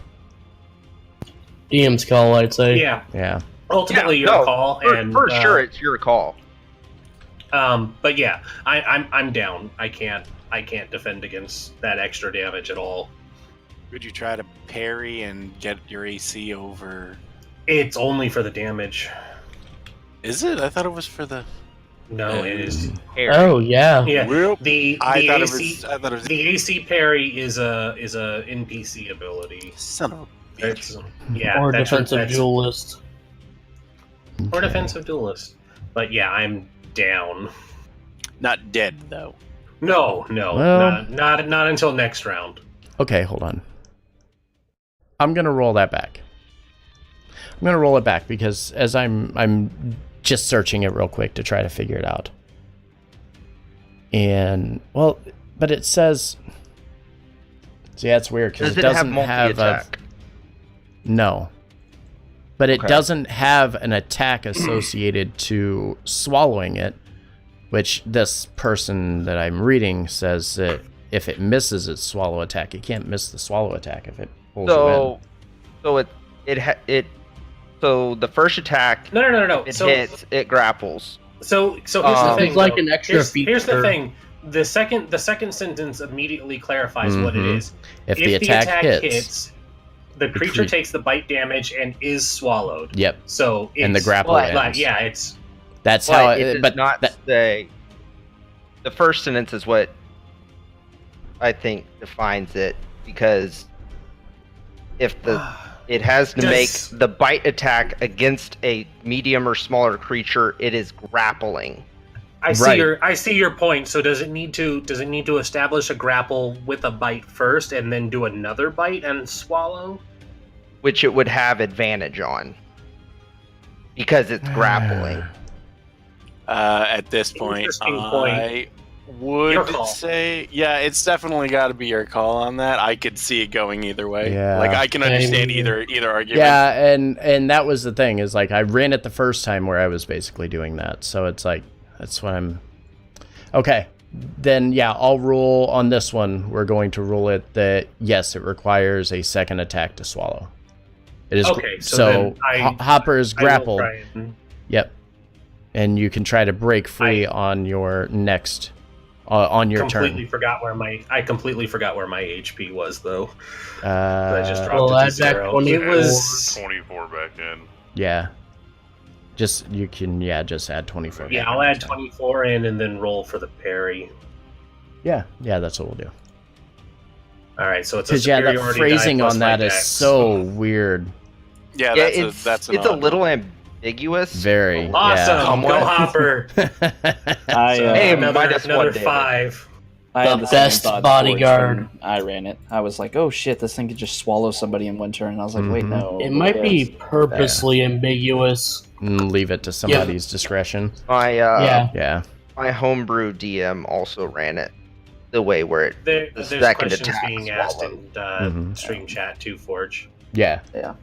DM's call, I'd say. Yeah. Yeah. Ultimately, your call, and for sure, it's your call. But yeah, I'm down. I can't defend against that extra damage at all. Would you try to parry and get your AC over? It's only for the damage. Is it? I thought it was for the. No, it is. Oh yeah. Yeah. Well, The I thought AC, it was. the AC parry is a NPC ability. Son of a bitch. Yeah. Or that's- defensive that's- duelist. Or defensive duelist. But yeah, I'm down. Not dead though. No, Well- not until next round. Okay, hold on. I'm gonna roll that back. I'm gonna roll it back because as I'm just searching it real quick to try to figure it out. And but it says. See, that's weird because Does it it have doesn't have a. multi-attack? No. But it Okay. doesn't have an attack associated to swallowing it, which this person that I'm reading says that if it misses its swallow attack, it can't miss the swallow attack if it pulls you in. So the first attack, No. it So, hits, it grapples. so here's the thing. It's like though. an extra Here's the feature. thing. The second sentence immediately clarifies what it Mhm. is. If the attack hits, the creature takes the bite damage and is swallowed. yep, So it's, and the grapple ends. like, yeah, it's That's how. But it does But not say. The first sentence is what I think defines it, because if it has to make the bite attack against a medium or smaller creature, it is grappling. I Right. see your point. So does it need to establish a grapple with a bite first and then do another bite and swallow? Which it would have advantage on, because it's grappling. At this point, Interesting point. I Your would call. say, yeah, it's definitely got to be your call on that. I could see it going either way. Yeah. Like I can understand Same. either argument. yeah, and that was the thing is like I ran it the first time where I was basically doing that, so it's like that's what I'm. Okay, then yeah, I'll rule on this one. We're going to rule it that yes, it requires a second attack to swallow. It is Okay, so then Hopper is I will grappled. try and- Yep, and you can try to break free on your next on your completely turn. forgot where my HP was though. I Uh, just dropped Well, it to add back zero. 24. It was 24 back in. yeah, just you can just add 24. yeah. back I'll in add next time. 24 in and then roll for the parry. Yeah, that's what we'll do. All right, so it's a Because yeah, that superiority phrasing die plus on that my is dex. so weird. Yeah, Yeah, that's it's a little ambiguous. Very. Awesome. Yeah. Somewhat. Go Hopper. I, So Hey, another minus one, David. 5. I had The the same best thought, bodyguard. Forge, when I ran it. I was like, oh shit, this thing could just swallow somebody in one turn. And I was like, wait, Mhm. no. It might be purposely ambiguous. And leave it to somebody's discretion. My Yeah. my homebrew DM also ran it the way where it the There's second questions attack being asked swallowed. in Mhm. stream chat too, Forge. Yeah. Yeah.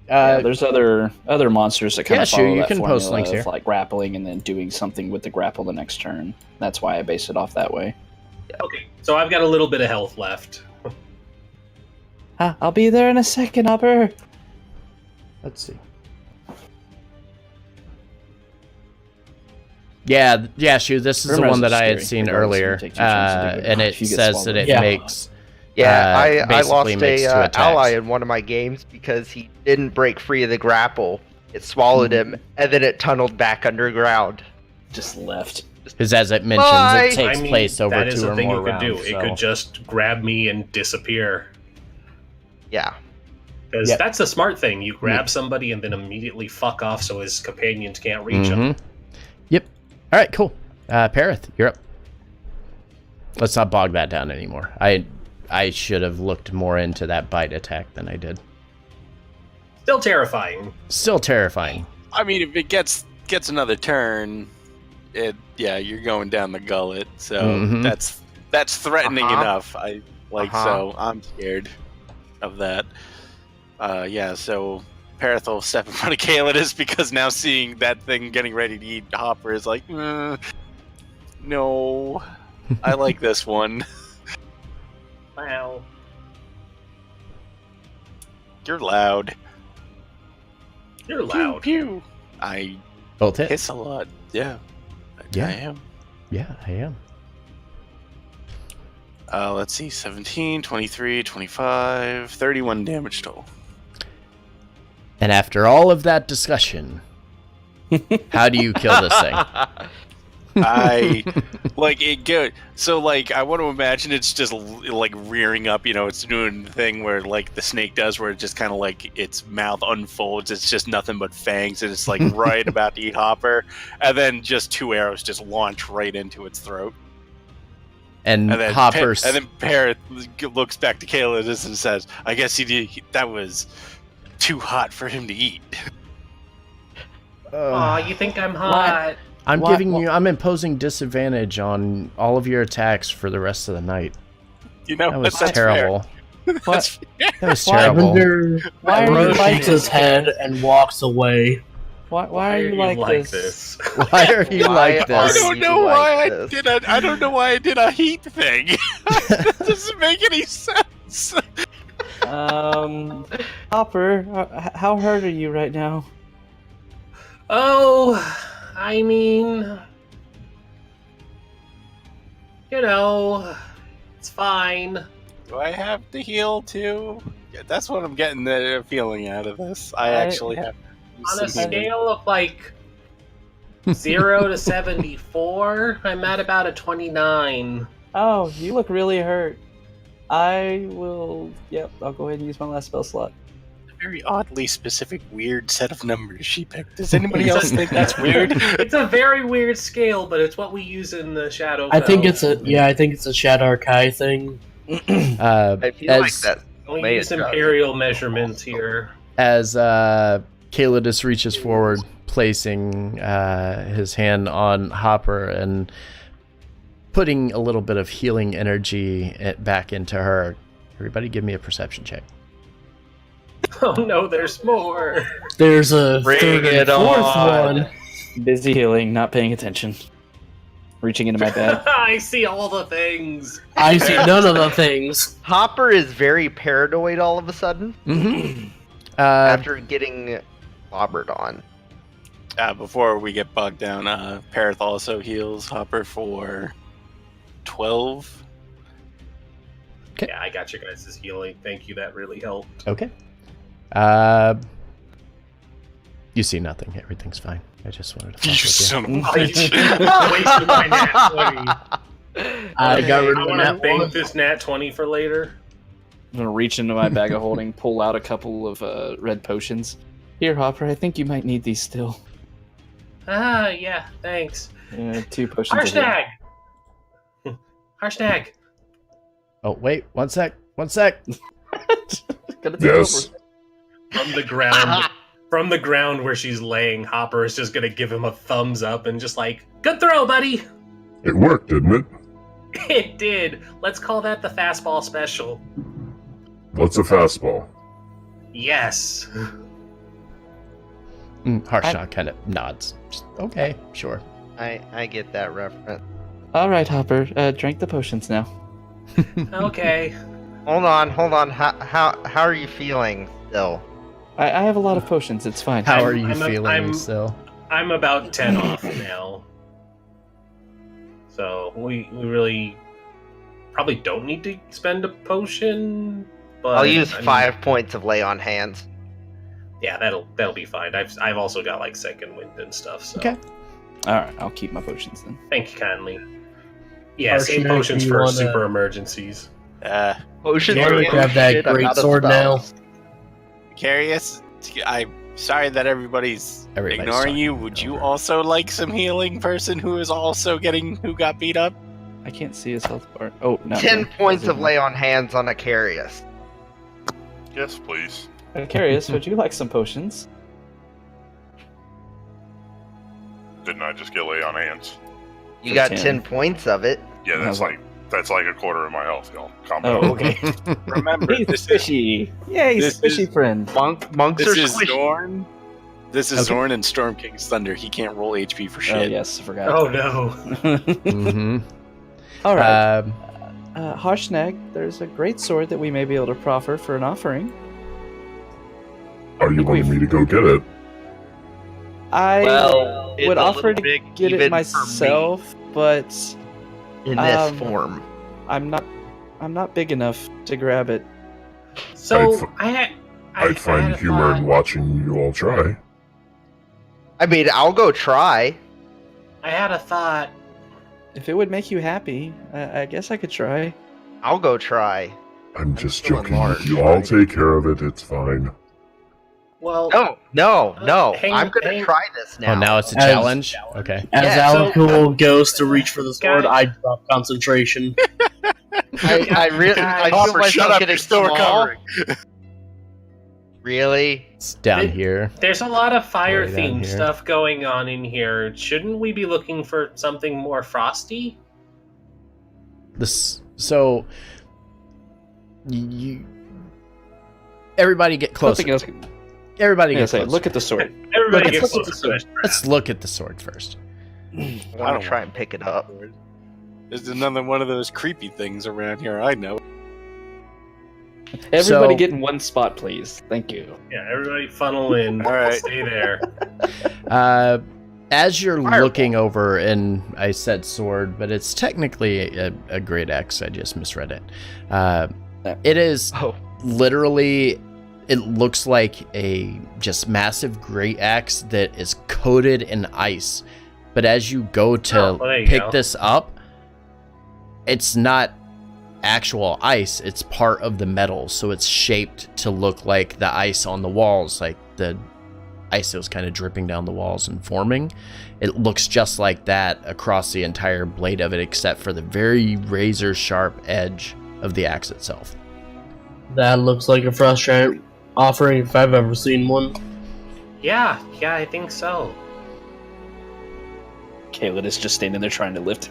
Uh, There's other monsters that kind yeah, of sure, follow you that can formula post links of here. like grappling and then doing something with the grapple the next turn. That's why I base it off that way. Okay, so I've got a little bit of health left. I'll be there in a second, Hopper. Let's see. Yeah, Shu, this is the Rimro's one that I had scary, seen regardless, earlier, you take 2 chances to do it. and it If you get says swallowed. that it Yeah. makes Yeah, I basically lost makes 2 a attacks. ally in one of my games because he didn't break free of the grapple. It swallowed him, and then it tunneled back underground. Just left. Because as it mentions, Bye! it takes place over that is 2 a or thing more you could rounds. do. so- It could just grab me and disappear. Yeah. Because Yep. that's a smart thing. You grab somebody and then immediately fuck off so his companions can't reach him. Mhm. Yep. All right, cool. Parith, you're up. Let's not bog that down anymore. I should have looked more into that bite attack than I did. Still terrifying. Still terrifying. I mean, if it gets another turn, you're going down the gullet. So Mhm. that's threatening Uh-huh. enough. So I'm scared of that. So Parith will step in front of Kaelidus because now seeing that thing getting ready to eat Hopper is like, no, I like this one. Wow. You're loud. You're loud. Pew, pew. I Both hit. hiss a lot. Yeah. Yeah. I am. Yeah, I am. Let's see, 17, 23, 25, 31 damage total. And after all of that discussion, how do you kill this thing? I like it good. So like I want to imagine it's just like rearing up, it's doing the thing where like the snake does where it just kind of like its mouth unfolds, it's just nothing but fangs and it's like right about to eat Hopper, and then just 2 arrows just launch right into its throat. And then Hopper's and then Parrot looks back to Kaelidus and says, I guess that was too hot for him to eat. Aw, you think I'm hot? I'm imposing disadvantage on all of your attacks for the rest of the night. That was that's terrible. That's fair. That was terrible. Why are you like shakes his this? head and walks away. Why are you like this? Why are you like I this? don't know why I don't know why I did a heat thing. That doesn't make any sense. Hopper, how hurt are you right now? Oh, I mean, it's fine. Do I have to heal too? Yeah, that's what I'm getting the feeling out of this. I actually have to do On a some healing. scale of like 0 to 74, I'm at about a 29. Oh, you look really hurt. I'll go ahead and use my last spell slot. Very oddly specific, weird set of numbers she picked. Does anybody else think that's weird? It's a very weird scale, but it's what we use in the Shadow. I think it's a Shadar Kai thing. I feel like that. We may use have done. imperial measurements here. As Kaelidus reaches forward, placing his hand on Hopper and putting a little bit of healing energy back into her. Everybody give me a perception check. Oh no, there's more. There's a Bring third and it fourth on. one. Busy healing, not paying attention. Reaching into my bag. I see all the things. I see none of the things. Hopper is very paranoid all of a sudden Mm-hmm. after getting clobbered on. Before we get bogged down, Parith also heals Hopper for 12. Yeah, I got your guys' healing. Thank you, that really helped. Okay. You see nothing. Everything's fine. I just wanted to fuck with you. Son of a I bitch. wasted my nat 20. I got rid I of want to that bank one. this nat 20 for later. I'm gonna reach into my bag of holding, pull out a couple of red potions. Here, Hopper, I think you might need these still. Ah, yeah, thanks. 2 potions. of Harshnag! Harshnag! Oh, wait, one sec. Gonna take Yes. over. From the ground where she's laying, Hopper is just gonna give him a thumbs up and just like, good throw, buddy! It worked, didn't it? It did! Let's call that the fastball special. What's a fastball? Yes. Harshnag kind of nods. Just, okay, sure. I get that reference. All right, Hopper. Drink the potions now. Okay. Hold on. How are you feeling still? I have a lot of potions. It's fine. How are you I'm feeling still? I'm about 10 off now. So we really probably don't need to spend a potion. But I'll use I mean, 5 points of lay on hands. Yeah, that'll be fine. I've also got like second wind and stuff. So Okay. All right, I'll keep my potions then. thank you kindly. Yeah, Or same should potions you for wanna- super emergencies. Potions Carry are it, grab that shit, I'm great out of sword now. spells. Carius, I'm sorry that everybody's Everybody's ignoring talking you. Would you over. also like some healing, person who is also who got beat up? I can't see his health bar. Oh no. 10 no. points of Doesn't- lay on hands on Acarius. Yes, please. Carius, would you like some potions? Didn't I just get lay on hands? You For got 10. 10 points of it. Yeah, I was that's like a quarter of my health, y'all. Calm Oh, down. okay. Remember, He's this is fishy. Yay, this fishy is- friend. Monks this are is squishy. Zorn. This is Okay. Zorn and Storm King's Thunder. He can't roll HP for Oh shit. yes, I forgot. Oh no. Mm-hmm. All right. Um, Harshnag, there's a great sword that we may be able to proffer for an offering. Are you wanting me to go get it? I Well, it's would a offer little to big get even it for me myself, but in this um, form. I'm not big enough to grab it. So I'd find humor in watching you all try. I mean, I'll go try. I had a thought. If it would make you happy, I guess I could try. I'll go try. I'm just still joking. enlarged, You all right? take care of it. It's fine. Well, No. hang- I'm gonna hang- try this now. oh, now it's a As- challenge? Okay. As Yeah, so- Alakul goes to reach for the sword, Guys- I drop concentration. I really, I feel Hopper, myself shut up, getting you're still small. recovering. Really? It's down It- here. there's a lot of fire Way down themed here. stuff going on in here. Shouldn't we be looking for something more frosty? So you everybody get closer. Something else. Everybody Yeah, get say, closer. look at the sword. Everybody Let's gets look close at the to sword. this trap. Let's look at the sword first. I want to try and pick it up. There's another one of those creepy things around here. I know. Everybody So- get in one spot, please. Thank you. Yeah, everybody funnel in. All right. Stay there. As you're Fireball. looking over, and I said sword, but it's technically a great axe. I just misread it. It is Oh, literally, it looks like a just massive great axe that is coated in ice. But as you go to Oh, well, there you pick go. this up, it's not actual ice, it's part of the metal, so it's shaped to look like the ice on the walls, like the ice that was kind of dripping down the walls and forming. It looks just like that across the entire blade of it, except for the very razor sharp edge of the axe itself. That looks like a frustrating offering if I've ever seen one. Yeah, I think so. Caleb is just standing there trying to lift.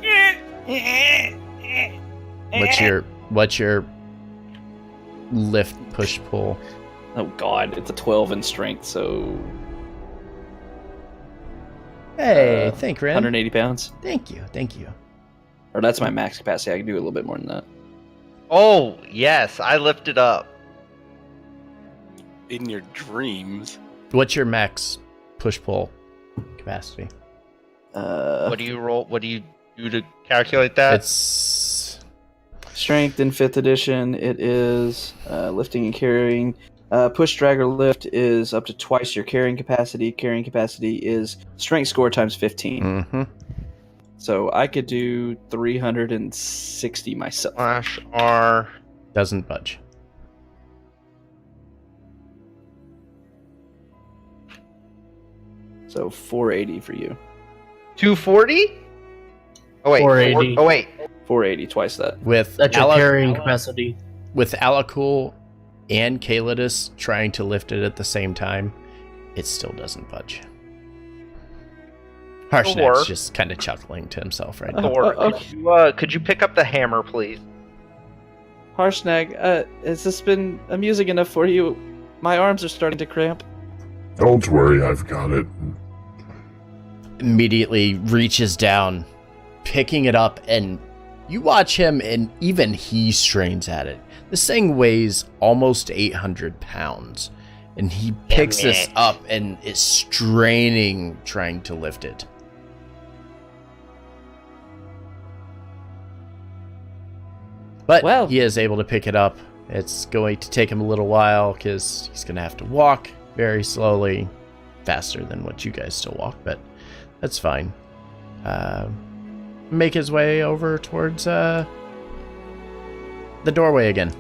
What's your lift, push, pull? Oh god, it's a 12 in strength, so Hey, thank Ren. 180 pounds. Thank you. Or that's my max capacity. I can do a little bit more than that. oh yes, I lifted up. In your dreams. What's your max push, pull capacity? What do you roll? What do you do to calculate that? It's Strength in 5th edition, it is lifting and carrying. Push, drag, or lift is up to twice your carrying capacity. Carrying capacity is strength score times 15. mm-hmm. So I could do 360 myself. Slash R. Doesn't budge. So 480 for you. 240? Oh wait. 480. Oh wait. 480, twice that. With That's your carrying capacity. with Alakul and Kalidus trying to lift it at the same time, it still doesn't budge. Harshnag's just kind of chuckling to himself right now. Thor, could you pick up the hammer, please? Harshnag, has this been amusing enough for you? My arms are starting to cramp. Don't worry, I've got it. Immediately reaches down, picking it up, and you watch him, and even he strains at it. This thing weighs almost 800 pounds, and he picks this up and is straining, trying to lift it. But he is able to pick it up. It's going to take him a little while because he's going to have to walk very slowly, faster than what you guys still walk, but that's fine. Make his way over towards the doorway again.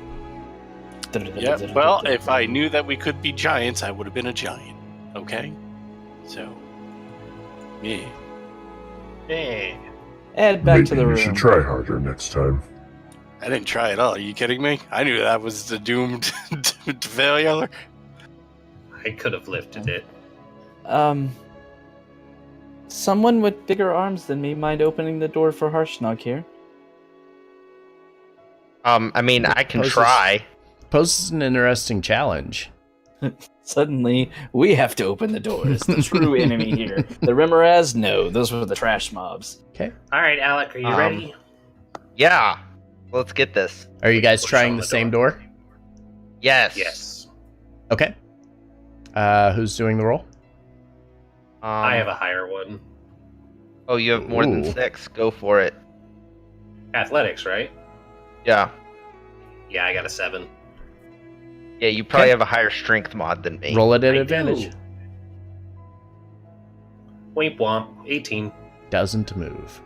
Yeah, well, if I knew that we could be giants, I would have been a giant. Okay? So, yeah. Add back to the room. Maybe you should try harder next time. I didn't try at all. Are you kidding me? I knew that was the doomed to failure. I could have lifted it. Someone with bigger arms than me mind opening the door for Harshnag here? I mean, I can try. Poses an interesting challenge. Suddenly, we have to open the doors. The true enemy here. The Remoraz? No, those were the trash mobs. Okay. All right, Alec, are you ready? Yeah. Let's get this. Are you guys trying the same door? Yes. Yes. Okay. Who's doing the roll? I have a higher one. Oh, you have more than 6. Go for it. Athletics, right? Yeah. Yeah, I got a 7. Yeah, you probably have a higher strength mod than me. Roll it at advantage. Womp womp. 18. Doesn't move.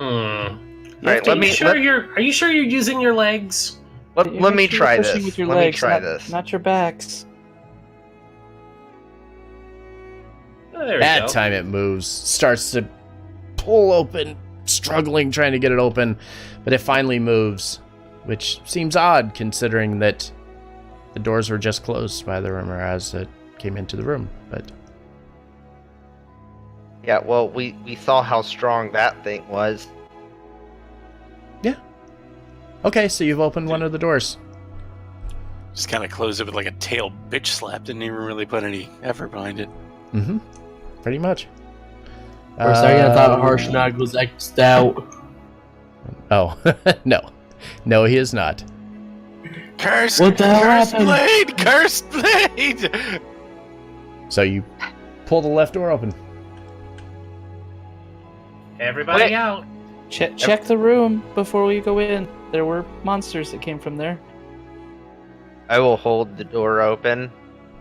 All right, Are you sure you're using your legs? Let me try this. With your Let legs, me try not, this. Not your backs. Oh, there we That go. time it moves. Starts to pull open, struggling, trying to get it open, but it finally moves, which seems odd considering that the doors were just closed by the Remoraz that came into the room. But Yeah, well, we saw how strong that thing was. yeah. Okay, so you've opened one of the doors. Just kind of closed it with like a tail bitch slap. Didn't even really put any effort behind it. Mm-hmm. Pretty much. For a second, I thought Harshnag was X'd out. Oh, no. No, he is not. Cursed! What the hell Cursed happened? blade! Cursed blade! So you pull the left door open. Everybody out. Check the room before we go in. There were monsters that came from there. I will hold the door open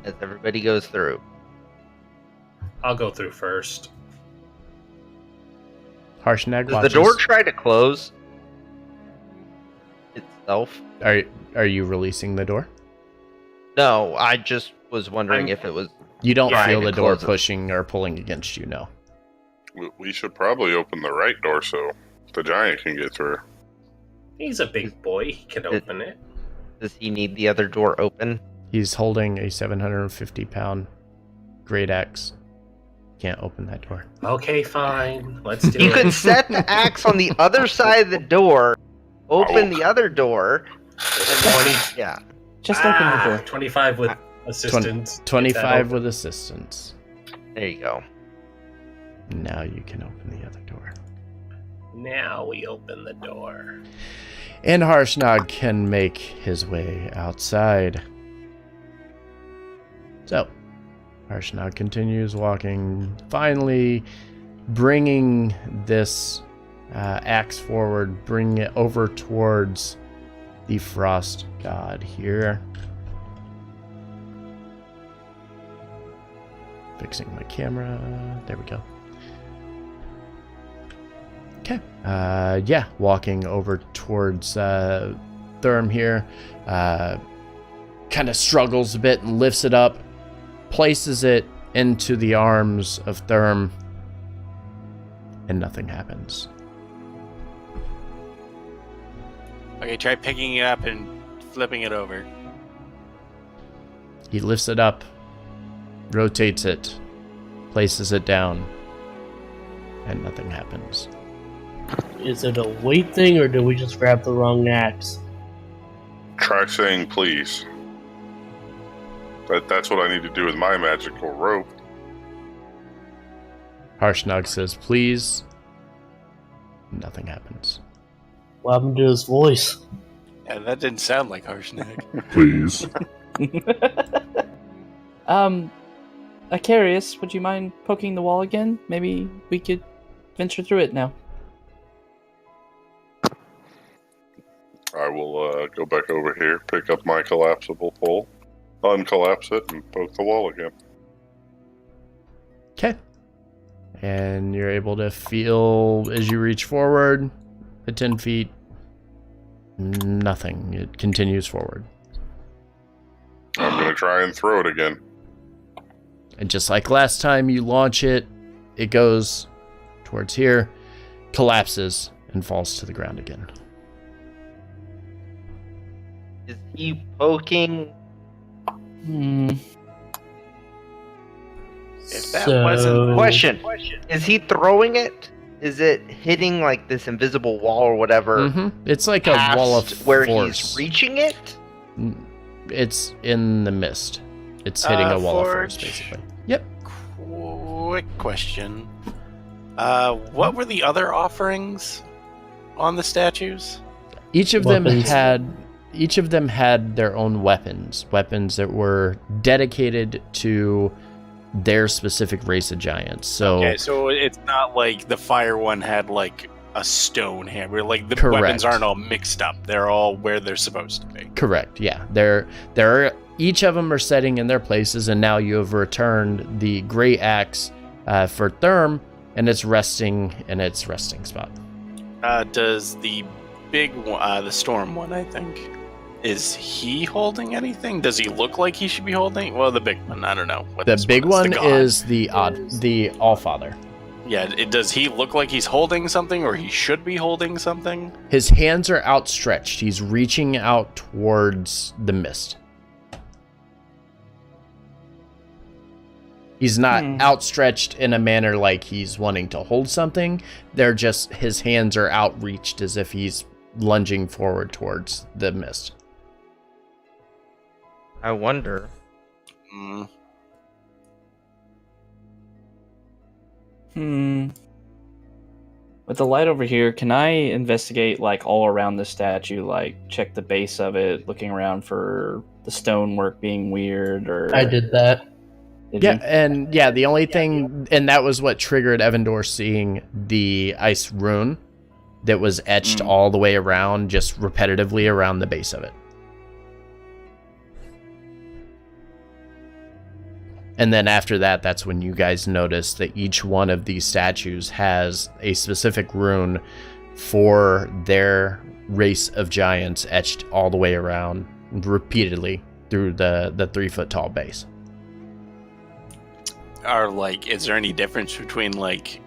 as everybody goes through. I'll go through first. Harshnag Does watches. the door try to close itself? Are you releasing the door? No, I just was wondering if it was... You don't trying feel to the door close it. pushing or pulling against you, no. We should probably open the right door so the giant can get through. He's a big boy. He can open it. Does he need the other door open? He's holding a 750-pound great axe. Can't open that door. Okay, fine. Let's do You it. could set the axe on the other side of the door, open the other door, and 20. yeah. Just open the door. 25 with assistance. 25 with assistance. There you go. Now you can open the other door. Now we open the door. And Harshnag can make his way outside. So, Harshnag continues walking, finally bringing this axe forward, bringing it over towards the frost god here. Fixing my camera. There we go. Okay. Yeah, walking over towards Therm here. Kind of struggles a bit and lifts it up, places it into the arms of Therm, and nothing happens. Okay, try picking it up and flipping it over. He lifts it up, rotates it, places it down, and nothing happens. Is it a weight thing, or did we just grab the wrong axe? Try saying please. That's what I need to do with my magical rope. Harshnag says, please. Nothing happens. What happened to his voice? Yeah, that didn't sound like Harshnag. Please. Acarius, would you mind poking the wall again? Maybe we could venture through it now. I will go back over here, pick up my collapsible pole, uncollapse it, and poke the wall again. Okay. And you're able to feel as you reach forward at 10 feet, nothing. It continues forward. I'm going to try and throw it again. And just like last time you launch it, it goes towards here, collapses, and falls to the ground again. Is he poking? If that wasn't... Question. Is he throwing it? Is it hitting like this invisible wall or whatever? Mm-hmm. It's like a wall of force. Where he's reaching it? It's in the mist. It's hitting a wall of force, basically. Yep. Quick question. What were the other offerings on the statues? Each of them had their own weapons that were dedicated to their specific race of giants. So okay, so it's not like the fire one had like a stone hammer. Like the correct. Weapons aren't all mixed up. They're all where they're supposed to be. Correct. Yeah, each of them are setting in their places, and now you have returned the great axe for Therm, and it's resting in its resting spot. Does the big one, the storm one, I think, is he holding anything? Does he look like he should be holding? Well, the big one, I don't know. What The big one is the Allfather. Yeah, does he look like he's holding something, or he should be holding something? His hands are outstretched. He's reaching out towards the mist. He's not outstretched in a manner like he's wanting to hold something. They're just, his hands are outreached as if he's lunging forward towards the mist. I wonder. With the light over here, can I investigate like all around the statue, like check the base of it, looking around for the stonework being weird? Or I did that. The only thing, and that was what triggered Evandor seeing the ice rune that was etched all the way around, just repetitively around the base of it. And then after that, that's when you guys notice that each one of these statues has a specific rune for their race of giants etched all the way around repeatedly through the 3-foot tall base. Is there any difference between like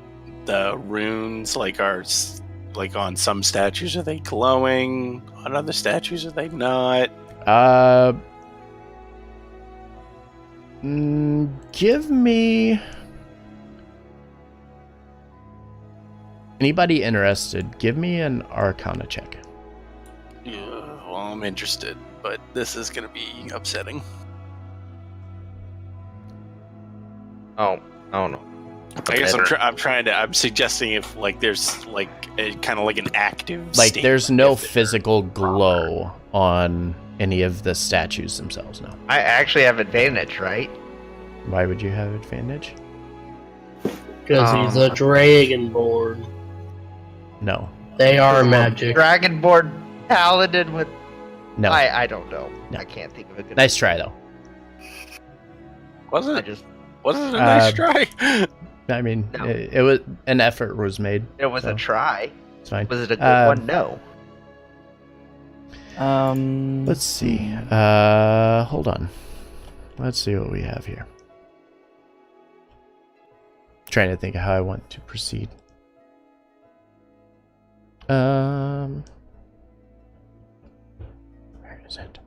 the runes, like on some statues are they glowing, on other statues are they not? Give me... Anybody interested, give me an Arcana check. Yeah, well, I'm interested, but this is going to be upsetting. Oh, I don't know. I guess I'm suggesting if like there's like a kind of like an active like state, there's no physical glow on any of the statues themselves. No. I actually have advantage, right? Why would you have advantage? Because he's a dragonborn. No. They are magic. Dragonborn paladin with... No. I don't know. No. I can't think of a good... Nice try, though. Wasn't it a nice try? I mean, No. it was an effort was made. It was so a try. It's fine. Was it a good one? No. Let's see. Hold on. Let's see what we have here. Trying to think of how I want to proceed. Where is it?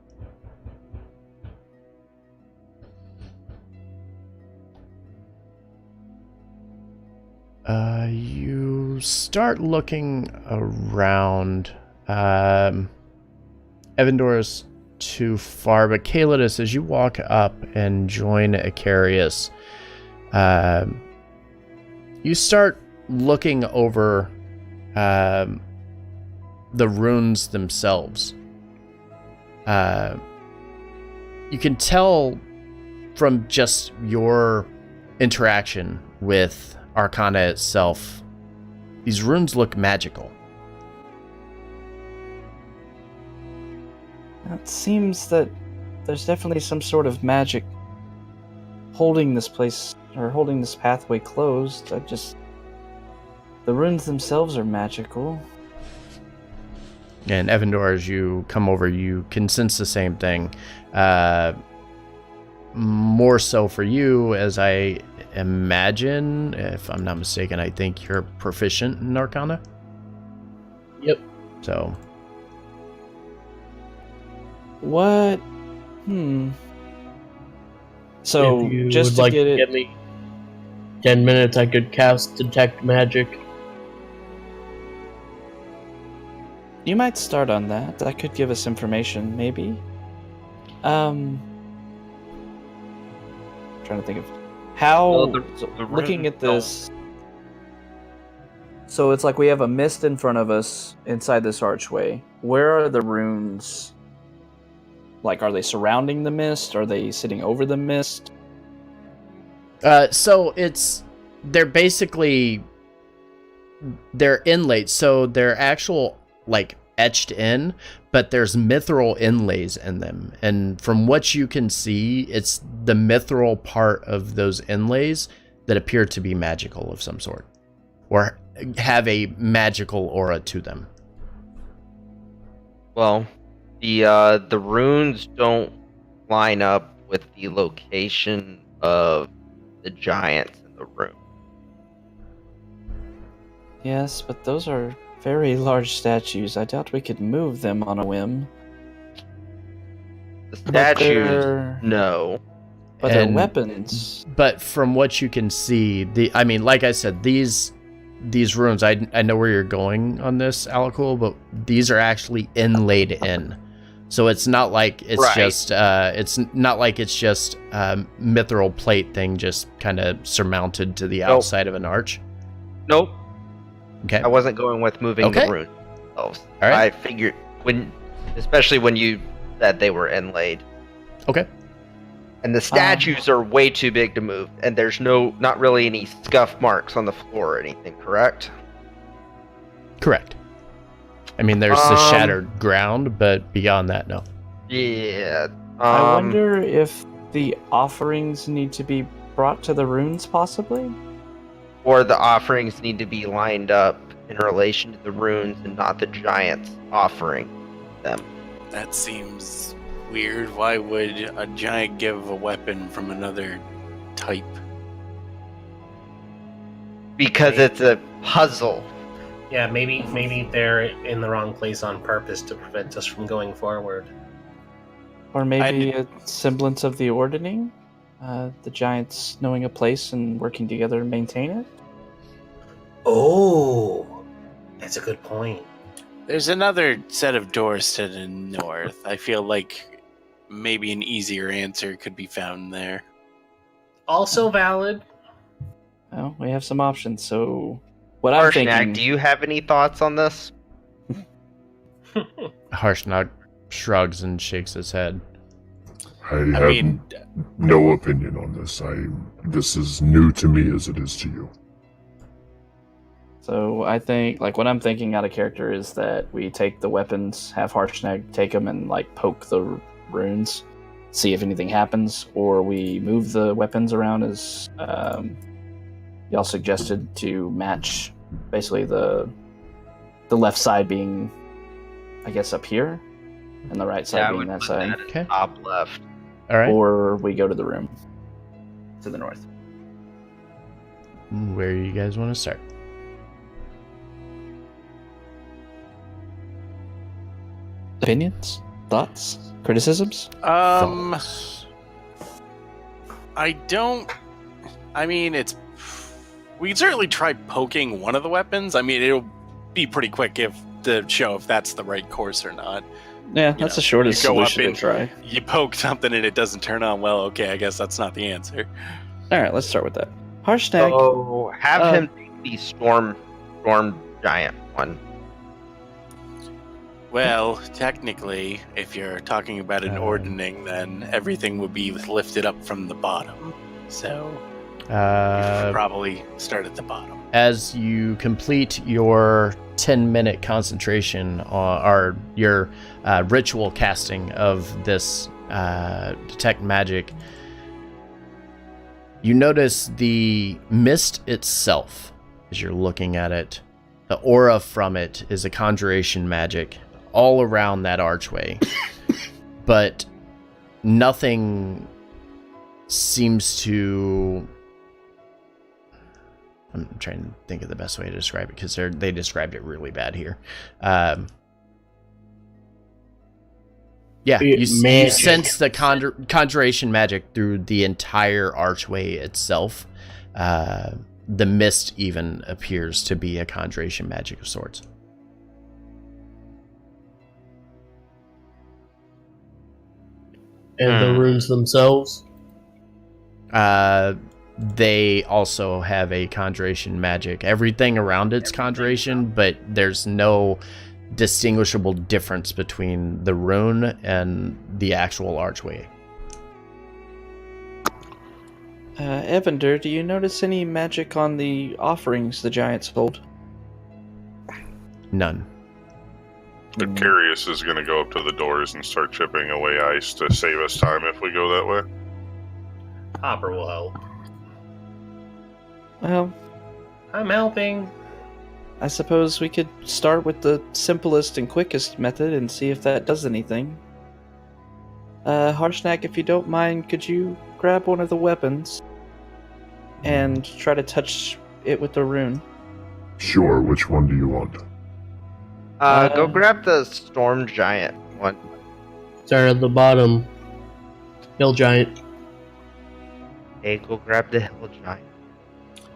You start looking around. Evandor is too far, but Calidus, as you walk up and join Icarius, you start looking over the runes themselves. You can tell from just your interaction with Arcana itself, these runes look magical. It seems that there's definitely some sort of magic holding this place, or holding this pathway closed. The runes themselves are magical. And Evandor, as you come over, you can sense the same thing. More so for you, as I imagine, if I'm not mistaken, I think you're proficient in Arcana? Yep. So... What? So, if you just would to like get to it... give me 10 minutes, I could cast Detect Magic. You might start on that. That could give us information, maybe. Trying to think of how. Well, looking at this, so it's like we have a mist in front of us inside this archway. Where are the runes? Like, are they surrounding the mist? Are they sitting over the mist? So they're basically, they're inlaid, so they're actual, like, etched in, but there's mithril inlays in them. And from what you can see, it's the mithril part of those inlays that appear to be magical of some sort, or have a magical aura to them. Well, the runes don't line up with the location of the giants in the room. Yes, but those are very large statues. I doubt we could move them on a whim. The statues, they're- no. But they're And- weapons. But from what you can see, I mean, like I said, these runes, I know where you're going on this, Alakul, but these are actually inlaid in. So it's not like it's Right. just mithril plate thing just kind of surmounted to the Nope. outside of an arch. Nope. Okay. I wasn't going with moving Okay. the runes themselves. All right. I figured especially when you said they were inlaid. Okay. And the statues are way too big to move, and there's not really any scuff marks on the floor or anything, correct? Correct. I mean, there's the shattered ground, but beyond that, no. Yeah. I wonder if the offerings need to be brought to the runes, possibly? Or the offerings need to be lined up in relation to the runes and not the giants offering them. That seems weird. Why would a giant give a weapon from another type? Because it's a puzzle. Yeah, maybe they're in the wrong place on purpose to prevent us from going forward. Or maybe a semblance of the ordering? The giants knowing a place and working together to maintain it? Oh, that's a good point. There's another set of doors to the north. I feel like maybe an easier answer could be found there. Also valid. Well, we have some options, so... What I'm Harshnag, thinking... do you have any thoughts on this? Harshnag shrugs and shakes his head. I have no opinion on this. This is new to me as it is to you. So I think, like, what I'm thinking out of character is that we take the weapons, have Harshnag take them and, like, poke the runes, see if anything happens, or we move the weapons around as, y'all suggested to match basically the left side being, I guess, up here, and the right side being that side. Okay. Top left. All right. Or we go to the room to the north. Where you guys want to start? Opinions? Thoughts? Criticisms? Thoughts? I mean, we can certainly try poking one of the weapons. I mean, it'll be pretty quick to show if that's the right course or not. Yeah, that's the shortest you go solution up to and try. You poke something and it doesn't turn on. Well, okay, I guess that's not the answer. All right, let's start with that. Harshnag. So have him take the storm giant one. Well, technically, if you're talking about an ordning, then everything would be lifted up from the bottom. So you should probably start at the bottom. As you complete your 10-minute concentration or your ritual casting of this detect magic, you notice the mist itself as you're looking at it. The aura from it is a conjuration magic all around that archway, but nothing seems to... I'm trying to think of the best way to describe it because they described it really bad here. You sense the conjuration magic through the entire archway itself. The mist even appears to be a conjuration magic of sorts. And the runes themselves? They also have a conjuration magic. Everything around it's conjuration, but there's no distinguishable difference between the rune and the actual archway. Evander, do you notice any magic on the offerings the giants hold? None. The Curious is going to go up to the doors and start chipping away ice to save us time if we go that way. Hopper will help. Well, I'm helping. I suppose we could start with the simplest and quickest method and see if that does anything. Harshnag, if you don't mind, could you grab one of the weapons and try to touch it with the rune? Sure, which one do you want? Go grab the storm giant one. Start at the bottom. Hill giant. Hey, go grab the hill giant.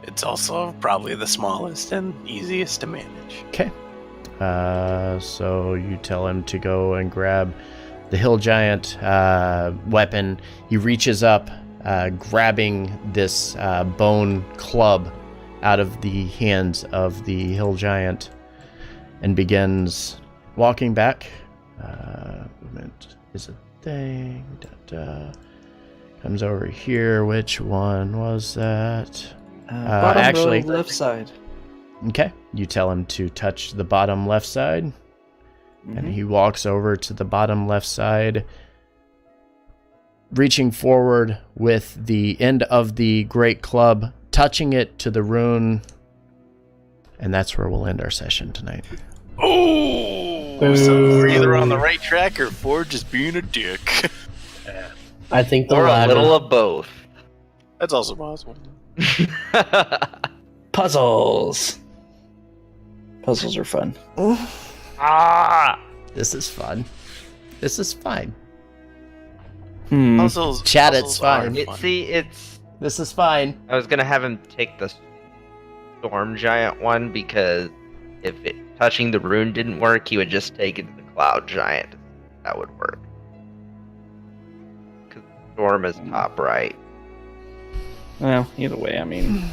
It's also probably the smallest and easiest to manage. Okay. So you tell him to go and grab the hill giant weapon. He reaches up, grabbing this bone club out of the hands of the hill giant and begins walking back. Movement is a thing. Comes over here. Which one was that? Bottom actually, row, left side. Okay. You tell him to touch the bottom left side. And he walks over to the bottom left side, reaching forward with the end of the great club, touching it to the rune. And that's where we'll end our session tonight. Oh! So we're either on the right track or Ford just being a dick. I think the Or latter. a little of both. That's also possible. Puzzles. Puzzles are fun. This is fun. This is fine. Puzzles. Chat, puzzles it's fine. are fun. This is fine. I was gonna have him take the storm giant one because if touching the rune didn't work, he would just take it to the cloud giant. That would work. Because storm is top right. Well, either way, I mean,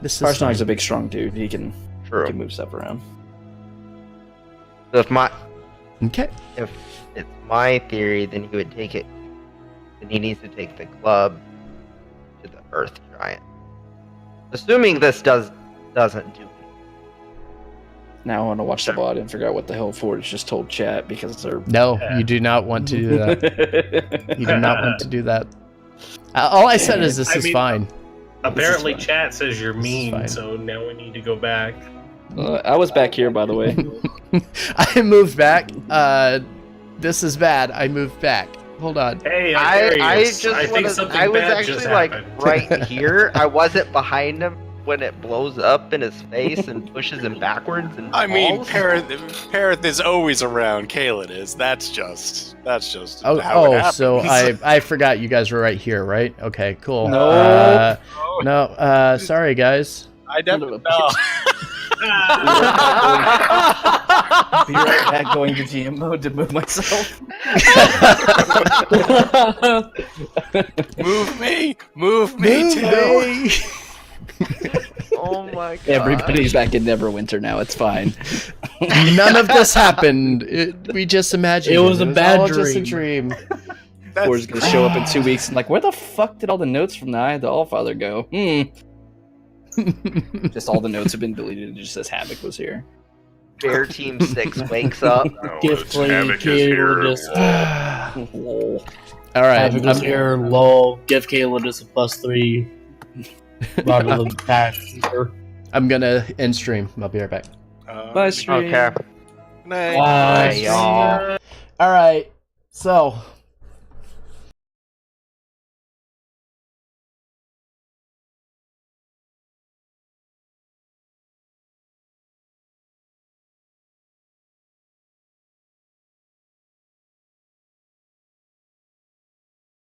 This is Harshnag's fine. a big, strong dude. He can move stuff around. So Okay. if it's my theory, then he would take it. Then he needs to take the club to the earth giant. Assuming this doesn't do it. Now I want to watch the VOD and figure out what the hell Ford just told chat because they're... No, you do not want to do that. You do not want to do that. All I said is this is fine. Apparently, chat says you're This is mean, fine. so now we need to go back. I was back here, by the way. I moved back. This is bad. I moved back. Hold on. Hey, I Darius, just think wanna, something I was bad actually just like happened. right here. I wasn't behind him when it blows up in his face and pushes him backwards and I mean, falls. Parith is always around. Kaelin is. That's just how it Oh, happens. so I forgot you guys were right here, right? Okay, cool. No. No, sorry guys. I definitely Be right back going to GM mode to move myself. Move me too. Oh my god! Everybody's back in Neverwinter now. It's fine. None of this happened. We just imagined. It was a bad all just a dream. dream. Bor's gonna show up in 2 weeks and like, where the fuck did all the notes from the Eye of the Allfather go? Just all the notes have been deleted. It just says Havoc was here. Bear Team 6 wakes up. No, Gift it's lady Havoc is here. Kaelin Lol. All right. Havoc is here. Lol. Give Kaelin just a +3. Rather than pass. I'm gonna end stream. I'll be right back. Bye, stream. Okay. Night. Bye, y'all. All right. So